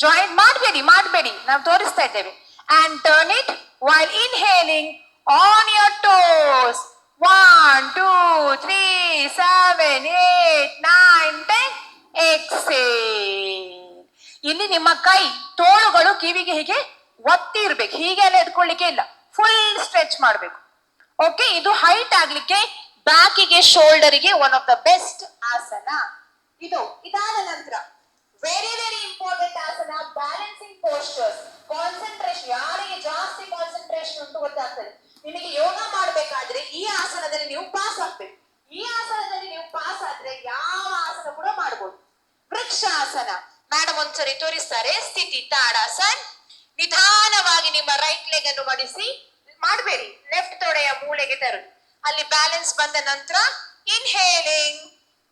ಜಾಯಿಂಟ್ ಮಾಡಬೇಡಿ, ನಾವು ತೋರಿಸ್ತಾ ಇದ್ದೇವೆ. And turn it while inhaling on your toes. 1, 2, 3, 7, 8, 9, 10. Exhale. ಇಲ್ಲಿ ನಿಮ್ಮ ಕೈ ತೋಳುಗಳು ಕಿವಿಗೆ ಹೀಗೆ ಒತ್ತಿ ಇರ್ಬೇಕು. ಹೀಗೆ ಎಲ್ಲ ಎತ್ಕೊಳ್ಳಿಕ್ಕೆ ಇಲ್ಲ, ಫುಲ್ ಸ್ಟ್ರೆಚ್ ಮಾಡಬೇಕು. ಓಕೆ, ಇದು ಹೈಟ್ ಆಗ್ಲಿಕ್ಕೆ ಬ್ಯಾಕಿಗೆ ಶೋಲ್ಡರಿಗೆ ಒನ್ ಆಫ್ ದ ಬೆಸ್ಟ್ ಆಸನ ಇದು. ಇದಾದ ನಂತರ ವೆರಿ ವೆರಿ ಇಂಪಾರ್ಟೆಂಟ್ ಆಸನ, ಬ್ಯಾಲೆನ್ಸಿಂಗ್ ಪೋಸ್ಟರ್ಸ್. ಕಾನ್ಸಂಟ್ರೇಷನ್, ಯಾರಿಗೆ ಜಾಸ್ತಿ ಕಾನ್ಸಂಟ್ರೇಷನ್ ಉಂಟು ಗೊತ್ತಾಗ್ತದೆ. ನಿಮಗೆ ಯೋಗ ಮಾಡಬೇಕಾದ್ರೆ ಈ ಆಸನದಲ್ಲಿ ನೀವು ಪಾಸ್ ಆಗ್ಬೇಕು. ಈ ಆಸನದಲ್ಲಿ ನೀವು ಪಾಸ್ ಆದ್ರೆ ಯಾವ ಆಸನ ಕೂಡ ಮಾಡಬಹುದು. ವೃಕ್ಷಾಸನ ಮೇಡಮ್ ಒಂದ್ಸರಿ ತೋರಿಸ್ತಾರೆ. ಸ್ಥಿತಿ ತಾಡಾಸನ್. ನಿಧಾನವಾಗಿ ನಿಮ್ಮ ರೈಟ್ ಲೆಗ್ ಅನ್ನು ಮಡಿಸಿ, ಮಾಡಬೇಡಿ, ಲೆಫ್ಟ್ ತೊಡೆಯ ಮೂಳೆಗೆ ತರು. ಅಲ್ಲಿ ಬ್ಯಾಲೆನ್ಸ್ ಬಂದ ನಂತರ inhaling,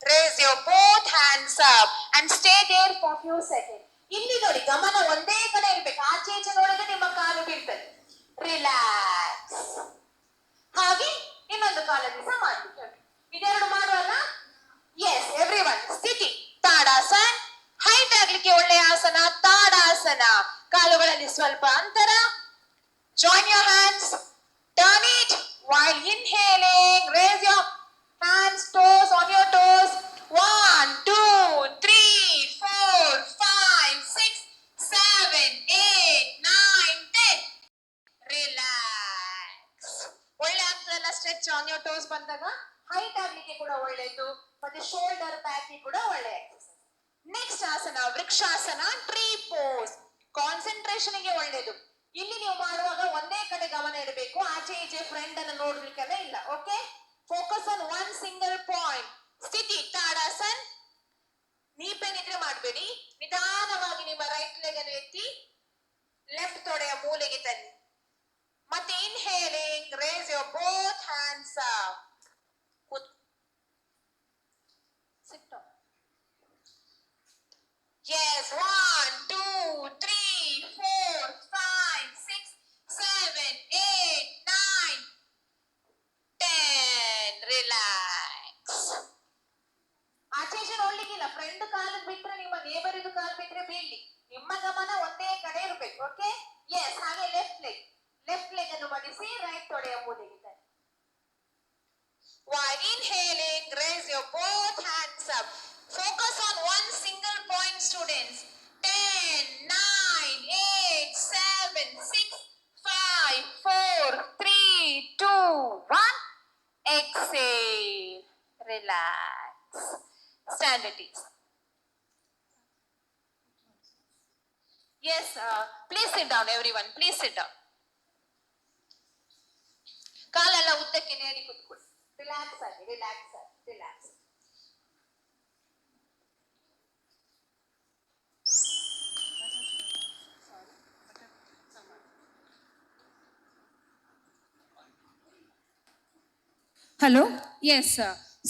raise your both hands up and stay there for few seconds. ಇಲ್ಲಿ ನೋಡಿ, ಗಮನ ಒಂದೇ ಕಡೆ ಇರ್ಬೇಕು. ಆಚೆ ಈಚೆ ನೋಡಿದ್ರೆ ನಿಮ್ಮ ಕಾಲು ಬೀಳ್ತದೆ. ರಿಲ್ಯಾಕ್ಸ್. ಹಾಗೆ ಇನ್ನೊಂದು ಕಾಲಲ್ಲಿ ಸಹ ಮಾಡ್ಲಿಕ್ಕೆ ಉಂಟು. ಇದೆರಡು ಮಾಡುವಲ್ಲ. ಎಸ್ ಎವ್ರಿವನ್, ಸ್ಥಿತಿ ತಾಡಾಸನ್. ಹೈಟ್ ಆಗ್ಲಿಕ್ಕೆ ಒಳ್ಳೆಯ ಆಸನ ತಾಡಾಸನ. ಕಾಲುಗಳಲ್ಲಿ ಸ್ವಲ್ಪ ಅಂತರ. Join your hands. Turn it while inhaling. Raise your hands, toes on your toes. 1, 2, 3, 4, 5, 6, 7, 8, 9, 10. Relax. ಒಳ್ಳೆ ಆಗ್ತದಲ್ಲ ಸ್ಟ್ರೆಚ್ ಆನ್ ಯೋರ್ ಟೋಸ್ ಬಂದಾಗ. ಹೈಟ್ ಆಗ್ಲಿಕ್ಕೆ ಕೂಡ ಒಳ್ಳೆಯದು, ಮತ್ತೆ ಶೋಲ್ಡರ್ ಬ್ಯಾಕ್ ಕೂಡ ಒಳ್ಳೆ ಎಕ್ಸರ್ಸೈಸ್. ನೆಕ್ಸ್ಟ್ ಆಸನ ವೃಕ್ಷಾಸನ, ಟ್ರೀ ಪೋಸ್. ಕಾನ್ಸಂಟ್ರೇಷನ್ ಗೆ ಒಳ್ಳೆಯದು. ಇಲ್ಲಿ ನೀವು ಮಾಡುವಾಗ ಒಂದೇ ಕಡೆ ಗಮನ ಇಡಬೇಕು. ಆಚೆ ಈಚೆ ಫ್ರೆಂಡ್ ಅನ್ನು ನೋಡ್ಲಿಕ್ಕೆಲ್ಲ ಇಲ್ಲ. Okay, focus on one single point. ಸ್ಥಿತಿ ತಾಡಾಸನ್. ನೀ ಪೇನ್ ಇದ್ರೆ ಮಾಡಬೇಡಿ. ನಿಧಾನವಾಗಿ ನಿಮ್ಮ ರೈಟ್ ಲೆಗ್ ಅನ್ನು ಎತ್ತಿ ಲೆಫ್ಟ್ ತೊಡೆಯ ಮೂಲೆಗೆ ತನ್ನಿ. ಮತ್ತೆ inhaling, race your both hands up. Sit down. Yes, 1, 2, 3, 4, 5, 6, 7, 8, 9, 10. Relax. ಆಚೆ ಈಚೆ ನೋಡ್ಲಿಕ್ಕಿಲ್ಲ. ಫ್ರೆಂಡ್ ಕಾಲು ಬಿಟ್ರೆ, ನಿಮ್ಮ ನೇಬರ್ ಇದು ಕಾಲು ಬಿಟ್ರೆ ಬೀಳ್ಲಿ. ನಿಮ್ಮ ಗಮನ ಒಂದೇ ಕಡೆ ಇರಬೇಕು. Okay, yes. ಹಾಗೆ ಲೆಫ್ಟ್ ಲೆಗ್ ಅನ್ನು ಮಡಿಸಿ ರೈಟ್ ತೊಡೆಯ ಮೂಲೆಗೆ ತನ್ನಿ. While inhaling, raise your both hands up. Focus on one single point, students. 10, 9, 8, 7, 6, 5, 4, 3, 2, 1. Exhale. Relax. Stand at ease. Yes please sit down everyone, please sit down. ಕಾಲೆಲ್ಲ ಉದ್ದಕ್ಕೆ ನೇರಿ ಕೂತ್ಕೊಳ್ಳಿ. ರಿಲ್ಯಾಕ್ಸ್ ಆಗಿ, ರಿಲ್ಯಾಕ್ಸ್ ಆಗಿ, relax. Hello, yes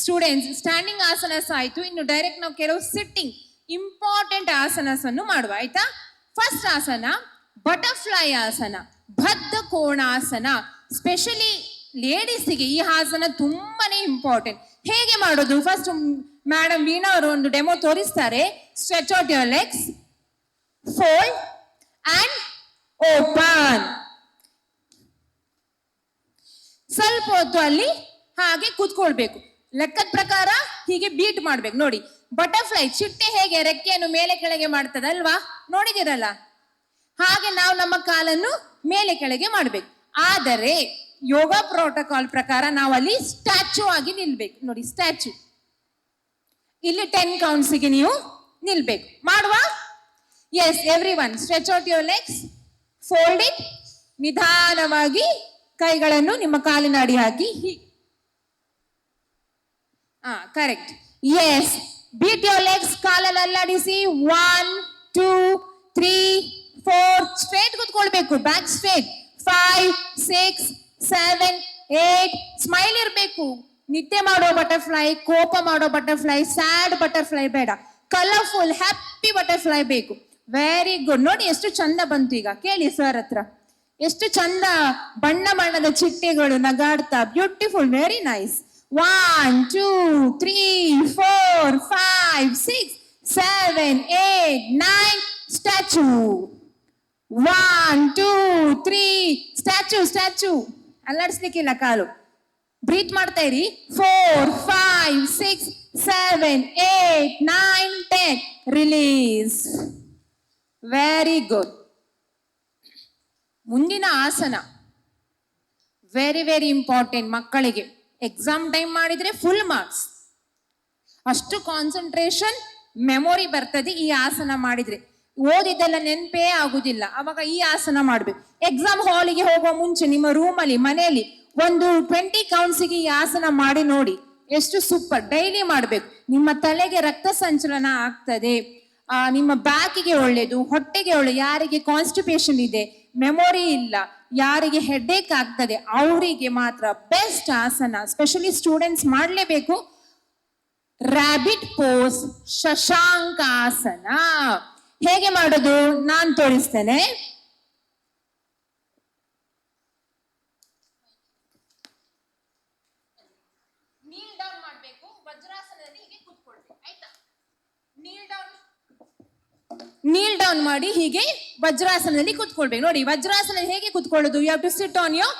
students, standing asanas ಆಯ್ತು. ಇನ್ನು direct ನಾವು ಕೆಲವು ಸಿಟ್ಟಿಂಗ್ ಇಂಪಾರ್ಟೆಂಟ್ ಆಸನಸ್ ಅನ್ನು ಮಾಡುವ, ಆಯ್ತಾ? ಫಸ್ಟ್ ಆಸನ ಬಟರ್ಫ್ಲೈ ಆಸನ, ಬದ್ಧ ಕೋಣಾಸನ. ಸ್ಪೆಷಲಿ ಲೇಡೀಸಿಗೆ ಈ ಆಸನ ತುಂಬಾನೇ ಇಂಪಾರ್ಟೆಂಟ್. ಹೇಗೆ ಮಾಡೋದು? ಫಸ್ಟ್ ಮೇಡಮ್ ವೀಣಾ ಅವರು ಒಂದು ಡೆಮೋ ತೋರಿಸ್ತಾರೆ. Stretch out your legs, fold and open. ಸ್ವಲ್ಪ ಹೊತ್ತು ಅಲ್ಲಿ ಹಾಗೆ ಕೂತ್ಕೊಳ್ಬೇಕು. ಲೆಕ್ಕದ ಪ್ರಕಾರ ಹೀಗೆ ಬೀಟ್ ಮಾಡ್ಬೇಕು. ನೋಡಿ, ಬಟರ್ಫ್ಲೈ ಚಿಟ್ಟೆ ಹೇಗೆ ರೆಕ್ಕೆಯನ್ನು ಮೇಲೆ ಕೆಳಗೆ ಮಾಡ್ತದಲ್ವಾ, ನೋಡಿದಿರಲ್ಲ? ಹಾಗೆ ನಾವು ನಮ್ಮ ಕಾಲನ್ನು ಮೇಲೆ ಕೆಳಗೆ ಮಾಡ್ಬೇಕು. ಆದರೆ ಯೋಗ ಪ್ರೋಟೋಕಾಲ್ ಪ್ರಕಾರ ನಾವು ಅಲ್ಲಿ ಸ್ಟ್ಯಾಚು ಆಗಿ ನಿಲ್ಬೇಕು. ನೋಡಿ, ಸ್ಟ್ಯಾಚು. ಇಲ್ಲಿ 10 ಕೌಂಟ್ಸ್ಗೆ ನೀವು ನಿಲ್ಬೇಕು. ಮಾಡುವ? Yes, everyone stretch out your legs, fold it. ನಿಧಾನವಾಗಿ ಕೈಗಳನ್ನು ನಿಮ್ಮ ಕಾಲಿನ ಅಡಿ ಹಾಕಿ correct. Yes, beat your legs. ಕಾಲಲ್ಲಿ ಅಲ್ಲಾಡಿಸಿ. 1 2 3 4. ಸ್ಟ್ರೇಟ್ ಕೂತ್ಕೊಳ್ಬೇಕು, ಬ್ಯಾಕ್ ಸ್ಟ್ರೇಟ್. 5 6 7 8. ಸ್ಮೈಲ್ ಇರಬೇಕು. ನಿದ್ದೆ ಮಾಡೋ ಬಟರ್ಫ್ಲೈ, ಕೋಪ ಮಾಡೋ ಬಟರ್ಫ್ಲೈ, ಸ್ಯಾಡ್ ಬಟರ್ಫ್ಲೈ ಬೇಡ. ಕಲರ್ಫುಲ್ ಹ್ಯಾಪಿ ಬಟರ್ಫ್ಲೈ ಬೇಕು. Very good. ನೋಡಿ ಎಷ್ಟು ಚಂದ ಬಂತು. ಈಗ ಕೇಳಿ ಸರ್ ಹತ್ರ, ಎಷ್ಟು ಚಂದ ಬಣ್ಣ ಬಣ್ಣದ ಚಿಟ್ಟೆಗಳು ನಗಾಡ್ತಾ. Beautiful, very nice. 1 2 3 4 5 6 7 8 9. Statue. 1 2 3. Statue, statue. ಅಲ್ಲಾಡಿಸ್ಲಿಕ್ಕಿಲ್ಲ ಕಾಲು. ಬ್ರೀತ್ ಮಾಡ್ತಾ ಇರಿ. 4 5 6 7 8 9 10. ರಿಲೀಸ್. Very good. ಮುಂದಿನ ಆಸನ ವೆರಿ ವೆರಿ ಇಂಪಾರ್ಟೆಂಟ್ ಮಕ್ಕಳಿಗೆ. ಎಕ್ಸಾಮ್ ಟೈಮ್ ಮಾಡಿದ್ರೆ ಫುಲ್ ಮಾರ್ಕ್ಸ್. ಅಷ್ಟು ಕಾನ್ಸಂಟ್ರೇಷನ್, ಮೆಮೊರಿ ಬರ್ತದೆ ಈ ಆಸನ ಮಾಡಿದ್ರೆ. ಓದಿದ್ದೆಲ್ಲ ನೆನಪೇ ಆಗುದಿಲ್ಲ. ಅವಾಗ ಈ ಆಸನ ಮಾಡ್ಬೇಕು. ಎಕ್ಸಾಮ್ ಹಾಲಿಗೆ ಹೋಗುವ ಮುಂಚೆ ನಿಮ್ಮ ರೂಮಲ್ಲಿ, ಮನೆಯಲ್ಲಿ ಒಂದು 20 ಕೌಂಟ್ಸಿಗೆ ಈ ಆಸನ ಮಾಡಿ ನೋಡಿ. ಎಷ್ಟು ಸೂಪರ್. ಡೈಲಿ ಮಾಡ್ಬೇಕು. ನಿಮ್ಮ ತಲೆಗೆ ರಕ್ತ ಸಂಚಲನ ಆಗ್ತದೆ. ನಿಮ್ಮ ಬ್ಯಾಕಿಗೆ ಒಳ್ಳೇದು, ಹೊಟ್ಟೆಗೆ ಒಳ್ಳೆ. ಯಾರಿಗೆ ಕಾನ್ಸ್ಟಿಪೇಷನ್ ಇದೆ, ಮೆಮೊರಿ ಇಲ್ಲ, ಯಾರಿಗೆ ಹೆಡ್ಏಕ್ ಆಗ್ತದೆ, ಅವರಿಗೆ ಮಾತ್ರ ಬೆಸ್ಟ್ ಆಸನ. ಸ್ಪೆಷಲಿ ಸ್ಟೂಡೆಂಟ್ಸ್ ಮಾಡಲೇಬೇಕು. Rabbit pose, Shashankasana. ಹೇಗೆ ಮಾಡೋದು ನಾನು ತೋರಿಸ್ತೇನೆ. ನೀಲ್ ಡೌನ್ ಮಾಡಬೇಕು. ವಜ್ರಾಸನದಲ್ಲಿ ಹೀಗೆ ಕೂತ್ಕೊಳ್ಬೇಕು, ಆಯ್ತಾ? ನೀಲ್ ಡೌನ್ ಮಾಡಿ ಹೀಗೆ ವಜ್ರಾಸನದಲ್ಲಿ ಕೂತ್ಕೊಳ್ಬೇಕು. ನೋಡಿ, ವಜ್ರಾಸನ ಹೇಗೆ ಕೂತ್ಕೊಳ್ಳೋದು? You have to sit on your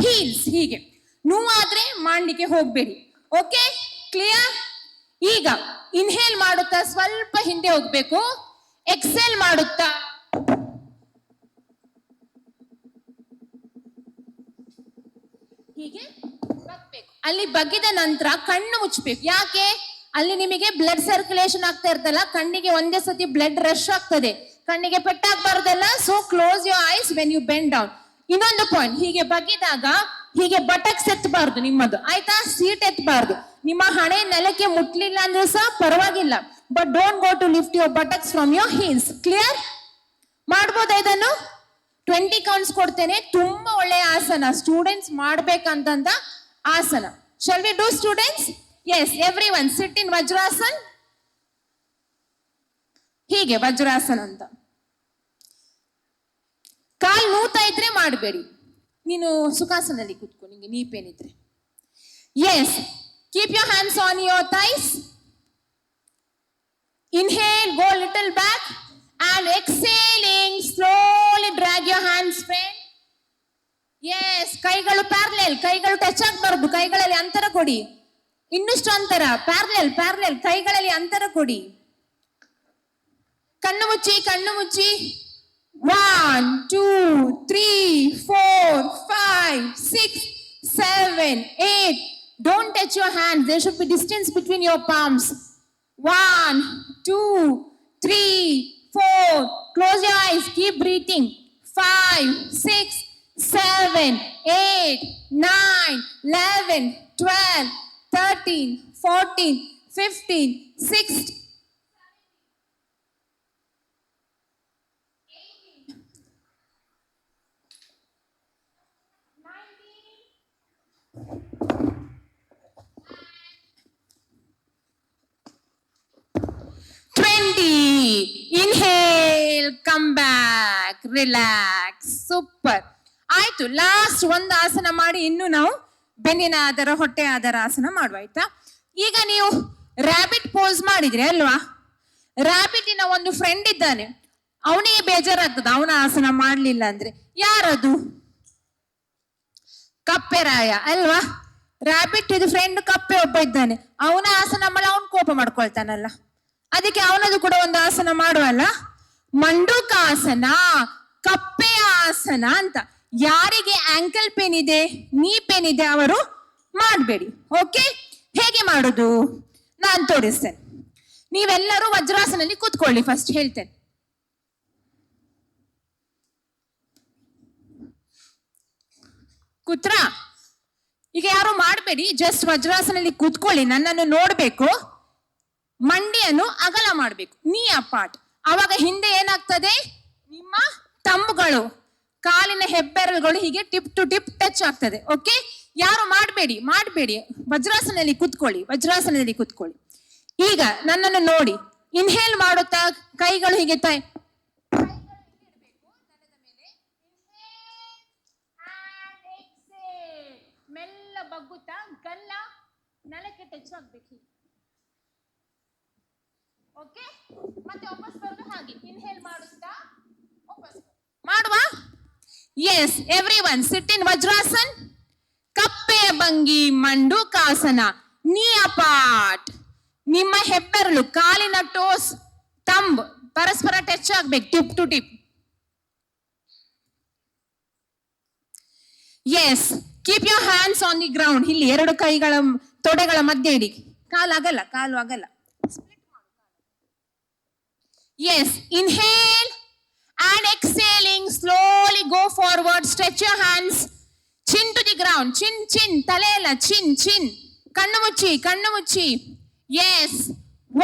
heels. ಹೀಗೆ ನೋವಾದ್ರೆ ಮಾಡಲಿಕ್ಕೆ ಹೋಗ್ಬೇಡಿ. Okay, clear? ಈಗ ಇನ್ಹೇಲ್ ಮಾಡುತ್ತಾ ಸ್ವಲ್ಪ ಹಿಂದೆ ಹೋಗ್ಬೇಕು. ಎಕ್ಸೆಲ್ ಮಾಡುತ್ತಾ ಹೀಗೆ ಬಗ್ಬೇಕು. ಅಲ್ಲಿ ಬಗ್ಗಿದ ನಂತರ ಕಣ್ಣು ಮುಚ್ಚಬೇಕು. ಯಾಕೆ? ಅಲ್ಲಿ ನಿಮಗೆ ಬ್ಲಡ್ ಸರ್ಕ್ಯುಲೇಷನ್ ಆಗ್ತಾ ಇರ್ತಲ್ಲ, ಕಣ್ಣಿಗೆ ಒಂದೇ ಸತಿ ಬ್ಲಡ್ ರಶ್ ಆಗ್ತದೆ, ಕಣ್ಣಿಗೆ ಪೆಟ್ಟಾಗಬಾರ್ದಲ್ಲ. So close your eyes when you bend down. ಇನ್ನೊಂದು ಪಾಯಿಂಟ್, ಹೀಗೆ ಬಗ್ಗಿದಾಗ ಹೀಗೆ ಬಟಕ್ಸ್ ಎತ್ತಬಾರ್ದು ನಿಮ್ಮದು, ಆಯ್ತಾ? ಸೀಟ್ ಎತ್ತಬಾರ್ದು. ನಿಮ್ಮ ಹಣೆ ನೆಲಕ್ಕೆ ಮುಟ್ಲಿಲ್ಲ ಅಂದ್ರೆ ಸಹ ಪರವಾಗಿಲ್ಲ, but don't go to lift your buttocks from your heels. Clear? ಮಾಡ್ಬೋದಾ ಇದನ್ನು? 20 ಕೌಂಟ್ಸ್ ಕೊಡ್ತೇನೆ. ತುಂಬಾ ಒಳ್ಳೆಯ ಆಸನ, ಸ್ಟೂಡೆಂಟ್ಸ್ ಮಾಡ್ಬೇಕಂತ ಆಸನ. Shall we do students? Yes, everyone sit in Vajrasan. ಹೀಗೆ ವಜ್ರಾಸನ ಅಂತ. ಕಾಲ್ ನೋತಾ ಇದ್ರೆ ಮಾಡಬೇಡಿ. ನೀನು ಸುಖಾಸನಲ್ಲಿ ಕೂತ್ಕೊ, ನಿಂಗೆ ನೀ ಪೇನ್ ಇದ್ರೆ. Yes, keep your hands on your thighs. Inhale, go little back, and exhaling, slowly drag your hands friend. Yes, ಕೈಗಳು ಪ್ಯಾರಲಲ್, ಕೈಗಳು ಟಚ್ ಆಗಬಾರ್ದು. ಕೈಗಳಲ್ಲಿ ಅಂತರ ಕೊಡಿ, ಇನ್ನಷ್ಟು ಅಂತರ. ಪ್ಯಾರಲಲ್ ಪ್ಯಾರಲಲ್, ಕೈಗಳಲ್ಲಿ ಅಂತರ ಕೊಡಿ. ಕಣ್ಣು ಮುಚ್ಚಿ, ಕಣ್ಣು ಮುಚ್ಚಿ. 1 2 3 4 5 6 7 8. Don't touch your hands. There should be distance between your palms. 1 2 3 4. Close your eyes. Keep breathing. 5, 6, 7, 8, 9, 11, 12, 13, 14, 15, 16. Inhale, come back, relax, super. ಆಯ್ತು, ಲಾಸ್ಟ್ ಒಂದು ಆಸನ ಮಾಡಿ ಇನ್ನು ನಾವು ಬೆನ್ನಿನ ಆಧಾರ ಹೊಟ್ಟೆ ಆಧಾರ ಆಸನ ಮಾಡುವ, ಆಯ್ತಾ? ಈಗ ನೀವು ರ್ಯಾಬಿಟ್ ಪೋಸ್ ಮಾಡಿದ್ರಿ ಅಲ್ವಾ? ರ್ಯಾಬಿಟಿನ ಒಂದು ಫ್ರೆಂಡ್ ಇದ್ದಾನೆ, ಅವನಿಗೆ ಬೇಜಾರಾಗ್ತದ ಅವನ ಆಸನ ಮಾಡ್ಲಿಲ್ಲ ಅಂದ್ರೆ. ಯಾರದು? ಕಪ್ಪೆರಾಯ ಅಲ್ವಾ? ರ್ಯಾಬಿಟ್ ಇದು ಫ್ರೆಂಡ್ ಕಪ್ಪೆ ಒಬ್ಬ ಇದ್ದಾನೆ, ಅವನ ಆಸನ ಮಾಡಿ ಅವನ್ ಕೋಪ ಮಾಡ್ಕೊಳ್ತಾನಲ್ಲ, ಅದಕ್ಕೆ ಅವನದು ಕೂಡ ಒಂದು ಆಸನ ಮಾಡುವಲ್ಲ. ಮಂಡುಕಾಸನ, ಕಪ್ಪೆಯ ಆಸನ ಅಂತ. ಯಾರಿಗೆ ಆಂಕಲ್ ಪೇನ್ ಇದೆ, ನೀ ಪೇನ್ ಇದೆ ಅವರು ಮಾಡಬೇಡಿ. ಓಕೆ, ಹೇಗೆ ಮಾಡುದು ನಾನು ತೋರಿಸ್ತೇನೆ. ನೀವೆಲ್ಲರೂ ವಜ್ರಾಸನಲ್ಲಿ ಕೂತ್ಕೊಳ್ಳಿ, ಫಸ್ಟ್ ಹೇಳ್ತೇನೆ. ಕೂತ್ರ? ಈಗ ಯಾರು ಮಾಡಬೇಡಿ, ಜಸ್ಟ್ ವಜ್ರಾಸನಲ್ಲಿ ಕೂತ್ಕೊಳ್ಳಿ, ನನ್ನನ್ನು ನೋಡ್ಬೇಕು. ಮಂಡಿಯನ್ನು ಅಗಲ ಮಾಡಬೇಕು, ನೀ ಅಪಾಟ್. ಅವಾಗ ಹಿಂದೆ ಏನಾಗ್ತದೆ, ನಿಮ್ಮ ತಂಬುಗಳು, ಕಾಲಿನ ಹೆಬ್ಬೆರಳುಗಳು ಹೀಗೆ ಟಿಪ್ ಟು ಟಿಪ್ ಟಚ್ ಆಗ್ತದೆ. ಓಕೆ, ಯಾರು ಮಾಡಬೇಡಿ, ವಜ್ರಾಸನದಲ್ಲಿ ಕೂತ್ಕೊಳ್ಳಿ, ವಜ್ರಾಸನದಲ್ಲಿ ಕೂತ್ಕೊಳ್ಳಿ. ಈಗ ನನ್ನನ್ನು ನೋಡಿ, ಇನ್ಹೇಲ್ ಮಾಡುತ್ತಾ ಕೈಗಳು ಹೀಗೆ ಮೆಲ್ಲ ಬಗ್ಗುತ್ತಾ ಗಲ್ಲ ನೆಲಕ್ಕೆ ಟಚ್ ಆಗ್ಬೇಕು. ಓಕೆ, ಮತ್ತೆ ವಾಪಸ್ ಬರೋದು ಹಾಗೆ. ಇನ್ಹೇಲ್ ಮಾಡುತ್ತಾ ವಾಪಸ್ ಮಾಡುವ. S, everyone sit in ವಜ್ರಾಸನ್. ಕಪ್ಪೆಯ ಭಂಗಿ, ಮಂಡುಕಾಸನ. ನೀ ಅಪಾಟ್. ನಿಮ್ಮ ಹೆಬ್ಬೆರಳು, ಕಾಲಿನ ಟೋಸ್, ತಂಬ್ ಪರಸ್ಪರ ಟಚ್ ಆಗ್ಬೇಕು, tip to tip. Yes, keep your hands on the ground. ಇಲ್ಲಿ ಎರಡು ಕೈಗಳ ತೊಡೆಗಳ ಮಧ್ಯೆ ಇಡಿ, ಕಾಲು ಅಗಲ್ಲ, ಕಾಲು ಅಗಲ್ಲ. Yes, inhale and exhaling, slowly go forward, stretch your hands, chin to the ground, chin, chin, talela, chin, chin, kannu muchi. Yes,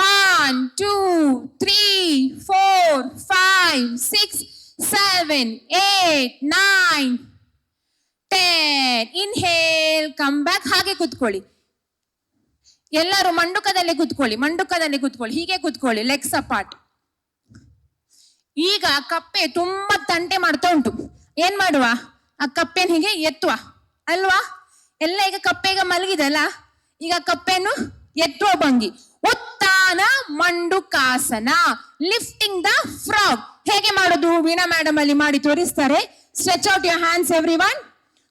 1, 2, 3, 4, 5, 6, 7, 8, 9, 10. Inhale, come back, ಹಾಗೆ ಕೂತ್ಕೊಳ್ಳಿ. ಎಲ್ಲರೂ ಮಂಡುಕದಲ್ಲೇ ಕೂತ್ಕೊಳ್ಳಿ, ಹೀಗೆ ಕೂತ್ಕೊಳ್ಳಿ, ಲೆಗ್ಸ್ ಅಪಾರ್ಟ್. ಈಗ ಕಪ್ಪೆ ತುಂಬಾ ತಂಟೆ ಮಾಡ್ತಾ ಉಂಟು, ಏನ್ ಮಾಡುವ? ಆ ಕಪ್ಪೆನ ಹೀಗೆ ಎತ್ತುವ ಅಲ್ವಾ? ಎಲ್ಲ ಈಗ ಕಪ್ಪೆ ಈಗ ಮಲಗಿದಲ್ಲ, ಈಗ ಕಪ್ಪೆಯನ್ನು ಎತ್ತುವ ಭಂಗಿ, ಉತ್ಥಾನ ಮಂಡುಕಾಸನ, ಲಿಫ್ಟಿಂಗ್ ದ ಫ್ರಾಗ್. ಹೇಗೆ ಮಾಡೋದು ವೀಣಾ ಮೇಡಮ್ ಅಲ್ಲಿ ಮಾಡಿ ತೋರಿಸ್ತಾರೆ. Stretch out your hands everyone,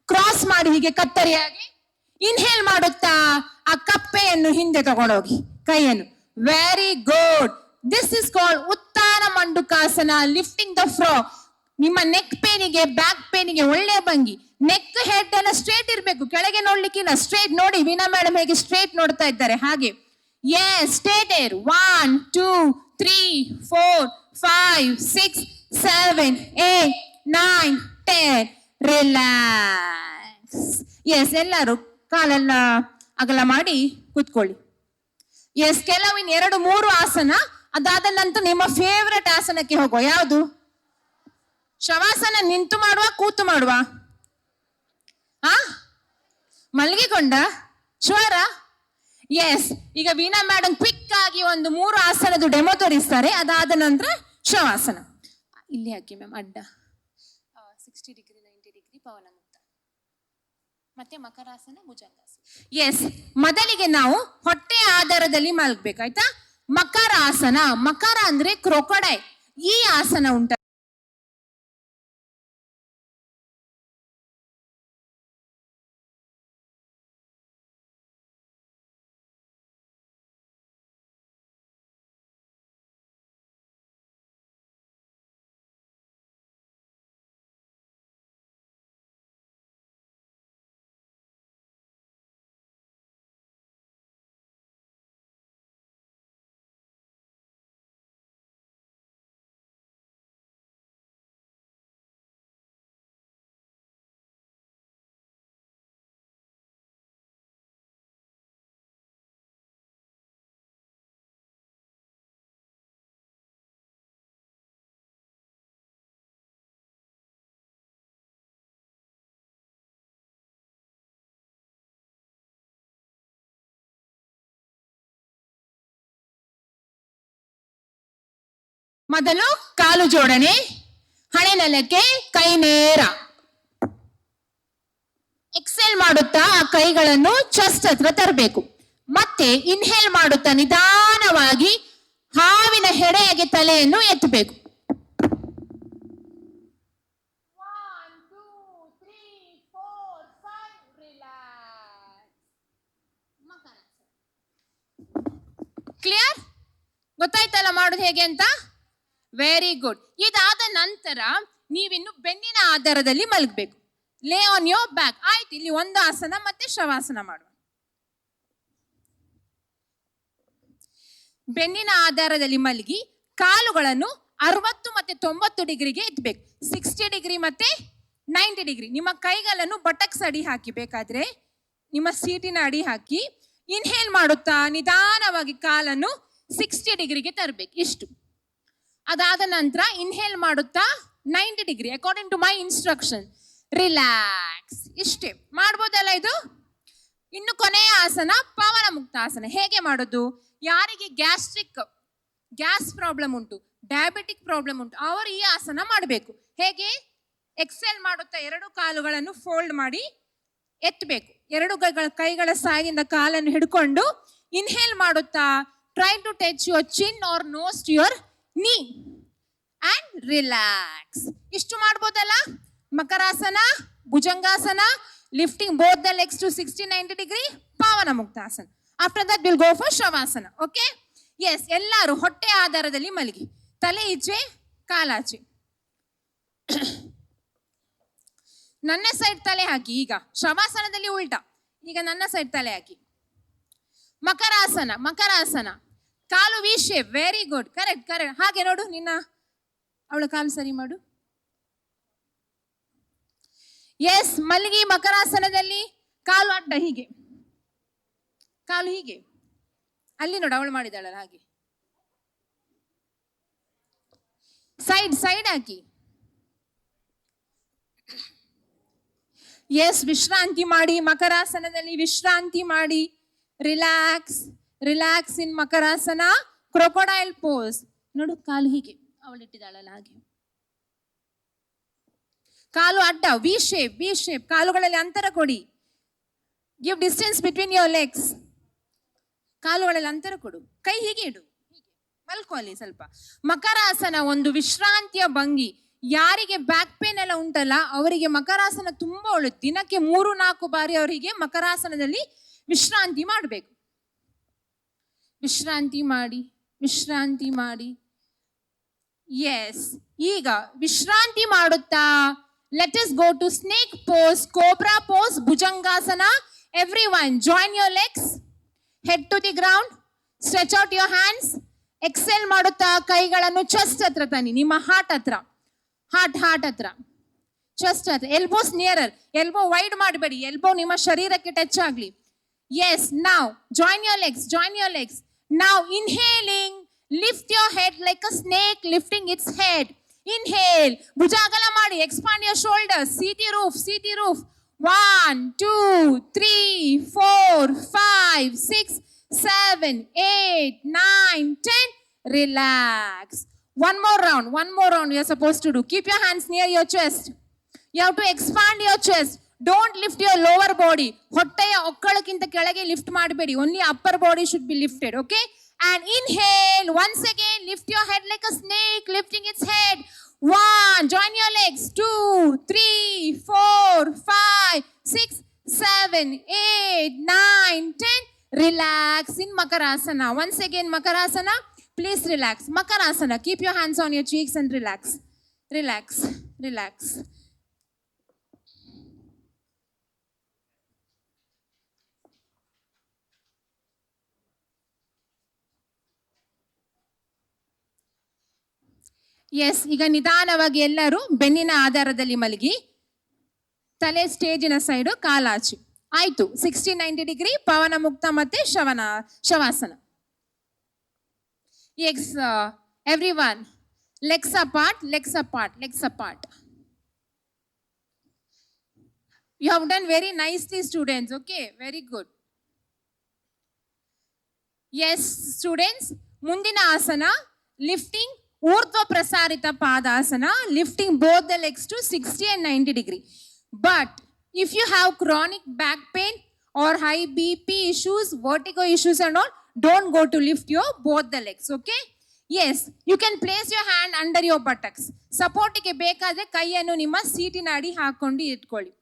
cross ಮಾಡಿ ಹೀಗೆ ಕತ್ತರಿಯಾಗಿ. ಇನ್ಹೇಲ್ ಮಾಡುತ್ತಾ ಆ ಕಪ್ಪೆಯನ್ನು ಹಿಂದೆ ತಗೊಂಡೋಗಿ ಕೈಯನ್ನು. Very good. This is called Utthana Mandukasana, lifting the frog. ನಿಮ್ಮ ನೆಕ್ ಪೇನಿಗೆ, ಬ್ಯಾಕ್ ಪೇನಿಗೆ ಒಳ್ಳೆಯ ಭಂಗಿ. ನೆಕ್ ಹೆಡ್ ಎಲ್ಲ ಸ್ಟ್ರೇಟ್ ಇರಬೇಕು, ಕೆಳಗೆ ನೋಡ್ಲಿಕ್ಕಿಲ್ಲ, ಸ್ಟ್ರೇಟ್ ನೋಡಿ. ವೀಣಾ ಮೇಡಮ್ ಹೇಗೆ ಸ್ಟ್ರೇಟ್ ನೋಡ್ತಾ ಇದ್ದಾರೆ ಹಾಗೆ. Yes, stay there. 1, 2, 3, 4, 5, 6, 7, 8, 9, 10. Relax. S, ಎಲ್ಲರೂ ಕಾಲೆಲ್ಲ ಅಗಲ ಮಾಡಿ ಕೂತ್ಕೊಳ್ಳಿ. ಎಸ್, ಕೆಲವು 2, 3 ಆಸನ, ಅದಾದ ನಂತರ ನಿಮ್ಮ ಫೇವ್ರೆಟ್ ಆಸನಕ್ಕೆ ಹೋಗುವ. ಯಾವುದು? ಶವಾಸನ. ನಿಂತು ಮಾಡುವ, ಕೂತು ಮಾಡುವ? ಮಲಗಿಕೊಂಡ? ಶುವರ? ಎಸ್, ಈಗ ವೀಣಾ ಮೇಡಮ್ ಕ್ವಿಕ್ ಆಗಿ ಒಂದು 3 ಆಸನದ ಡೆಮೋ ತೋರಿಸ್ತಾರೆ, ಅದಾದ ನಂತರ ಶವಾಸನ. ಇಲ್ಲಿ ಹಾಕಿ ಮ್ಯಾಮ್, ಅಡ್ಡ 60 ಡಿಗ್ರಿ 90 ಡಿಗ್ರಿ ಪವನ ಮುಕ್ತ, ಮತ್ತೆ ಮಕರಾಸನ, ಭುಜಂಗಾಸನ. ಎಸ್, ಮೊದಲಿಗೆ ನಾವು ಹೊಟ್ಟೆ ಆಧಾರದಲ್ಲಿ ಮಲಗಬೇಕಾಯ್ತಾ? ಮಕರಾಸನ. ಮಕರ ಅಂದ್ರೆ ಕ್ರೊಕೊಡೈಲ್. ಈ ಆಸನ ಉಂಟ ಮೊದಲು ಕಾಲು ಜೋಡಣೆ, ಹಣೆ ನೆಲಕ್ಕೆ, ಕೈ ನೇರ. ಎಕ್ಸೆಲ್ ಮಾಡುತ್ತಾ ಆ ಕೈಗಳನ್ನು ಚೆಸ್ಟ್ ಹತ್ರ ತರಬೇಕು. ಮತ್ತೆ ಇನ್ಹೇಲ್ ಮಾಡುತ್ತಾ ನಿಧಾನವಾಗಿ ಹಾವಿನ ಹೆಡೆಯಾಗಿ ತಲೆಯನ್ನು ಎತ್ತಬೇಕು. 1 2 3 4 5 ರಿಲ್ಯಾಕ್ಸ್. ಕ್ಲಿಯರ್? ಗೊತ್ತಾಯ್ತಲ್ಲ ಮಾಡೋದು ಹೇಗೆ ಅಂತ? Very good. ಇದಾದ ನಂತರ ನೀವಿನ್ನು ಬೆನ್ನಿನ ಆಧಾರದಲ್ಲಿ ಮಲಗಬೇಕು. ಲೇ ಆನ್ ಯೋರ್ ಬ್ಯಾಕ್. ಆಯ್ತು, ಇಲ್ಲಿ ಒಂದು ಆಸನ ಮತ್ತೆ ಶವಾಸನ ಮಾಡುವ. ಬೆನ್ನಿನ ಆಧಾರದಲ್ಲಿ ಮಲಗಿ ಕಾಲುಗಳನ್ನು 60 ಮತ್ತೆ 90 ಡಿಗ್ರಿಗೆ ಎತ್ತಬೇಕು. 60 ಡಿಗ್ರಿ ಮತ್ತೆ 90 ಡಿಗ್ರಿ. ನಿಮ್ಮ ಕೈಗಳನ್ನು ಬಟಕ್ಸ್ ಅಡಿ ಹಾಕಿ, ಬೇಕಾದ್ರೆ ನಿಮ್ಮ ಸೀಟಿನ ಅಡಿ ಹಾಕಿ ಇನ್ಹೇಲ್ ಮಾಡುತ್ತಾ ನಿಧಾನವಾಗಿ ಕಾಲನ್ನು 60 ಡಿಗ್ರಿಗೆ ತರಬೇಕು. ಇಷ್ಟು. ಅದಾದ ನಂತರ ಇನ್ಹೇಲ್ ಮಾಡುತ್ತಾ 90 degree according to my instruction. Relax. ಇಷ್ಟೇ ಮಾಡ್ಬೋದಲ್ಲ ಇದು? ಇನ್ನು ಕೊನೆಯ ಆಸನ ಪವನ ಮುಕ್ತಾಸನ. ಹೇಗೆ ಮಾಡೋದು? ಯಾರಿಗೆ ಗ್ಯಾಸ್ ಪ್ರಾಬ್ಲಮ್ ಉಂಟು, ಡಯಾಬಿಟಿಕ್ ಪ್ರಾಬ್ಲಮ್ ಉಂಟು, ಅವರು ಈ ಆಸನ ಮಾಡಬೇಕು. ಹೇಗೆ? ಎಕ್ಸೆಲ್ ಮಾಡುತ್ತಾ 2 ಕಾಲುಗಳನ್ನು ಫೋಲ್ಡ್ ಮಾಡಿ ಎತ್ತಬೇಕು. 2 ಕೈಗಳ ಸಹಾಯದಿಂದ ಕಾಲನ್ನು ಹಿಡ್ಕೊಂಡು ಇನ್ಹೇಲ್ ಮಾಡುತ್ತಾ try to touch your chin or nose to your knee and relax. ಇಷ್ಟು ಮಾಡ್ಬೋದಲ್ಲ? ಮಕರಾಸನ, bhujangasana, lifting both the legs to 60-90 degree, Pavana ಮುಕ್ತಾಸನ. After that we'll go for shavasana. Okay? Yes, ಎಲ್ಲರೂ ಹೊಟ್ಟೆ ಆಧಾರದಲ್ಲಿ ಮಲಗಿ, ತಲೆ ಈಚೆ, ಕಾಲಾಚೆ. ನನ್ನ ಸೈಡ್ ತಲೆ ಹಾಕಿ. ಈಗ ಶವಾಸನದಲ್ಲಿ ಉಲ್ಟಾ, ಈಗ ನನ್ನ ಸೈಡ್ ತಲೆ ಹಾಕಿ. ಮಕರಾಸನ. ಕಾಲು V shape. Very good. Correct. ಹಾಗೆ ನೋಡು, ಅವಳ ಕಾಲು ಸರಿ ಮಾಡು. ಎಸ್, ಮಲಗಿ ಮಕರಾಸನದಲ್ಲಿ ಕಾಲು ಅಡ್ಡ, ಹೀಗೆ ಕಾಲು ಹೀಗೆ. ಅಲ್ಲಿ ನೋಡು, ಅವಳು ಮಾಡಿದಾಳಲ್ಲ ಹಾಗೆ. ಸೈಡ್ ಹಾಕಿ. ಎಸ್, ವಿಶ್ರಾಂತಿ ಮಾಡಿ. ಮಕರಾಸನದಲ್ಲಿ ವಿಶ್ರಾಂತಿ ಮಾಡಿ. Relax in Makarasana. Crocodile pose. ನೋಡು, ಕಾಲು ಹೀಗೆ ಅವಳಿಟ್ಟಿದ್ದಾಳಲ್ಲ ಹಾಗೆ. ಕಾಲು ಅಡ್ಡ, ವಿ ಶೇಪ್. ಕಾಲುಗಳಲ್ಲಿ ಅಂತರ ಕೊಡಿ. Give distance between your legs. ಕಾಲುಗಳಲ್ಲಿ ಅಂತರ ಕೊಡು. ಕೈ ಹೀಗೆ ಇಡು, ಹೀಗೆ ಮಲ್ಕೊಳ್ಳಿ ಸ್ವಲ್ಪ. ಮಕರಾಸನ ಒಂದು ವಿಶ್ರಾಂತಿಯ ಭಂಗಿ. ಯಾರಿಗೆ ಬ್ಯಾಕ್ ಪೇನ್ ಎಲ್ಲ ಉಂಟಲ್ಲ ಅವರಿಗೆ ಮಕರಾಸನ ತುಂಬಾ ಒಳ್ಳೆದು. ದಿನಕ್ಕೆ 3-4 ಬಾರಿ ಅವರಿಗೆ ಮಕರಾಸನದಲ್ಲಿ ವಿಶ್ರಾಂತಿ ಮಾಡಬೇಕು. ವಿಶ್ರಾಂತಿ ಮಾಡಿ. ಎಸ್, ಈಗ ವಿಶ್ರಾಂತಿ ಮಾಡುತ್ತಾ let us go to snake pose, cobra pose, bhujangasana. Everyone join your legs, head to the ground, stretch out your hands. Exhale ಮಾಡುತ್ತಾ ಕೈಗಳನ್ನು ಚೆಸ್ಟ್ ಹತ್ರ ತನ್ನಿ, ನಿಮ್ಮ ಹಾರ್ಟ್ ಹತ್ರ, ಚೆಸ್ಟ್ ಹತ್ರ. Elbows nearer. ಎಲ್ಬೋ ವೈಡ್ ಮಾಡಬೇಡಿ, ಎಲ್ಬೋ ನಿಮ್ಮ ಶರೀರಕ್ಕೆ ಟಚ್ ಆಗಲಿ. Yes, now join your legs. Now inhaling, lift your head like a snake lifting its head. Inhale, bhuja agala madi, expand your shoulders. See the roof. 1 2 3 4 5 6 7 8 9 10. Relax. One more round you are supposed to do. Keep your hands near your chest. You have to expand your chest. Don't lift your lower body. ಹೊಟ್ಟೆಯ ಒಕ್ಕಳಕ್ಕಿಂತ ಕೆಳಗೆ lift ಮಾಡಬೇಡಿ. Only upper body should be lifted. Okay? And inhale. Once again, lift your head like a snake lifting its head. 1. Join your legs. 2 3 4 5 6 7 8 9 10. Relax in Makarasana. Once again, Makarasana. Please relax. Makarasana. Keep your hands on your cheeks and relax. Yes, ಈಗ ನಿಧಾನವಾಗಿ ಎಲ್ಲರೂ ಬೆನ್ನಿನ ಆಧಾರದಲ್ಲಿ ಮಲಗಿ, ತಲೆ ಸ್ಟೇಜಿನ side, ಕಾಲಾಚು. ಆಯ್ತು. 60-90 degree pavana mukta ಮತ್ತೆ shavasana. Yes, everyone, legs apart. You have done very nicely, students. Okay, very good. Yes, students, ಮುಂದಿನ ಆಸನ lifting ಊರ್ಧ್ವ ಪ್ರಸಾರಿತ ಪಾದಾಸನ, lifting both the legs to 60 and 90 degree. But if you have chronic back pain or high BP issues, vertigo issues and all, don't go to lift your both the legs, okay? Yes, you can place your hand under your buttocks. Support ಗೆ ಬೇಕಾದ್ರೆ ಕೈಯನ್ನು ನಿಮ್ಮ ಸೀಟಿನ ಅಡಿ ಹಾಕೊಂಡು ಇಟ್ಕೊಳ್ಳಿ.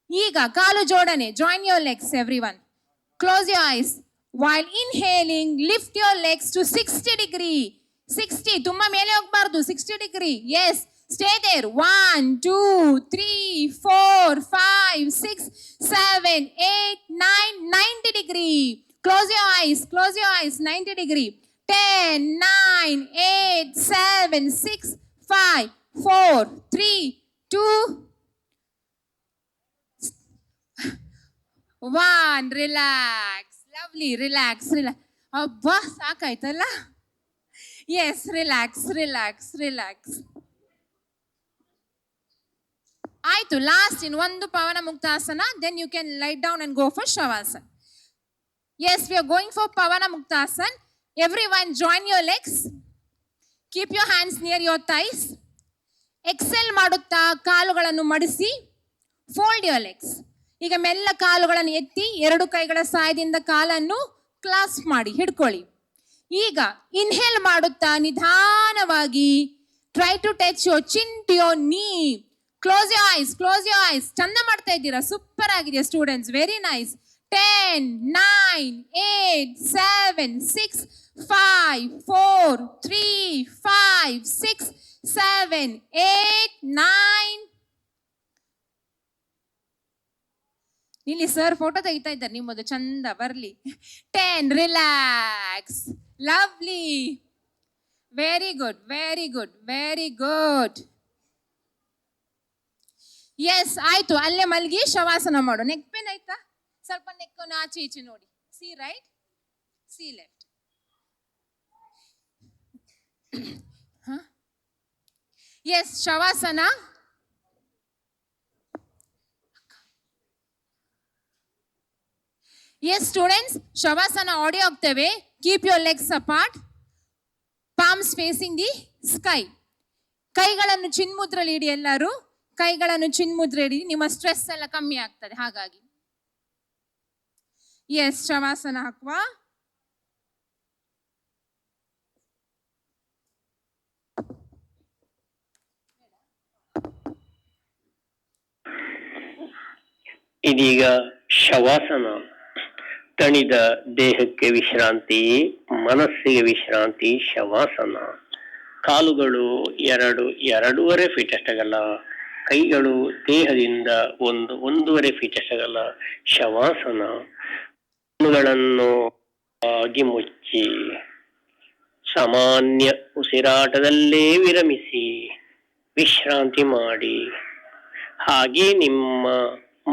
ಈಗ ಕಾಲು ಜೋಡಣೆ, join your legs everyone. Close your eyes. While inhaling, lift your legs to 60 degree. 60, ತುಂಬಾ ಮೇಲೆ ಹೋಗಬಾರ್ದು, 60 degree. Yes, stay there. 1, 2, 3, 4, 5, 6, 7, 8, 9, 90 degree. Close your eyes, 90 degree. 10, 9, 8, 7, 6, 5, 4, 3, 2, 1. Relax. Lovely. Relax. ಅಬ್ಬಾ ಸಾಕಾಯ್ತಲ್ಲ? Yes, relax. ಆಯ್ತು, ಲಾಸ್ಟ್ ಇನ್ ಒಂದು ಪವನ ಮುಕ್ತಾಸನ, then you can lie down and go for Shavasana. Yes, we are going for Pavana Muktasana. Everyone join your legs. Keep your hands near your thighs. Exhale ಮಾಡುತ್ತಾ ಕಾಲುಗಳನ್ನು ಮಡಿಸಿ, fold your legs. ಈಗ ಮೆಲ್ಲ ಕಾಲುಗಳನ್ನು ಎತ್ತಿ ಎರಡು ಕೈಗಳ ಸಹಾಯದಿಂದ ಕಾಲನ್ನು ಕ್ಲಾಸ್ಪ್ ಮಾಡಿ ಹಿಡ್ಕೊಳ್ಳಿ. ಈಗ ಇನ್ಹೇಲ್ ಮಾಡುತ್ತಾ ನಿಧಾನವಾಗಿ try to touch your chin to your knee. Close your eyes. ಚಂದ ಮಾಡ್ತಾ ಇದ್ದೀರಾ, ಸೂಪರ್ ಆಗಿದೆ ಸ್ಟೂಡೆಂಟ್ಸ್, ವೆರಿ ನೈಸ್. 10, 9, 8, 7, 6, 5, 4, 3, 5, 6, 7, 8, 9. ಇಲ್ಲಿ ಸರ್ ಫೋಟೋ ತೆಗಿತಾ ಇದ್ದಾರೆ ನಿಮ್ಮದು, ಚಂದ ಬರ್ಲಿ. 10, relax, lovely, very good. Yes, ಆಯ್ತು, ಅಲ್ಲೇ ಮಲಗಿ ಶವಾಸನ ಮಾಡು. ನೆಕ್ ಪೇನ್ ಆಯ್ತಾ? ಸ್ವಲ್ಪ ನೆಕ್ಕನ್ನು ಆಚೆ ಈಚೆ ನೋಡಿ. See right, see left. Yes, Shavasana. Yes students, ಶವಾಸನ ಆಡಿಯೋ ಆಗ್ತೇವೆ. Keep your legs apart, palms facing the sky. ಕೈಗಳನ್ನು ಚಿನ್ಮುದ್ರಲ್ಲಿ ಇಡಿ, ಎಲ್ಲರೂ ಕೈಗಳನ್ನು ಚಿನ್ಮುದ್ರೆ ಇಡಿ, ನಿಮ್ಮ ಸ್ಟ್ರೆಸ್ ಎಲ್ಲ ಕಮ್ಮಿ ಆಗ್ತದೆ ಹಾಗಾಗಿ. ಎಸ್, ಶವಾಸನ ಹಾಕುವ. ಇದೀಗ ಶವಾಸನ. ತಣಿದ ದೇಹಕ್ಕೆ ವಿಶ್ರಾಂತಿ, ಮನಸ್ಸಿಗೆ ವಿಶ್ರಾಂತಿ ಶವಾಸನ. ಕಾಲುಗಳು 2.5 ಫೀಟ್ ಅಷ್ಟಗಲ್ಲ, ಕೈಗಳು ದೇಹದಿಂದ 1.5 ಫೀಟ್ ಅಷ್ಟಗಲ್ಲ ಶವಾಸನ. ಕಣ್ಣುಗಳನ್ನು ಆಗಿ ಮುಚ್ಚಿ ಸಾಮಾನ್ಯ ಉಸಿರಾಟದಲ್ಲೇ ವಿರಮಿಸಿ ವಿಶ್ರಾಂತಿ ಮಾಡಿ. ಹಾಗೆ ನಿಮ್ಮ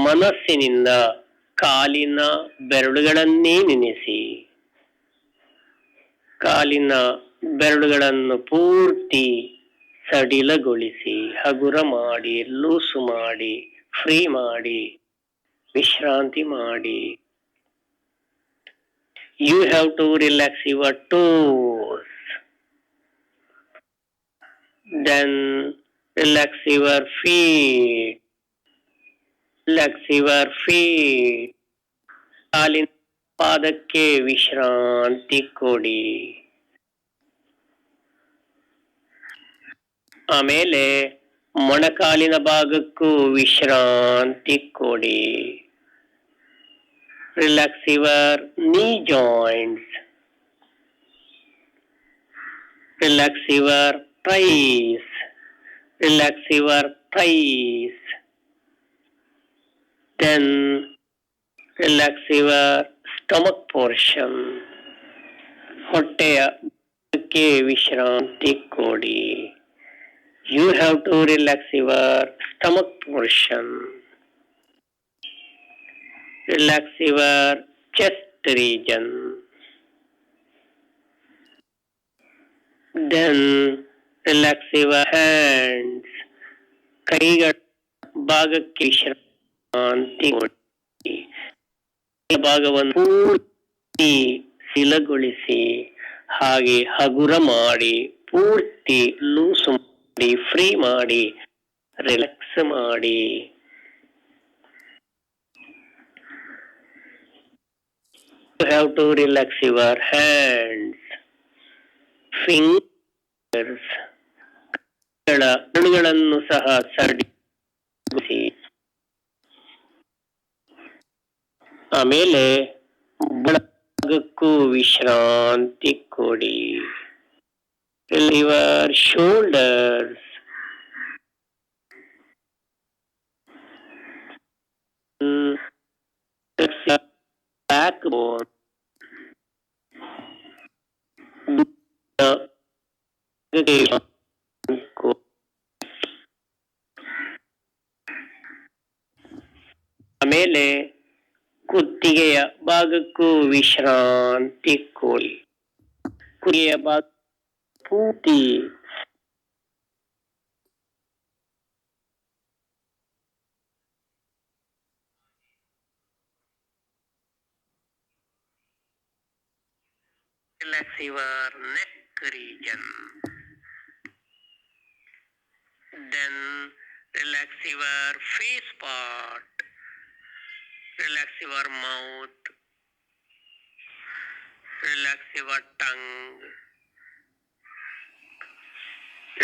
ಮನಸ್ಸಿನಿಂದ ಕಾಲಿನ ಬೆರಳುಗಳನ್ನೇ ನೆನೆಸಿ, ಕಾಲಿನ ಬೆರಳುಗಳನ್ನು ಪೂರ್ತಿ ಸಡಿಲಗೊಳಿಸಿ, ಹಗುರ ಮಾಡಿ, ಲೂಸು ಮಾಡಿ, ಫ್ರೀ ಮಾಡಿ, ವಿಶ್ರಾಂತಿ ಮಾಡಿ. You have to relax your toes. Then relax your feet. ಕಾಲಿನ ಪಾದಕ್ಕೆ ವಿಶ್ರಾಂತಿ ಕೊಡಿ. ಆಮೇಲೆ ಮೊಣಕಾಲಿನ ಭಾಗಕ್ಕೂ ವಿಶ್ರಾಂತಿ ಕೊಡಿ. Relax your knee joints. Relax your thighs. Then relax your stomach portion. ಹೊಟ್ಟೆಯಕ್ಕೆ ವಿಶ್ರಾಂತಿ ಕೊಡಿ. You have to relax your stomach portion. Relax your chest region. Then relax your hands. ಕೈಗಳ ಭಾಗಕ್ಕೆ ವಿಶ್ರಾಂತಿ ಕೊಡಿ. ಭಾಗವನ್ನು ಪೂರ್ತಿ ಸಿಲಗೊಳಿಸಿ, ಹಾಗೆ ಹಗುರ ಮಾಡಿ ಪೂರ್ತಿ ಲೂಸ್ ಮಾಡಿ, ಫ್ರೀ ಮಾಡಿ, ರಿಲ್ಯಾಕ್ಸ್ ಮಾಡಿ. You have to relax your hands, fingers, ಕಣ್ಣುಗಳನ್ನು ಸಹ ಸಡಿಲಿಸಿ. ಆಮೇಲೆ ಭಾಗಕ್ಕೂ ವಿಶ್ರಾಂತಿ ಕೊಡಿ. ಯುವರ್ ಶೋಲ್ಡರ್ಸ್, backbone, ಆಮೇಲೆ ಕುತ್ತಿಗೆಯ ಭಾಗಕ್ಕೂ ವಿಶ್ರಾಂತಿ ಕೊಡಿ. ಕುತ್ತಿಗೆಯ ಭಾಗ ಪೂರ್ತಿ relax your neck region, then relax your face part, relax your mouth, relax your tongue,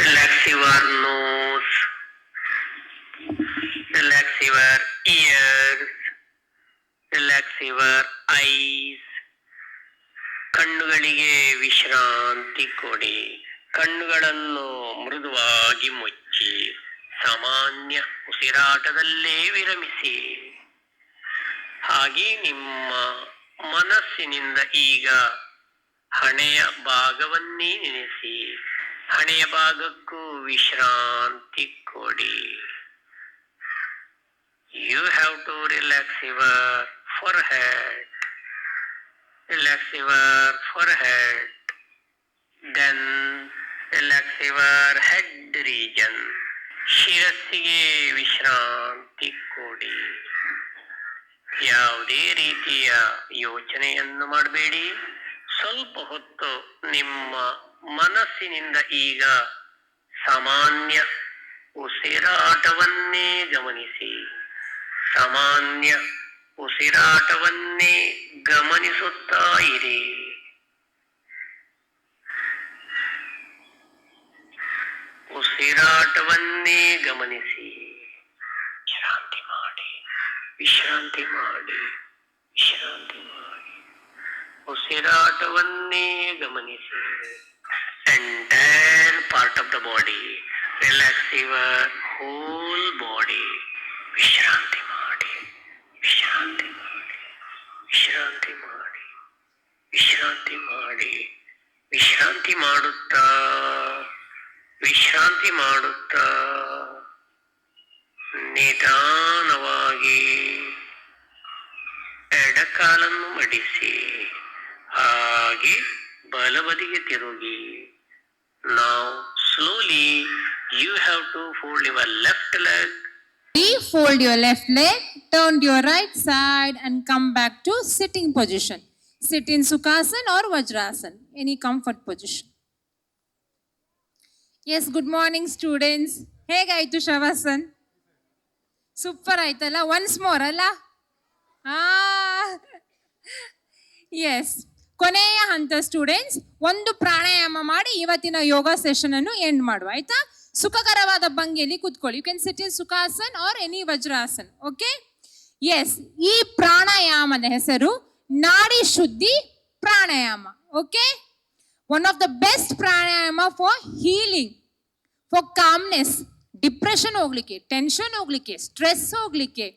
relax your nose, relax your ears, relax your eyes. ಕಣ್ಣುಗಳಿಗೆ ವಿಶ್ರಾಂತಿ ಕೊಡಿ. ಕಣ್ಣುಗಳನ್ನು ಮೃದುವಾಗಿ ಮುಚ್ಚಿ ಸಾಮಾನ್ಯ ಉಸಿರಾಟದಲ್ಲೇ ವಿರಮಿಸಿ. ಹಾಗೆ ನಿಮ್ಮ ಮನಸ್ಸಿನಿಂದ ಈಗ ಹಣೆಯ ಭಾಗವನ್ನೇ ನೆನೆಸಿ ಹಣೆಯ ಭಾಗಕ್ಕೂ ವಿಶ್ರಾಂತಿ ಕೊಡಿ. You have to relax your forehead. Relax your forehead, then relax your head region. ಶಿರಸ್ಸಿಗೆ ವಿಶ್ರಾಂತಿ ಕೊಡಿ. ಯಾವುದೇ ರೀತಿಯ ಯೋಚನೆಯನ್ನು ಮಾಡಬೇಡಿ. ಸ್ವಲ್ಪ ಹೊತ್ತು ನಿಮ್ಮ ಮನಸ್ಸಿನಿಂದ ಈಗ ಸಾಮಾನ್ಯ ಉಸಿರಾಟವನ್ನೇ ಗಮನಿಸಿ. ಸಾಮಾನ್ಯ ಉಸಿರಾಟವನ್ನೇ ಗಮನಿಸುತ್ತಾ ಇರಿ. ಉಸಿರಾಟವನ್ನೇ ಗಮನಿಸಿ. ವಿಶ್ರಾಂತಿ ಮಾಡಿ, ವಿಶ್ರಾಂತಿ ಮಾಡಿ, ವಿಶ್ರಾಂತಿ ಮಾಡಿ. ಉಸಿರಾಟವನ್ನೇ ಗಮನಿಸಿ. Entire part of the body, relax your whole body. ವಿಶ್ರಾಂತಿ ಮಾಡಿ, ವಿಶ್ರಾಂತಿ ಮಾಡಿ, ವಿಶ್ರಾಂತಿ ಮಾಡಿ, ವಿಶ್ರಾಂತಿ ಮಾಡಿ. ವಿಶ್ರಾಂತಿ ಮಾಡುತ್ತಾ ವಿಶ್ರಾಂತಿ ಮಾಡುತ್ತಾ ನಿಧಾನವಾಗಿ ಎಡಕಾಲನ್ನು ಮಡಿಸಿ ಹಾಗೆ ಬಲಬದಿಗೆ ತಿರುಗಿ. Now slowly you have to fold your left leg. Fold your left leg, turn to your right side and come back to sitting position. Sit in Sukhasana or Vajrasana, any comfort position. Yes, good morning students. Hegaitu Shavasana? Super aitala. Once more alla? Yes. ಕೊನೆಯ ಹಂತ students, ಒಂದು ಪ್ರಾಣಾಯಾಮ ಮಾಡಿ ಇವತ್ತಿನ ಯೋಗ session ಅನ್ನು end ಮಾಡುವ. ಆಯ್ತಾ? ಸುಖಕರವಾದ ಭಂಗಿಯಲ್ಲಿ ಕೂತ್ಕೊಳ್ಳಿ. You can sit in Sukhasan or any Vajrasan. Okay? Yes, ಈ ಪ್ರಾಣಾಯಾಮದ ಹೆಸರು ನಾಡಿ ಶುದ್ಧಿ ಪ್ರಾಣಾಯಾಮ. Okay? One of the best pranayama for healing, for calmness, depression ಹೋಗ್ಲಿಕ್ಕೆ, ಟೆನ್ಷನ್ ಹೋಗ್ಲಿಕ್ಕೆ, ಸ್ಟ್ರೆಸ್ ಹೋಗ್ಲಿಕ್ಕೆ,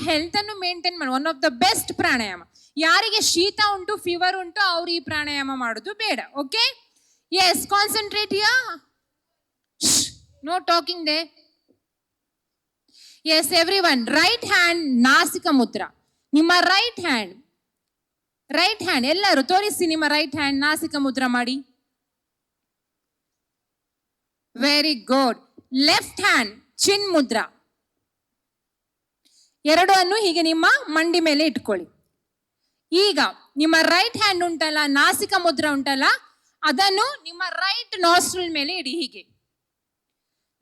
ಹೆಲ್ತ್ ಅನ್ನು ಮೇಂಟೈನ್ ಮಾಡಿ one of the best pranayama. ಯಾರಿಗೆ ಶೀತ ಉಂಟು, ಫೀವರ್ ಉಂಟು, ಅವ್ರು ಈ ಪ್ರಾಣಾಯಾಮ ಮಾಡೋದು ಬೇಡ. Okay? Yes, concentrate here. No talking there. Yes everyone, right hand Nasika Mudra. ನಿಮ್ಮ ರೈಟ್ ಹ್ಯಾಂಡ್ ಎಲ್ಲರೂ ತೋರಿಸಿ. ನಿಮ್ಮ ರೈಟ್ ಹ್ಯಾಂಡ್ ನಾಸಿಕ ಮುದ್ರ ಮಾಡಿ. Very good. ಲೆಫ್ಟ್ ಹ್ಯಾಂಡ್ ಚಿನ್ ಮುದ್ರ. ಎರಡು ಅನ್ನು ಹೀಗೆ ನಿಮ್ಮ ಮಂಡಿ ಮೇಲೆ ಇಟ್ಕೊಳ್ಳಿ. ಈಗ ನಿಮ್ಮ ರೈಟ್ ಹ್ಯಾಂಡ್ ಉಂಟಲ್ಲ, ನಾಸಿಕ ಮುದ್ರ ಉಂಟಲ್ಲ, ಅದನ್ನು ನಿಮ್ಮ ರೈಟ್ ನಾಸ್ಟ್ರಿಲ್ ಮೇಲೆ ಇಡಿ. ಹೀಗೆ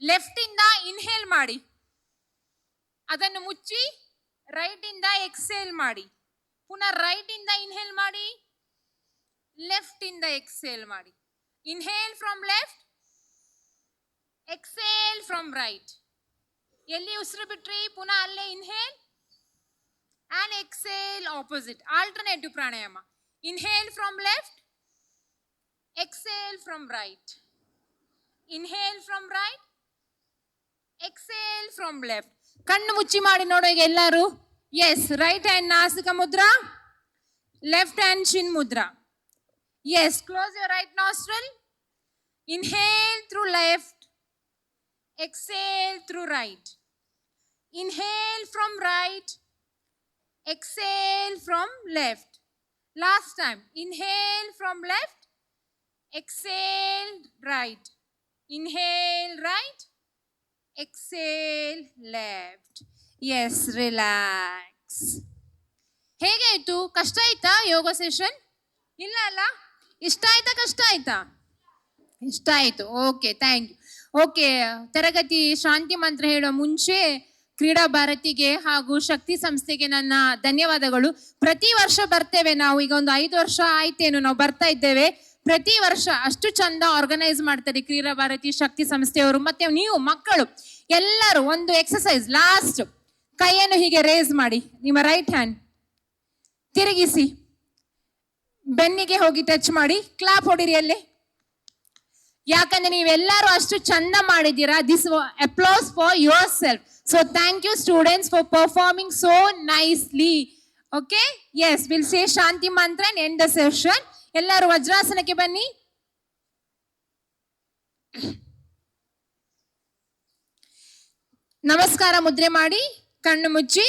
ಲೆಫ್ಟ್ ಇಂದ ಇನ್ಹೇಲ್ ಮಾಡಿ, ಅದನ್ನು ಮುಚ್ಚಿ ರೈಟ್ ಇಂದ ಎಕ್ಸೇಲ್ ಮಾಡಿ, ಪುನಃ ರೈಟ್ ಇಂದ ಇನ್ಹೇಲ್ ಮಾಡಿ, ಲೆಫ್ಟ್ ಇಂದ ಎಕ್ಸೇಲ್ ಮಾಡಿ. Inhale from left, exhale from right. ಎಲ್ಲಿ ಉಸಿರು ಬಿಟ್ರಿ ಪುನಃ ಅಲ್ಲೇ inhale and exhale opposite, alternative pranayama. Inhale from left, exhale from right. Inhale from right, exhale from left. ಕಣ್ಣು ಮುಚ್ಚಿ ಮಾಡಿ ನೋಡೋ ಈಗ ಎಲ್ಲರೂ. Yes, right hand Nasika Mudra, left hand Chin Mudra. Yes, close your right nostril. Inhale through left, exhale through right. Inhale from right, exhale from left. Last time. Inhale from left, exhale right. Inhale right, exhale left. Yes, relax. ಹೇಗೆ ಆಯ್ತು? ಕಷ್ಟ ಆಯ್ತಾ ಯೋಗ session? ಇಲ್ಲ ಅಲ್ಲ? ಇಷ್ಟ ಆಯ್ತಾ ಕಷ್ಟ ಆಯ್ತಾ? ಇಷ್ಟ ಆಯ್ತು. Okay, thank you. ಓಕೆ, ತರಗತಿ ಶಾಂತಿ ಮಂತ್ರ ಹೇಳೋ ಮುಂಚೆ ಕ್ರೀಡಾ ಭಾರತಿಗೆ ಹಾಗೂ ಶಕ್ತಿ ಸಂಸ್ಥೆಗೆ ನನ್ನ ಧನ್ಯವಾದಗಳು. ಪ್ರತಿ ವರ್ಷ ಬರ್ತೇವೆ ನಾವು, ಈಗ ಒಂದು 5 ವರ್ಷ ಆಯ್ತೇನು ನಾವು ಬರ್ತಾ ಇದ್ದೇವೆ. ಪ್ರತಿ ವರ್ಷ ಅಷ್ಟು ಚಂದ ಆರ್ಗನೈಸ್ ಮಾಡ್ತಾರೆ ಕ್ರೀಡಾ ಭಾರತಿ ಶಕ್ತಿ ಸಂಸ್ಥೆಯವರು. ಮತ್ತೆ ನೀವು ಮಕ್ಕಳು ಎಲ್ಲರೂ ಒಂದು ಎಕ್ಸಸೈಸ್, ಲಾಸ್ಟ್ ಕೈಯನ್ನು ಹೀಗೆ ರೇಸ್ ಮಾಡಿ, ನಿಮ್ಮ ರೈಟ್ ಹ್ಯಾಂಡ್ ತಿರುಗಿಸಿ, ಬೆನ್ನಿಗೆ ಹೋಗಿ ಟಚ್ ಮಾಡಿ, ಕ್ಲಾಪ್ ಹೊಡಿರಿ ಅಲ್ಲೇ. ಯಾಕಂದ್ರೆ ನೀವೆಲ್ಲರೂ ಅಷ್ಟು ಚಂದ ಮಾಡಿದ್ದೀರಾ. This applause for your self. So thank you students for performing so nicely. Okay? Yes, we'll say Shanti Mantra and end the session. ಎಲ್ಲರೂ ವಜ್ರಾಸನಕ್ಕೆ ಬನ್ನಿ. ನಮಸ್ಕಾರ ಮುದ್ರೆ ಮಾಡಿ, ಕಣ್ಣು ಮುಚ್ಚಿ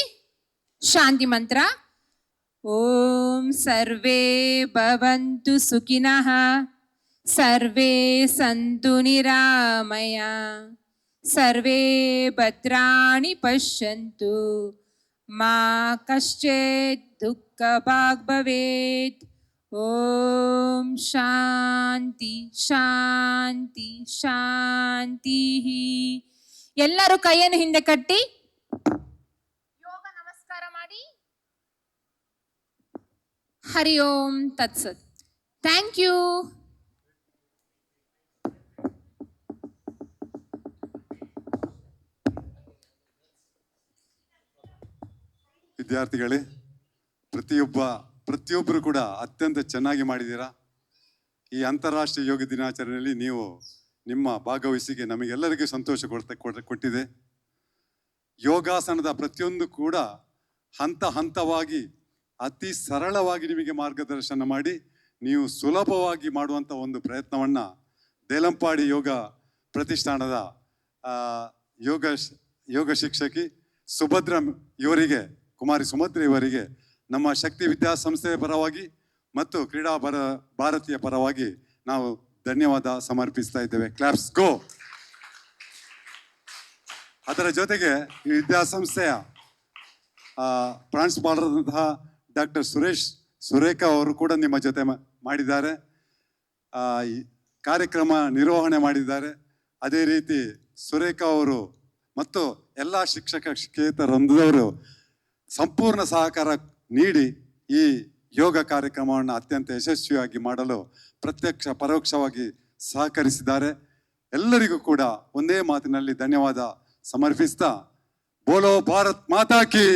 ಶಾಂತಿ ಮಂತ್ರ. ಓಂ ಸರ್ವೇ ಭವಂತು ಸುಖಿನಃ, ಸರ್ವೇ ಸಂತು ನಿರಾಮಯ, ಸರ್ವೇ ಭದ್ರಾಣಿ ಪಶ್ಯಂತು, ಮಾ ಕಶ್ಚಿತ್ ದುಃಖ ಭಾಗ್ ಭವೇತ್. ಓಂ ಶಾಂತಿ ಶಾಂತಿ ಶಾಂತಿ. ಎಲ್ಲರೂ ಕೈಯನ್ನು ಹಿಂದೆ ಕಟ್ಟಿ ಯೋಗ ನಮಸ್ಕಾರ ಮಾಡಿ. ಹರಿ ಓಂ ತತ್ಸತ್. Thank you. ವಿದ್ಯಾರ್ಥಿಗಳೇ, ಪ್ರತಿಯೊಬ್ಬರು ಕೂಡ ಅತ್ಯಂತ ಚೆನ್ನಾಗಿ ಮಾಡಿದ್ದೀರಾ. ಈ ಅಂತಾರಾಷ್ಟ್ರೀಯ ಯೋಗ ದಿನಾಚರಣೆಯಲ್ಲಿ ನೀವು ನಿಮ್ಮ ಭಾಗವಹಿಸಿಗೆ ನಮಗೆಲ್ಲರಿಗೂ ಸಂತೋಷ ಕೊಟ್ಟಿದೆ. ಯೋಗಾಸನದ ಪ್ರತಿಯೊಂದು ಕೂಡ ಹಂತ ಹಂತವಾಗಿ ಅತಿ ಸರಳವಾಗಿ ನಿಮಗೆ ಮಾರ್ಗದರ್ಶನ ಮಾಡಿ ನೀವು ಸುಲಭವಾಗಿ ಮಾಡುವಂಥ ಒಂದು ಪ್ರಯತ್ನವನ್ನು ದೇಲಂಪಾಡಿ ಯೋಗ ಪ್ರತಿಷ್ಠಾನದ ಯೋಗ ಶಿಕ್ಷಕಿ ಸುಭದ್ರ ಇವರಿಗೆ, ಕುಮಾರಿ ಸುಭದ್ರ ಇವರಿಗೆ ನಮ್ಮ ಶಕ್ತಿ ವಿದ್ಯಾಸಂಸ್ಥೆಯ ಪರವಾಗಿ ಮತ್ತು ಕ್ರೀಡಾ ಭಾರತೀಯ ಪರವಾಗಿ ನಾವು ಧನ್ಯವಾದ ಸಮರ್ಪಿಸ್ತಾ ಇದ್ದೇವೆ. ಕ್ಲಾಪ್ಸ್ ಗೋ. ಅದರ ಜೊತೆಗೆ ಈ ವಿದ್ಯಾಸಂಸ್ಥೆಯ ಪ್ರಾಂಶುಪಾಲರ್ ಆದಂತಹ ಡಾಕ್ಟರ್ ಸುರೇಖಾ ಅವರು ಕೂಡ ನಿಮ್ಮ ಜೊತೆ ಮಾಡಿದ್ದಾರೆ, ಈ ಕಾರ್ಯಕ್ರಮ ನಿರ್ವಹಣೆ ಮಾಡಿದ್ದಾರೆ. ಅದೇ ರೀತಿ ಸುರೇಖಾ ಅವರು ಮತ್ತು ಎಲ್ಲ ಶಿಕ್ಷಕೇತರೊಂದವರು ಸಂಪೂರ್ಣ ಸಹಕಾರ ನೀಡಿ ಈ ಯೋಗ ಕಾರ್ಯಕ್ರಮವನ್ನು ಅತ್ಯಂತ ಯಶಸ್ವಿಯಾಗಿ ಮಾಡಲು ಪ್ರತ್ಯಕ್ಷ ಪರೋಕ್ಷವಾಗಿ ಸಹಕರಿಸಿದ್ದಾರೆ. ಎಲ್ಲರಿಗೂ ಕೂಡ ಒಂದೇ ಮಾತಿನಲ್ಲಿ ಧನ್ಯವಾದ ಸಮರ್ಪಿಸ್ತಾ, ಬೋಲೋ ಭಾರತ್ ಮಾತಾ ಕಿ.